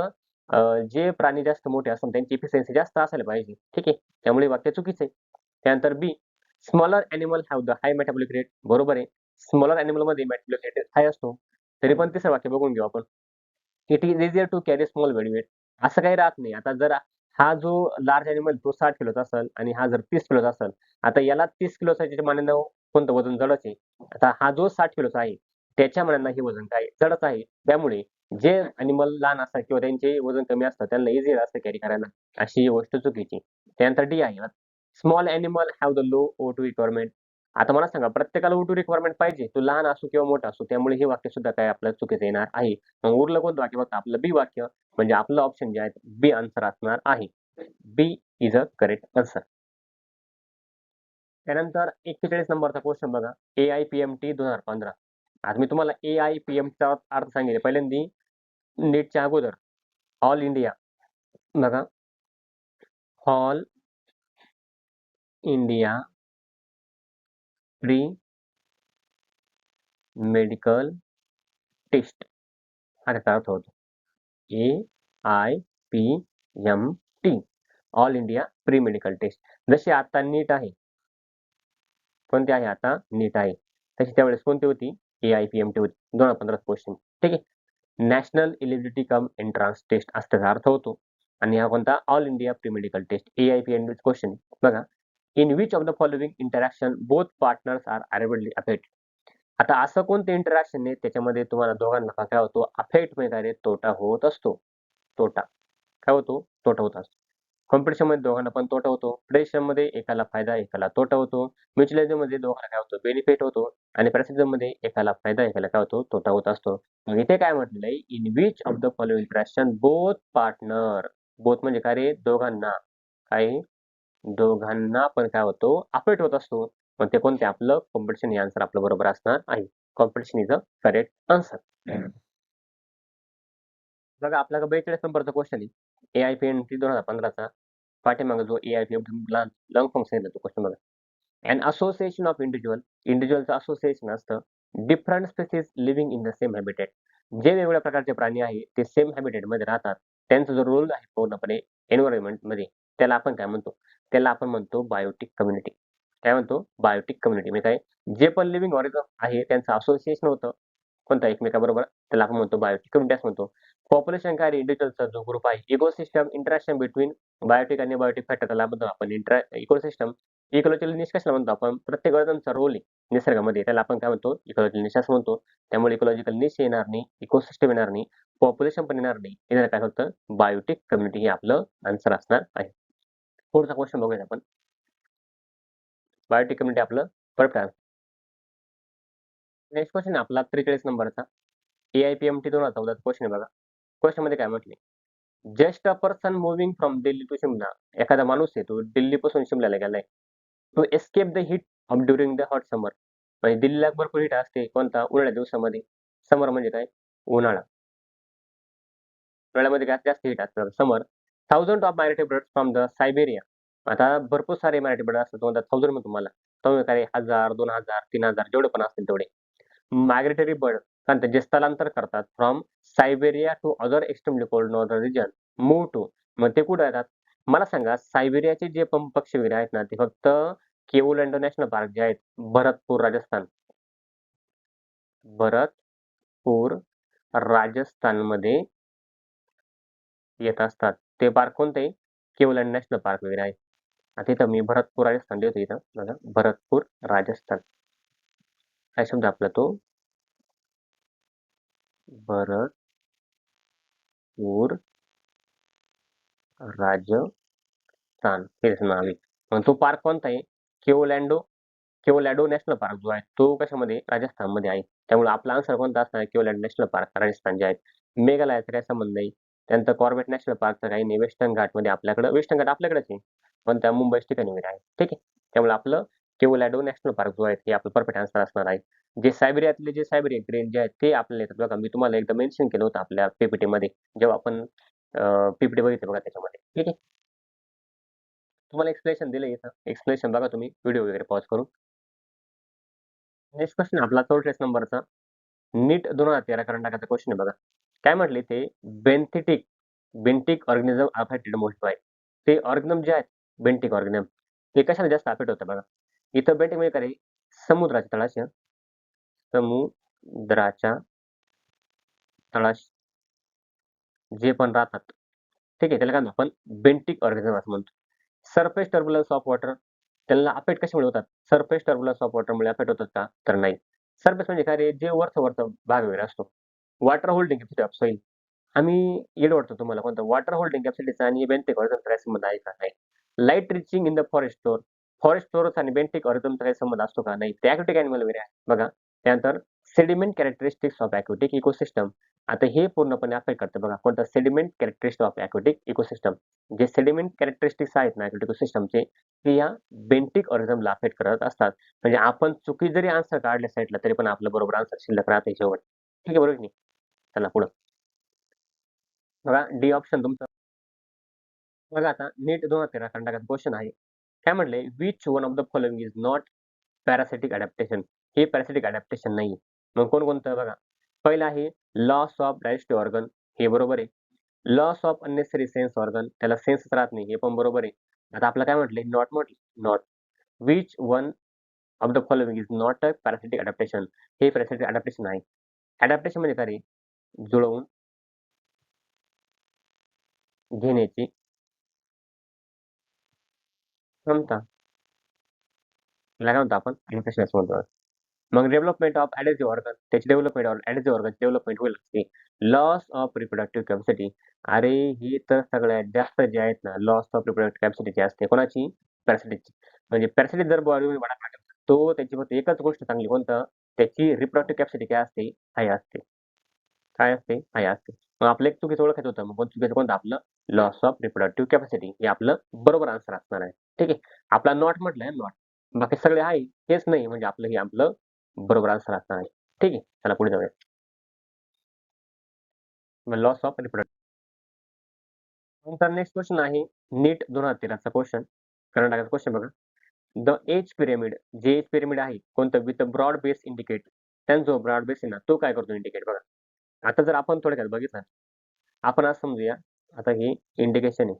जे प्राणी जास्त मोठे असतात त्यांची इफिशियन्सी जास्त असायला पाहिजे. ठीक आहे. त्यामुळे वाक्य चुकीचं आहे. त्यानंतर B, smaller animal have the high metabolic rate. बरोबर आहे. स्मॉलर एनिमलमध्ये मेटाबॉलिक रेट हाय असतो. तरी पण तिसरं वाक्य बघून घेऊ आपण. It is easier to carry small body weight. असं काही राहत नाही. आता जर हा जो लार्ज एनिमल तो 60 किलोचा असेल आणि हा जर 30 किलोचा असेल, आता याला 30 किलोचा त्याच्या मानानं कोणतं वजन जडच आहे. आता हा जो 60 किलोचा आहे त्याच्या मानानं हे वजन काय जडच आहे. त्यामुळे जे एनिमल लहान असतात किंवा त्यांचे वजन कमी असतं त्यांना इझियर असतं कॅरी करायला. अशी ही गोष्ट चुकीची. त्यानंतर डी आहे, small animal have the low O2 requirement. आता मला सांगा, प्रत्येकाला O2 रिक्वायरमेंट पाहिजे, तो लहान असो किंवा मोठा असो. त्यामुळे हे वाक्य सुद्धा काय आपल्याला चुकीचं येणार आहे. मग उरलं कोणतं वाक्य बघा, आपलं बी वाक्य, म्हणजे आपलं ऑप्शन जे आहे बी आन्सर असणार आहे. बी इज अ करेक्ट आन्सर. त्यानंतर 41 नंबरचा क्वेश्चन बघा, AIPMT 2015. आज मी तुम्हाला AIPMचा अर्थ सांगितले पहिल्यांदा नीटच्या अगोदर. ऑल इंडिया, बघा, All India pre medical Test हा त्याचा अर्थ होतो. AIPMT, All India pre medical Test. जशी आता नीट आहे, कोणती आहे आता, नीट आहे, तशी त्यावेळेस कोणती होती, AIPMT होती. 2015 क्वेश्चन. ठीक आहे. National eligibility cum entrance test असा त्याचा अर्थ होतो. आणि हा कोणता, all India pre medical test, AIPMT question. बघा, in which of the following interaction both partners are adversely affect. आता असं कोणतं इंटरॅक्शन आहे त्याच्यामध्ये तुम्हाला दोघांना काय होतो, अफेक्ट म्हणजे काय रे, तोटा होत असतो. तोटा काय होतो, तोटा होत असतो. कॉम्पिटिशनमध्ये दोघांना पण तोटा होतो. प्रेशरमध्ये एकाला फायदा एकाला तोटा होतो. म्युच्युअलिझममध्ये दोघांना काय होतो, बेनिफिट होतो. आणि पॅसिव्हिझममध्ये एकाला फायदा एकाला काय होतो, तोटा होत असतो. मग इथे काय म्हटलेलं आहे, in which of the following interaction both partner, both म्हणजे काय रे, दोघांना, काय, दोघांना पण काय होतो, अफेक्ट होत असतो. मग ते कोणते, आपलं कॉम्पिटिशन हे आन्सर आपलं बरोबर असणार आहे. Competition is a correct answer. बघा, आपल्याला 42 नंबरचा क्वेश्चन आहे, AIPMT 2015चा. पाठीमागे जो AIPMT लॉंग फॉर्म सांगितलं तो क्वेश्चन बघा. अन असोसिएशन ऑफ इंडिव्हिज्युअलचं असोसिएशन असतं different species living in the same habitat. जे वेगवेगळ्या प्रकारचे प्राणी आहे ते सेम हॅबिटेटमध्ये राहतात, त्यांचा जो रोल आहे पूर्णपणे एन्व्हायरमेंटमध्ये, त्याला आपण काय म्हणतो, त्याला आपण म्हणतो बायोटिक कम्युनिटी. काय म्हणतो, बायोटिक कम्युनिटी. म्हणजे काय, जे पण लिव्हिंग ऑर्गॅनिझम आहे त्यांचं असोसिएशन होतं कोणता एकमेकाबरोबर, त्याला आपण म्हणतो बायोटिक कम्युनिटी असं म्हणतो. पॉप्युलेशन कार्य इंडिव्हिज्युअलचा जो ग्रुप आहे, इकोसिस्टम इंटरॅक्शन बिटवीन बायोटिक आणि बायोटिक फॅक्टर त्याला म्हणतो आपण इकोसिस्टम. इकॉलॉजिकल निश कशाला म्हणतो आपण? प्रत्येक ऑर्गनचा रोल आहे निसर्गामध्ये, त्याला आपण काय म्हणतो? इकॉलॉजिकल निश असं म्हणतो. त्यामुळे इकॉलॉजिकल निश येणार नाही, इकोसिस्टम येणार नाही, पॉप्युलेशन पण येणार नाही. येणार काय फक्त बायोटिक कम्युनिटी हे आपलं आन्सर असणार आहे. पुढचा क्वेश्चन बघूया आपण. बायोटिक कम्युनिटी आपलं परफेक्ट आहे. नेक्स्ट क्वेश्चन आहे आपला 43 नंबरचा. AIPMT 2014 क्वेश्चन आहे बघा. क्वेश्चन मध्ये काय म्हटले? Just a person moving from Delhi to Shimla. एखादा माणूस आहे तो दिल्लीपासून शिमल्याला गेलाय. To escape the heat of during the hot summer. म्हणजे दिल्लीला भरपूर हीट असते कोणता? उन्हाळ्या दिवसामध्ये. समर म्हणजे काय? उन्हाळा. उन्हाळ्यामध्ये काय जास्त हीट असतं summer. Thousand of migratory birds from the Siberia. आता भरपूर सारे मराठी बर्ड असतात कोणता? थाउजंड म्हणतो तुम्हाला. तर काय 1000, 2000, 3000 जेवढे पण असतील तेवढे. मायग्रेटरी बर्ड कारण ते जे स्थलांतर करतात from Siberia to other extremely cold northern region move to. मग ते कुठे येतात? मला सांगा सायबेरियाचे जे पक्षी वगैरे आहेत ना ते फक्त केओलँडो नॅशनल पार्क जे आहेत भरतपूर राजस्थान, भरतपूर राजस्थानमध्ये येत असतात. ते पार्क कोणते? केओलँड नॅशनल पार्क वगैरे आहे. आता इथं मी भरतपूर राजस्थान लिहितो इथं बघा भरतपूर राजस्थान. काय शब्द आपला तो? भरतपूर राजस्थान हे त्याचं नाव आहे. मग तो पार्क कोणता आहे? केओलॅडो नॅशनल पार्क जो आहे तो कशामध्ये? राजस्थानमध्ये आहे. त्यामुळे आपला आन्सर कोणता असणार? केओलॅडो नॅशनल पार्क राजस्थान जे आहे. मेघालयाचा काय संबंध नाही. त्यानंतर कॉर्बेट नॅशनल पार्कचा काही नाही. वेस्टर्न घाटमध्ये आपल्याकडे वेस्टर्न घाट आपल्याकडेच आहे. पण त्या मुंबईच्या ठिकाणी वगैरे आहे. ठीक आहे. त्यामुळे आपलं केओलॅडो नॅशनल पार्क जो आहे ते आपलं परफेक्ट आन्सर असणार आहे. जे सायबेरियातले जे सायबेरियन ग्रेन जे आहेत ते आपल्याला येतात बघा. मी तुम्हाला एकदा मेन्शन केलं होतं आपल्या PPT मध्ये जेव्हा आपण PPT बघितली बघा त्याच्यामध्ये. ठीक आहे. तुम्हाला एक्सप्लेनेशन दिलं इथं. एक्सप्लेनेशन बघा तुम्ही व्हिडिओ वगैरे पॉज करून. नेक्स्ट क्वेश्चन आपला 44 नंबरचा. नीट 2013 कर्नाटकाचा क्वेश्चन आहे बघा. काय म्हटले ते? Benthic benthic organism affected most by. ते ऑर्गॅनिझम जे आहेत बेंटिक ऑर्गॅनिझम ते कशाला जास्त अफेक्ट होतं बघा. इथं बेंटिक म्हणजे काय? समुद्राच्या तळाशी समुद्राच्या तळाशी जे पण राहतात. ठीक आहे. त्याला काय म्हणतो आपण? बेंटिक ऑर्गॅनिझम असं म्हणतो. सरफेस टर्ब्युलन्स ऑफ वॉटर त्यांना अफेक्ट कशामुळे होतात? सरफेस टर्ब्युलन्स ऑफ वॉटरमुळे अफेक्ट होतात का? तर नाही. सरफेस म्हणजे काय रे? जे वरचा भाग वगैरे असतो. Water holding capacity of soil. आम्ही येडं वाटतो तुम्हाला कोणतं? वॉटर होल्डिंग कॅपॅसिटीचा आणि बेंटिक ऑर्गॅनिझमचा काय संबंध आहे का? नाही. Light reaching in the forest floor. Forest floors आणि बेंटिक ऑर्गॅनिझमचा काही संबंध असतो का? नाही. ते aquatic ॲनिमल वगैरे आहे. बघा. त्यानंतर sediment characteristics of aquatic ecosystem. आता हे पूर्णपणे अफेक्ट करतं बघा. कोणतं? Sediment characteristics of aquatic ecosystem. जे सेडिमेंट कॅरेक्टरिस्टिक्स आहेत ना aquatic इकोसिस्टमचे ते या बेंटिक ऑर्गॅनिझमला अफेक्ट करत असतात. म्हणजे आपण चुकी जरी आन्सर काढले साईडला तरी पण आपलं बरोबर आन्सर शिल्लक राहते शेवट. ठीक आहे, बरोबर की नाही? चला पुढं. बघा डी ऑप्शन तुमचं. बघा आता नीट 2013 कर्नाटकाचा क्वेश्चन आहे. काय म्हटले? Which one of the following is not parasitic adaptation. हे पॅरासिटिक अडॅप्टेशन नाही. मग कोणकोणतं बघा. पहिलं आहे लॉस ऑफ डायजेस्टिव्ह ऑर्गन. हे बरोबर आहे. Loss of unnecessary sense organ. त्याला सेन्सच राहत नाही. हे पण बरोबर आहे. आता आपलं काय म्हटले? नॉट म्हटले. Not. Which one of the following is not a parasitic adaptation. हे पॅरासिटिक अडॅप्टेशन आहे. अडॅप्टेशन म्हणजे काय रे? जुळवून घेण्याची क्षमता. याला काय म्हणतो आपण? अडॅप्टेशन असं म्हणतो. मग डेव्हलपमेंट ऑफ ॲडेसिव्ह ऑर्गन. त्याची डेव्हलपमेंट ऑफ ॲडेसिव्ह ऑर्गन डेव्हलपमेंट होईल असते. Loss of reproductive capacity. अरे ही तर सगळ्यात जास्त जे आहेत ना लॉस ऑफ रिप्रोडक्टिव्ह कॅपॅसिटी असते. कोणाची? पॅरासिटिकची. म्हणजे पॅरासिटिक जर बॉडीमध्ये वाढत राहिला तो त्याची फक्त एकच गोष्ट चांगली कोणतं? त्याची रिप्रोडक्टिव्ह कॅपॅसिटी काय असते? हाय असते. काय असते? हाय असते. मग आपलं एक चुकीचं ओळखायचं होतं. मग चुकीचं कोणतं आपलं? लॉस ऑफ रिप्रोडक्टिव्ह कॅपॅसिटी हे आपलं बरोबर आन्सर असणार आहे. ठीक आहे. आपला नॉट म्हटलंय नॉट. बाकी सगळे आहे हेच नाही म्हणजे आपलं हे आपलं बरोबर आन्सर असणार आहे. ठीक आहे. चला पुढे जाऊया. Loss of reproductive. नंतर नेक्स्ट क्वेश्चन आहे नीट 2013 चा क्वेश्चन. कर्नाटकाचा क्वेश्चन बघा. The age pyramid. जे एज पिरामिड आहे कोणतं? With broad base indicate. त्यांचा जो ब्रॉड बेस आहे ना तो काय करतो इंडिकेट बघा. आता जर आपण थोडक्यात बघितलं आपण असं समजूया. आता ही इंडिकेशन आहे.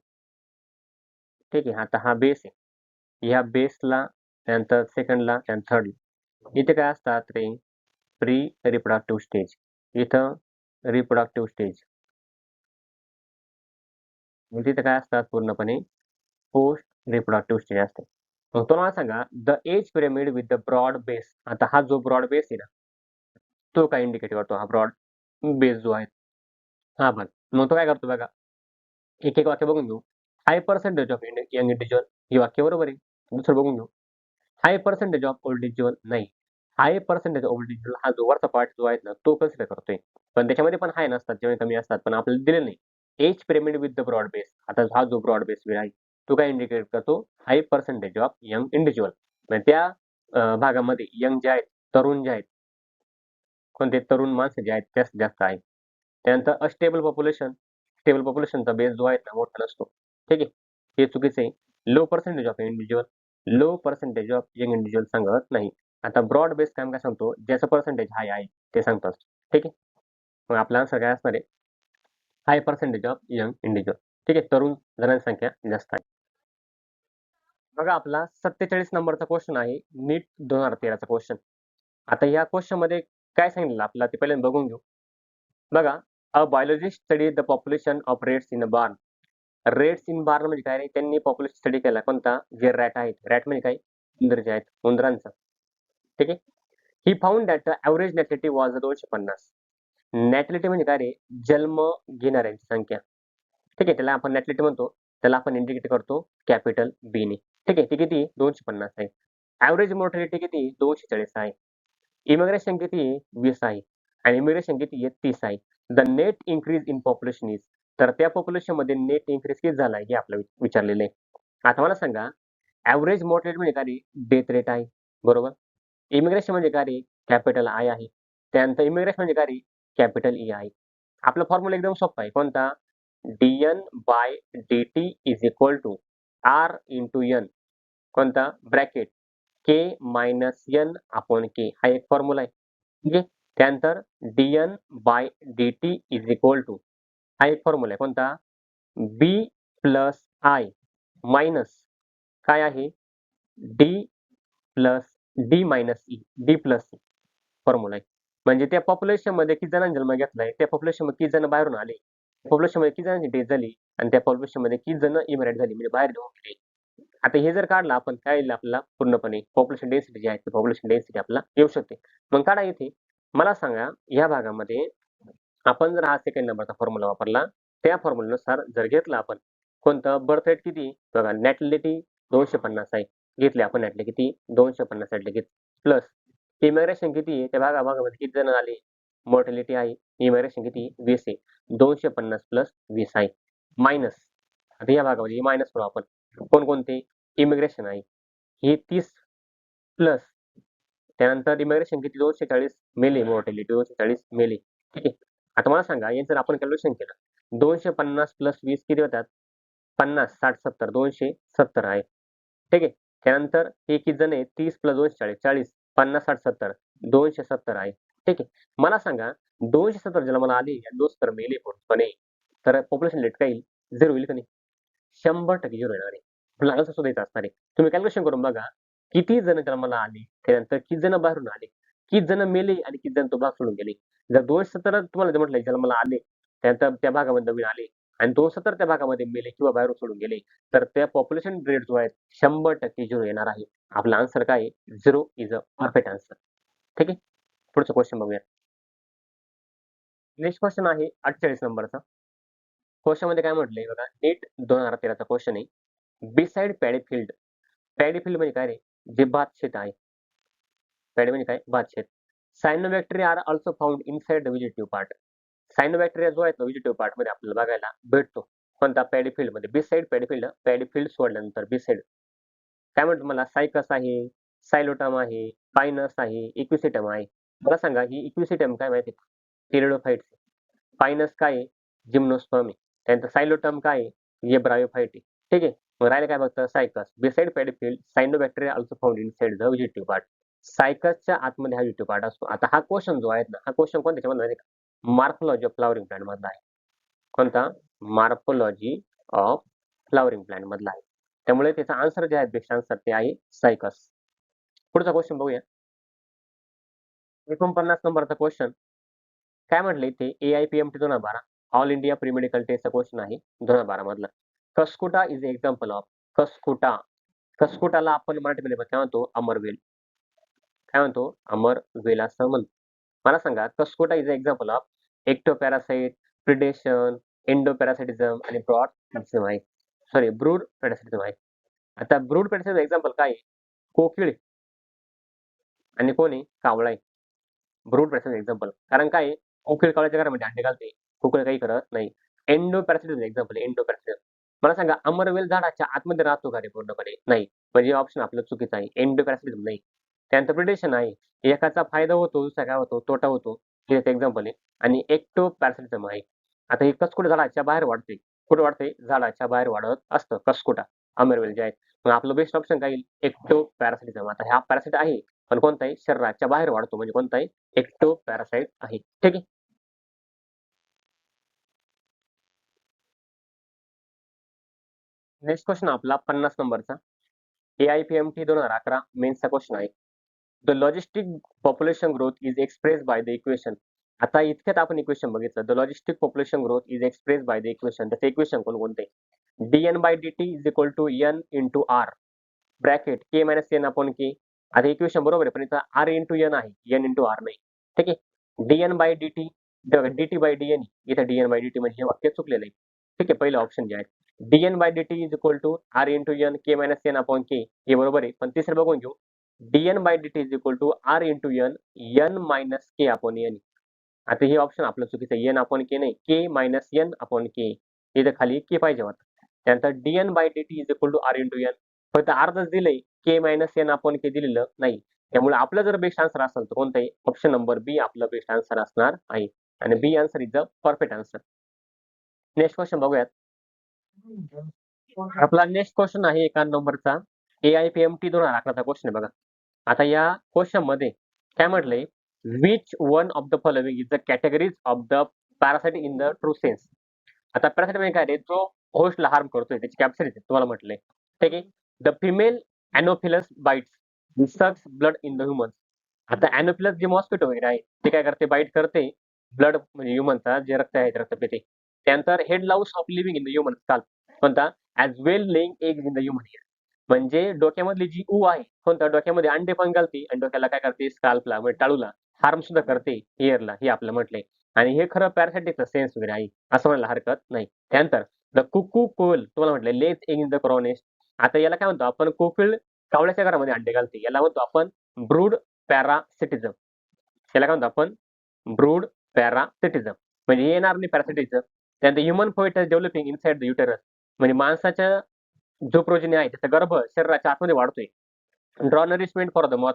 ठीक आहे. आता हा बेस आहे. ह्या बेसला त्यानंतर सेकंडला त्यानंतर थर्डला. इथे काय असतात रे? प्री रिप्रोडक्टिव्ह स्टेज, इथं रिप्रोडक्टिव्ह स्टेज, तिथे काय असतात पूर्णपणे पोस्ट रिप्रोडक्टिव्ह स्टेज असते. मग तुम्हाला सांगा the age pyramid with the broad base. आता हा जो ब्रॉड बेस आहे ना, तो काय इंडिकेट करतो? हा ब्रॉड बेस जो आहे हा भाग. मग तो काय करतो बघा, एक एक वाक्य बघून घेऊ. हाय पर्सेंटेज ऑफ यंग इंडिव्हिज्युअल, हे वाक्य बरोबर आहे. दुसरं बघून घेऊ. हाय पर्सेंटेज ऑफ ओल्ड इंडिव्हिज्युअल, नाही. हाय पर्सेंटेज ऑफ ओल्ड इंडिव्हिज्युअल हा जो वरचा पार्ट जो आहे ना, तो कन्सिडर करतोय. पण त्याच्यामध्ये पण हाय नसतात, जेव्हा कमी असतात, पण आपल्याला दिले नाही. Age pyramid with the broad base. आता हा जो ब्रॉड बेस आहे, तो काय इंडिकेट करतो? हाय पर्सेंटेज ऑफ यंग इंडिव्हिज्युअल. म्हणजे त्या भागामध्ये यंग जे आहेत, तरुण जे आहेत, कोणते तरुण माणसं जे आहेत जास्त जास्त आहे. त्यानंतर अस्टेबल पॉप्युलेशन, स्टेबल पॉप्युलेशनचा बेस जो आहे ना मोठा नसतो. ठीक आहे, हे चुकीचं आहे. Low percentage of individual, low percentage of young individual सांगत नाही. आता ब्रॉड बेस काय सांगतो? ज्याचं पर्सेंटेज हाय आहे ते सांगतो. ठीक आहे, मग आपला आन्सर काय असणार आहे? हाय पर्सेंटेज ऑफ यंग इंडिव्हिज्युअल. ठीक आहे, तरुण जणांची संख्या जास्त आहे. बघा आपला 47 नंबरचा क्वेश्चन आहे, नीट 2013चा क्वेश्चन. आता या क्वेश्चन मध्ये काय सांगितलं आपल्याला ते पहिल्यांदा बघून घेऊ. बघा, a biologist study the population of rats in a barn. Rats in बार्न म्हणजे काय रे? त्यांनी पॉप्युलेशन स्टडी केला कोणता? जे रॅट आहेत. रॅट म्हणजे काय? उंदर जे आहेत, उंदरांचा. ठीक आहे. He found that the average natality was 250. Natality म्हणजे काय रे? जन्म घेणाऱ्यांची संख्या. ठीक आहे, त्याला आपण नॅटिलिटी म्हणतो. त्याला आपण इंडिकेट करतो कॅपिटल बी ने. ठीक आहे, ती किती? 250 आहे. ॲव्हरेज मोर्टॅलिटी किती? 240 आहे. इमिग्रेशन किती आहे? 20 आहे. आणि इमिग्रेशन किती आहे? 30 आहे. The net increase in population is. तर त्या पॉप्युलेशनमध्ये नेट इन्क्रीज किती झाला आहे? हे आपल्याला विचारलेलं आहे. आता मला सांगा, ॲव्हरेज मोर्टॅलिटी म्हणजे काय रे? डेथ रेट आहे. बरोबर. इमिग्रेशन म्हणजे काय रे? कॅपिटल आय आहे. त्यानंतर इमिग्रेशन म्हणजे काय रे? कॅपिटल ई आहे. आपला फॉर्म्युला एकदम सोपा आहे. कोणता? dN/dt is equal to R into N. कोणता? Bracket K-N/K. हा एक फॉर्म्युला आहे. ठीक आहे. त्यानंतर dN/dt इज इक्वल टू, हा एक फॉर्म्युला आहे. कोणता? B प्लस I मायनस काय आहे? D plus D minus E. D plus E formula आहे. म्हणजे त्या पॉप्युलेशनमध्ये किती जणांनी जन्म घेतलाय, त्या पॉप्युलेशनमध्ये किती जण बाहेरून आले, पॉप्युलेशनमध्ये किती जणांची डेथ झाली आणि त्या पॉप्युलेशनमध्ये किती जण इमिग्रेट झाली, म्हणजे बाहेर निघून गेले. आता हे जर काढलं आपण, काय येईल आपल्याला? पूर्णपणे पॉप्युलेशन डेन्सिटी जी आहे, ती पॉप्युलेशन डेन्सिटी आपल्याला येऊ शकते. मग काढा इथे. मला सांगा, या भागामध्ये आपण जर हा सेकंड नंबरचा फॉर्म्युला वापरला, त्या फॉर्म्युल्यानुसार जर घेतलं आपण, कोणतं? बर्थ रेट किती? बघा, नॅटिलिटी 250 आहे. घेतली आपण नॅटिलिटी किती? 250 नॅटिलिटी घेतली. प्लस इमिग्रेशन किती आहे? त्या भागाभागामध्ये किती जण आले? मॉर्टॅलिटी आहे. इमिग्रेशन किती? 20 आहे. 250 प्लस 20 आहे. मायनस, आता या भागामध्ये मायनस करू आपण. कोणकोणते? इमिग्रेशन आहे. हे 30 प्लस त्यानंतर इमिग्रेशन किती? 240 मेले, मॉर्टॅलिटी 240 मेले. ठीक आहे. आता मला सांगा, याचं जर आपण कॅल्क्युलेशन केलं, 250 प्लस 20 किती होतात? 50, 60, 70, 270 आहे. ठीक आहे. त्यानंतर हे किती जण आहे? 30 प्लस 240, 40, 50, 60, 70, 270 आहे. ठीक आहे. मला सांगा, 270 जन्माला आले आणि 270 मेले पूर्णपणे, तर पॉप्युलेशन रेट काय येईल? 0 होईल का नाही? 100% 0 येणार आहे. आपल्याला answer सुद्धा येत असणार आहे. तुम्ही कॅल्क्युलेशन करून बघा, किती जण जन्माला आले, त्यानंतर किती जण बाहेरून आले, किती जण मेले आणि किती जण तो भाग सोडून गेले. जर 270 तुम्हाला जर म्हटलं जन्माला आले, त्यानंतर त्या भागामध्ये नवीन आले आणि 270 त्या भागामध्ये मेले किंवा बाहेरून सोडून गेले, तर त्या पॉप्युलेशन रेट जो आहे 100% 0 येणार आहे. आपला आन्सर काय आहे? 0 इज अ परफेक्ट आन्सर. ठीक आहे. पुढचा क्वेश्चन बघूया. नेक्स्ट क्वेश्चन आहे 48 नंबरचा. क्वेश्चनमध्ये काय म्हटलंय बघा, नीट 2013चा क्वेश्चन आहे. Beside paddy field. Paddy field म्हणजे काय रे? जे भातशेत आहे. पॅडी म्हणजे काय? भातशेत. Cyanobacteria are also found inside the vegetative part. Cyanobacteria जो आहे तो व्हेजिटेटिव्ह पार्टमध्ये आपल्याला बघायला भेटतो. कोणता? पॅडी फील्डमध्ये. Beside paddy field, paddy field सोडल्यानंतर बिसाइड. काय म्हणतो मला? सायकस आहे, सायलोटम आहे, पायनस आहे, इक्विसिटम आहे. मला सांगा, ही इक्विसिटम काय माहिती आहे? टेरिडोफाइट्स. पायनस काय आहे? जिम्नोस्पर्म आहे. त्यानंतर सायलोटम काय आहे? हे ब्रायोफाइट आहे. ठीक आहे. मग राहिलं काय फक्त? Cycas. Beside paddy field, cyanobacteria also found inside the vegetative part. सायकसच्या आतमध्ये हा व्हेजिटेटिव्ह पार्ट असतो. आता हा क्वेश्चन जो आहे ना, हा क्वेश्चन कोणत्या माहिती आहे का? मॉर्फोलॉजी ऑफ फ्लॉवरिंग प्लांट मधला आहे. कोणता? मॉर्फोलॉजी ऑफ फ्लॉवरिंग प्लांट मधला आहे. त्यामुळे त्याचा आन्सर जे आहे, बेस्ट आन्सर ते आहे सायकस. पुढचा क्वेश्चन बघूया. 49 नंबरचा क्वेश्चन काय म्हटले ते AIPMT 2012 all India pre medical टेस्टचा क्वेश्चन आहे 2012 मधला. Cuscuta is example of cuscuta. कसकुटाला आपण मराठीमध्ये काय म्हणतो? अमरवेल. काय म्हणतो? अमरवेल असं म्हणतो. मला सांगा cuscuta is example of ectoparasite, predation, endoparasitism आणि ब्रॉड पॅरासिटिझम आहे. सॉरी ब्रूड पॅरासिटिझम आहे. आता ब्रूड पॅरासिटिझम एक्झाम्पल काय आहे? कोकिळ आणि कोण आहे? कावळा आहे. Brood parasitism example. कारण काय आहे? कोकिळ कावळ्याच्या घरामध्ये अंडे घालते. कोकिळ काही करत नाही. एंडोपॅरासिटिझम एक्झाम्पल एंडोपॅरासिटिझम. मला सांगा अमरवेल झाडाच्या आतमध्ये राहतो का रे पूर्णपणे? नाही. म्हणजे ऑप्शन आपलं चुकीचं आहे. एंडोपॅरासिटिझम नाही. त्यानंतर प्रिडेशन आहे. एकाचा फायदा होतो, दुसरा काय होतो? तोटा होतो. हे एक एक्झाम्पल आहे. आणि एक्टोपॅरासिटिझम आहे. आता हे कसकुट झाडाच्या बाहेर वाढते. कुठे वाढते? झाडाच्या बाहेर वाढत असतं कसकुटा. अमरवेल जे आहेत. मग आपलं बेस्ट ऑप्शन काय येईल? एक्टोपॅरासिटिझम. आता हा पॅरासिट आहे, पण कोणता आहे? शरीराच्या बाहेर वाढतो म्हणजे कोणता आहे? एक्टोपॅरासाइट आहे. ठीक आहे. नेक्स्ट क्वेश्चन आपला 50 नंबरचा AIPMT 2011 मेन्सचा क्वेश्चन आहे. The logistic population growth is express by the equation. आता इतक्यात आपण इक्वेशन बघितलं. The logistic population growth is express by the equation. त्याचं इक्वेशन कोणते? dN/dt is equal to N into R bracket K minus N upon K. आता equation बरोबर आहे, पण इथं R इंटू N आहे, N इंटू R नाही. ठीक आहे. dN/dt dt/dN इथं dN/dt म्हणजे हे वाक्य चुकलेलं आहे. ठीक आहे. पहिलं ऑप्शन जे आहे dN/dt is equal to R into N K minus N upon K हे बरोबर आहे. पण तिसरं बघून घेऊ. dN/dt is equal to R into N N minus K upon N. आता हे ऑप्शन आपलं चुकीचं आहे. N अपॉन K नाही, K minus N upon K. इथं खाली K पाहिजे होता. त्यानंतर dN/dt is equal to R into N. फक्त अर्धच दिलंय. K minus N upon K दिलेलं नाही. त्यामुळे आपलं जर बेस्ट आन्सर असेल तर कोणतं आहे? ऑप्शन नंबर बी आपलं बेस्ट आन्सर असणार आहे. आणि B answer is the perfect answer. Next question बघूयात. आपला नेक्स्ट क्वेश्चन आहे 51 नंबरचा AIPMT 2011चा क्वेश्चन आहे बघा. आता या क्वेश्चन मध्ये काय म्हटलंय? Which one of the following is the categories of the parasite in the true sense. आता पॅरासाइट म्हणजे काय रे? जो होस्टला हार्म करतोय त्याची कॅपॅसिटी तुम्हाला म्हटलंय. ठीक आहे. The female anopheles bites sucks blood in the humans. आता अॅनोफिलस जे मॉस्किटो वगैरे आहे ते काय करते? बाईट करते ब्लड म्हणजे ह्युमनचा जे रक्त आहे ते रक्त पिते. त्यानंतर head louse of living in the human scalp कोणता? As well laying eggs in the human ear. म्हणजे डोक्यामधली जी ऊ आहे कोणता? डोक्यामध्ये अंडे पण घालते आणि डोक्याला काय करते? स्काल्पला म्हणजे टाळूला हार्म सुद्धा करते इयरला, हे आपलं म्हटलंय. आणि हे खरं पॅरासाइटिकचं सेन्स वगैरे आहे असं म्हणायला हरकत नाही. त्यानंतर द कुकू कोल तुम्हाला म्हटलंय लेथ एग इन द क्रॉनेस्ट. आता याला काय म्हणतो आपण? कोकिळ कावळ्याच्या घरामध्ये अंडे घालते. याला म्हणतो आपण ब्रूड पॅरासिटिझम. याला काय म्हणतो आपण? Brood parasitism. म्हणजे हे येणार नाही पॅरासिटिझम. त्यानंतर human foetus developing inside the uterus. म्हणजे माणसाच्या जो प्रोजेनी आहे त्याचा गर्भ शरीराच्या आतमध्ये वाढतोय. Draw nourishment for the moth.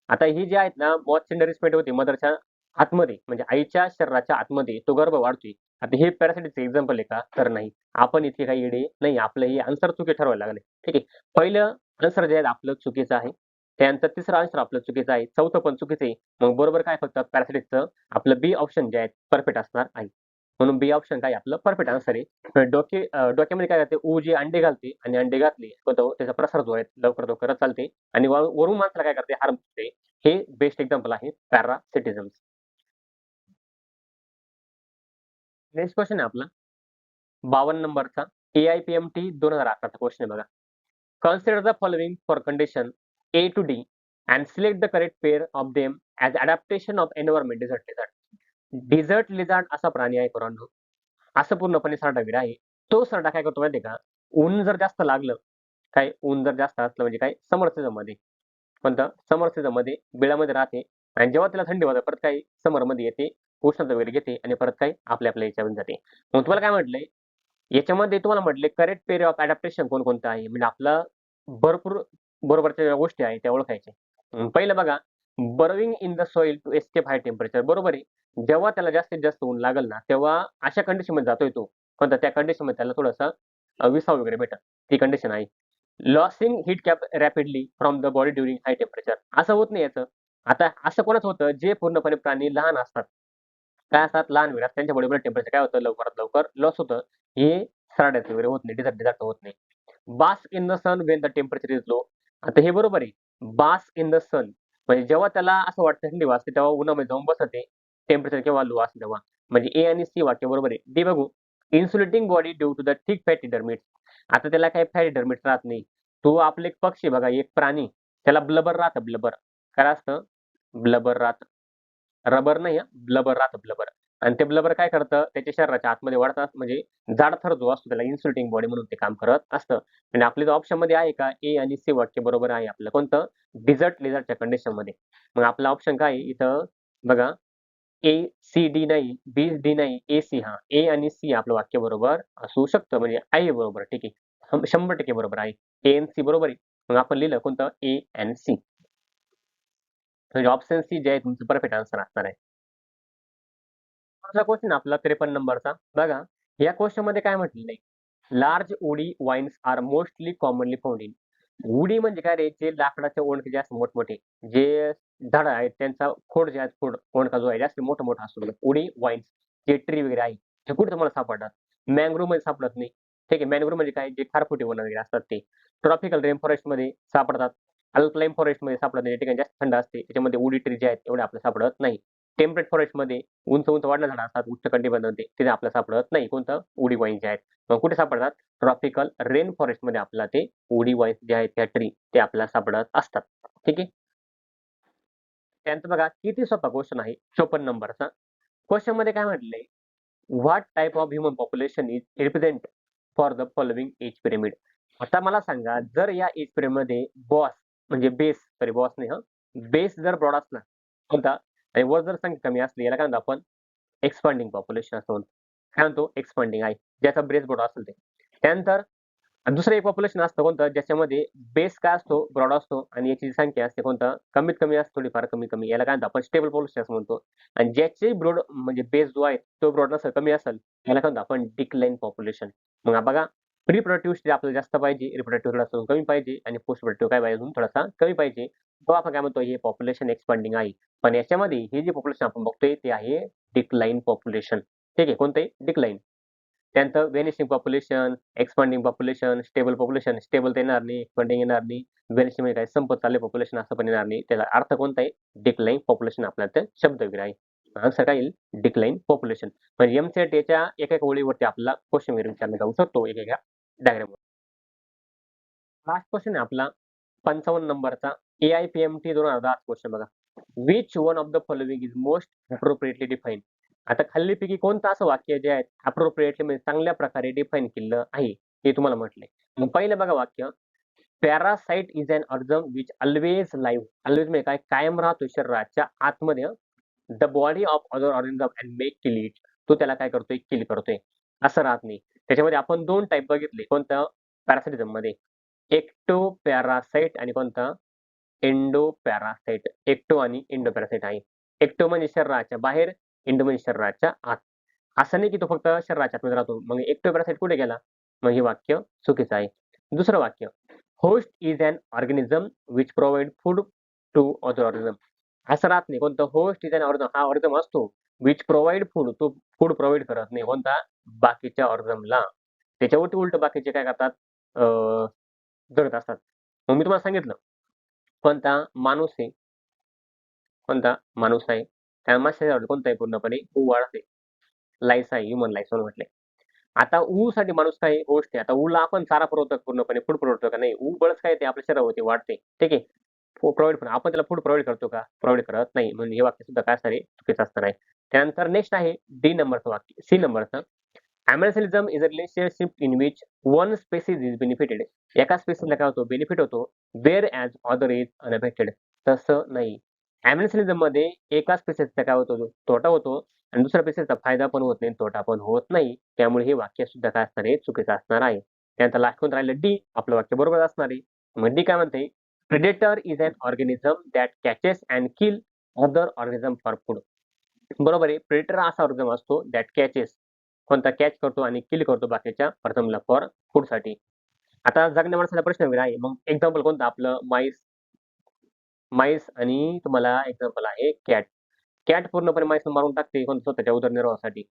आता ही जी आहेत ना मॉथची नरिशमेंट होती मदरच्या आतमध्ये म्हणजे आईच्या शरीराच्या आतमध्ये तो गर्भ वाढतोय. आता हे पॅरासिटिकचं एक्झाम्पल आहे का? तर नाही. आपण इथे काही येडे नाही. आपलं हे आन्सर चुकी ठरवायला लागले. ठीक आहे. पहिलं आन्सर जे आहे आपलं चुकीचं आहे. त्यानंतर तिसरं आन्सर आपलं चुकीचं आहे. चौथं पण चुकीचं आहे. मग बरोबर काय फक्त पॅरासिटिकचं आपलं बी ऑप्शन जे आहे परफेक्ट असणार आहे. म्हणून बी ऑप्शन काय आपलं परफेक्ट आन्सर आहे. डोक्यामध्ये काय करते? ऊ जी अंडे घालते आणि अंडे घातली तो त्याचा प्रसार जो आहे लवकर लवकर चालते आणि वरून माणसाला काय करते? हार्म करते. हे बेस्ट एक्झाम्पल आहे पॅरासिटिझम. नेक्स्ट क्वेश्चन आहे आपला 52 नंबरचा AIPMT 2011चा क्वेश्चन आहे बघा. Consider the following for condition A to D and select the correct pair of them as adaptation of environment desert lizard. Dessert lizard असा प्राणी आहे पोरांनो. असं पूर्णपणे सरडावीर आहे. तो सरडा काय करतो माहिती आहे का? ऊन जर जास्त लागलं, काय ऊन जर जास्त असलं म्हणजे काय समर सीझनमध्ये कोणतं? समर सीझनमध्ये बिळामध्ये राहते आणि जेव्हा त्याला थंडी वाजते परत काही समरमध्ये येते, उष्णता वगैरे घेते आणि परत काही आपल्या आपल्या याच्यावर जाते. मग तुम्हाला काय म्हटलंय? याच्यामध्ये तुम्हाला म्हटले करेक्ट पेअर ऑफ अडॅप्टेशन कोणकोणतं आहे? म्हणजे आपला भरपूर बरोबरच्या ज्या गोष्टी आहेत त्या ओळखायच्या. पहिलं बघा burrowing in the soil to escape high temperature बरोबर आहे. जेव्हा त्याला जास्तीत जास्त ऊन लागेल ना, तेव्हा अशा कंडिशनमध्ये जातोय तो. कोणता? त्या कंडिशनमध्ये त्याला थोडासा विसावा वगैरे भेटेल. ती कंडिशन आहे. Losing heat cap rapidly from the body during high temperature. असं होत नाही याचं. आता असं कोणाचं होतं? जे पूर्णपणे प्राणी लहान असतात. काय असतात? लहान वेळात त्यांच्या बॉडीमध्ये टेम्परेचर काय होतं? लवकरात लवकर लॉस होतं. हे सरड्याचं वगैरे होत नाही. डिझर्ट होत नाही. Bask in the sun when the temperature is low. आता हे बरोबर आहे. बास्क इन द सन म्हणजे जेव्हा त्याला असं वाटतं थंडी वाजते, तेव्हा उन्हामध्ये जाऊन बसते. टेम्परेचर केव्हा लो असतं तेव्हा. म्हणजे ए आणि सी वाक्य बरोबर आहे. डी बघू. Insulating body due to the thick fatty dermis. आता त्याला काही फॅटी डर्मिट्स राहत नाही. तो आपले एक पक्षी बघा, एक प्राणी, त्याला ब्लबर राहतं ब्लबर. काय असतं? ब्लबर राहतं. रबर नाही हां, ब्लबर राहतं ब्लबर. आणि ते ब्लबर काय करतं, त्याच्या शरीराच्या आतमध्ये वाढतात म्हणजे जाडथर जो असतो त्याला इन्सुलेटिंग बॉडी म्हणून ते काम करत असतं. आणि आपल्या ऑप्शनमध्ये आहे का ए आणि सी वाक्य बरोबर आहे आपलं. कोणतं? डिझर्ट लिझर्टच्या कंडिशनमध्ये. मग आपला ऑप्शन काय आहे इथं बघा, ए, सी, डी नाही, बी, डी नाही, ए, सी हां. ए आणि सी आपलं वाक्य बरोबर असू शकतं. म्हणजे आहे बरोबर. ठीक आहे. 100% बरोबर आहे. ए आणि सी बरोबर आहे. मग आपण लिहिलं कोणतं? ए आणि सी. म्हणजे ऑप्शन सी जे आहे तुमचं परफेक्ट आन्सर असणार आहे. पुढचा क्वेश्चन आपला 53 नंबरचा. बघा, या क्वेश्चनमध्ये काय म्हटलेलं आहे? Large woody vines are mostly commonly found in. Woody म्हणजे काय रे? जे लाकडाचे ओंडके जास्त मोठमोठे, जे झाडं आहेत त्यांचा खोड जे आहे ओंडका जो आहे जास्त मोठा-मोठा असतो बघा. वुडी वाईन्स जे ट्री वगैरे आहे, हे कुठे तुम्हाला सापडतात? मँग्रोव्हमध्ये सापडत नाही. ठीक आहे. मँग्रोव्ह म्हणजे काय? जे खारफुटी वनं वगैरे असतात ते. ट्रॉपिकल रेन फॉरेस्टमध्ये सापडतात. अल्कलाईन फॉरेस्टमध्ये सापडत नाही. त्या ठिकाणी जास्त थंड असते. त्याच्यामध्ये वुडी ट्री जे आहेत एवढे आपल्याला सापडत नाही. टेम्परेट फॉरेस्टमध्ये उंच-उंच वाढणारी झाडं असतात, उष्णकटिबंधामध्ये तिथे आपल्याला सापडत नाही. कोणतं? वुडी वाईन जे आहेत. मग कुठे सापडतात? ट्रॉपिकल रेन फॉरेस्टमध्ये आपल्याला ते वुडी वाईन्स जे आहेत त्या ट्री ते आपल्याला सापडत असतात. ठीक आहे. त्यानंतर बघा किती सोपा क्वेश्चन आहे 54 नंबरचा. क्वेश्चनमध्ये काय म्हटलंय? What type of human population is represent for the following age pyramid. आता मला सांगा जर या एज पिरामिडमध्ये बॉस म्हणजे बेस सॉरी बॉस नाही हं, बेस जर ब्रॉड असला कोणता आणि वर जर संख्या कमी असली याला काय म्हणतो आपण एक्सपांडिंग पॉप्युलेशन असं म्हणतो. काय म्हणतो? एक्सपांडिंग आहे. ज्याचा बेस ब्रॉड असेल ते. त्यानंतर दुसरं एक पॉप्युलेशन असतं कोणतं ज्याच्यामध्ये बेस काय असतो ब्रॉड असतो आणि याची जी संख्या असते कोणतं कमीत कमी असते थोडीफार कमी-कमी याला काय म्हणतो आपण स्टेबल पॉप्युलेशन असं म्हणतो. आणि ज्याचे ब्रॉड म्हणजे बेस जो आहे तो ब्रॉड नसेल कमी असेल त्याला काय म्हणतो आपण डिक्लाइन पॉप्युलेशन. मग बघा रिप्रोडक्टिव्ह स्टेज आपल्याला जास्त पाहिजे, रिप्रोडक्टिव्ह थोडासा कमी पाहिजे आणि पोस्ट प्रोडक्टिव्ह काय पाहिजे अजून थोडासा कमी पाहिजे. तो आपण काय म्हणतो हे पॉप्युलेशन एक्सपांडिंग आहे. पण याच्यामध्ये हे जे पॉप्युलेशन आपण बघतोय ते आहे डिक्लाइन पॉप्युलेशन. ठीक आहे. कोणतं आहे? डिक्लाइन. त्यानंतर vanishing population, expanding population, stable population. Stable तर येणार नाही, एक्सपांडिंग येणार नाही. व्हेनिशिंग म्हणजे काय संपत चाललंय पॉप्युलेशन असं पण येणार नाही. त्याचा अर्थ कोणता आहे? डिक्लाइन पॉप्युलेशन आपल्याला ते शब्द वगैरे आहे. आन्सर काय येईल? Decline population. म्हणजे एम-सेट याच्या एका ओळीवरती आपल्याला क्वेश्चन वगैरे विचारला जाऊ शकतो एकेका डायग्रामवर. लास्ट क्वेश्चन आहे आपला 55 नंबरचा AIPMT 2010 क्वेश्चन बघा. Which one of the following is most appropriately defined. आता खालीलपैकी कोणतं असं वाक्य जे आहे अप्रोप्रिएटली म्हणजे चांगल्या प्रकारे डिफाईन केलेलं आहे हे तुम्हाला म्हटलंय. मग पहिलं बघा वाक्य parasite is an organ which always live. Always म्हणजे काय कायम राहतो शरीराच्या आतमध्ये the body of other organism and make kill it. तो त्याला काय करतोय किल करतोय असं राहत नाही. त्याच्यामध्ये आपण दोन टाईप बघितले कोणतं पॅरासिटिझम मध्ये एक्टो पॅरासाइट आणि कोणता एंडो पॅरासाइट. एक्टो आणि इंडो पॅरासाइट आहे. एक्टो म्हणजे शरीराच्या बाहेर, इंडो म्हणजे शरीराच्या आत. असं नाही की तो फक्त शरीराच्या आतमध्ये राहतो. मग एक्टो पॅरासाइट कुठे गेला? मग हे वाक्य चुकीचं आहे. दुसरं वाक्य host is an organism which provide food to other organism. असं राहत नाही. कोणतं होस्ट इज अन ऑर्गॅनिझम हा ऑर्गॅनिझम असतो विच प्रोव्हाइड फूड तो फूड प्रोव्हाइड करत नाही. कोणता? बाकीच्या ऑर्गॅनिझमला. त्याच्यावरती उलट बाकीचे काय करतात? जगत असतात. मग मी तुम्हाला सांगितलं कोणता माणूस आहे, कोणता माणूस आहे. त्या माणसाच्या कोणता आहे पूर्णपणे ओवाळ आहे. लाईस आहे, ह्युमन लाईस म्हणून म्हटलंय. आता ऊसाठी माणूस काय होस्ट आहे. आता ऊला आपण चारा पुरवतो पूर्णपणे फूड पुरवतो का नाही? ऊ बळच काय ते आपल्या शरीरावरती वाढते. ठीक आहे. प्रोव्हाईड पण आपण त्याला फूड प्रोव्हाईड करतो का? प्रोव्हाईड करत नाही. म्हणजे हे वाक्य सुद्धा काय असणार आहे? चुकीचं असणार आहे. त्यानंतर नेक्स्ट आहे डी नंबरचं वाक्य, सी नंबरचं. अमेरिकनिझम is a relationship in which one species is benefited. एका स्पेसिसला काय होतो? बेनिफिट होतो. Whereas other is unaffected. तसं नाही. मध्ये एका स्पेसिसचा काय होतो? तोटा होतो आणि दुसऱ्या स्पेसिसचा फायदा पण होत नाही, तोटा पण होत नाही. त्यामुळे हे वाक्य सुद्धा काय असणार आहे? चुकीचं असणार आहे. त्यानंतर लास्ट कोणतं राहिलं डी. आपलं वाक्य बरोबर असणार आहे. मग डी काय म्हणते? Predator is an organism that catches and kill other organism for food. बरोबर आहे. प्रेडेटर असा ऑर्गॅनिझम असतो दॅट कॅचेस कोणता कॅच करतो आणि किल करतो बाकीच्या ऑर्गॅनिझमला फॉर फूडसाठी. आता जगण्या माणसाला प्रश्न वगैरे आहे. मग एक्झाम्पल कोणतं आपलं माईस माईस आणि तुम्हाला एक्झाम्पल आहे कॅट. कॅट पूर्णपणे माईसला मारून टाकते कोणतं स्वतःच्या उदरनिर्वाहासाठी.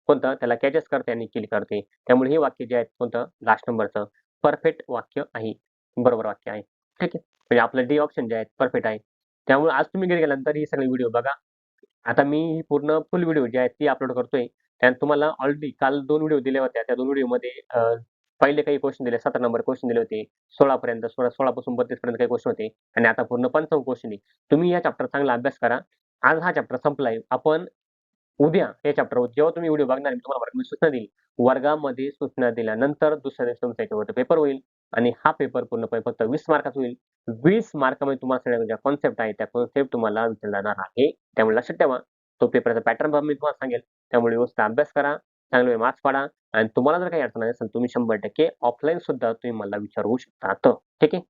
कोणतं? त्याला कॅचेस करते आणि किल करते. त्यामुळे हे वाक्य जे आहे कोणतं? लास्ट नंबरचं परफेक्ट वाक्य आहे. बरोबर वाक्य आहे. ठीक आहे. म्हणजे आपलं डी ऑप्शन जे आहे परफेक्ट आहे. त्यामुळे आज तुम्ही घरी गेल्यानंतर ही सगळी व्हिडिओ बघा. आता मी ही पूर्ण फुल व्हिडिओ जी आहे ती अपलोड करतोय. त्यात तुम्हाला ऑलरेडी काल 2 व्हिडिओ दिल्या होत्या. त्या 2 व्हिडिओमध्ये पहिले काही क्वेशन दिले, 17 नंबर क्वेशन दिले होते. 16 पर्यंत 16 पासून 32 पर्यंत काही क्वेशन होते आणि आता पूर्ण 55 क्वेशन आहे. तुम्ही या चॅप्टरचा चांगला अभ्यास करा. आज हा चॅप्टर संपलाय. आपण उद्या या चॅप्टरवर जेव्हा तुम्ही व्हिडिओ बघणार, मी तुम्हाला वर्गामध्ये सूचना देईल. वर्गामध्ये सूचना दिल्यानंतर दुसऱ्या दिवशी तुमचा याच्यावरती पेपर होईल आणि हा पेपर पूर्णपणे फक्त 20 मार्काचा होईल. 20 मार्कामध्ये तुम्हाला सगळ्या ज्या कॉन्सेप्ट आहेत, त्या कॉन्सेप्ट तुम्हाला विचारल्या जाणार आहे. त्यामुळे लक्षात ठेवा. तो पेपरचा पॅटर्न मी तुम्हाला सांगेल. त्यामुळे व्यवस्थित अभ्यास करा, चांगले मार्क्स पाडा आणि तुम्हाला जर काही अडचण आली असेल, तुम्ही 100% ऑफलाईन सुद्धा तुम्ही मला विचारू शकता. ठीक आहे?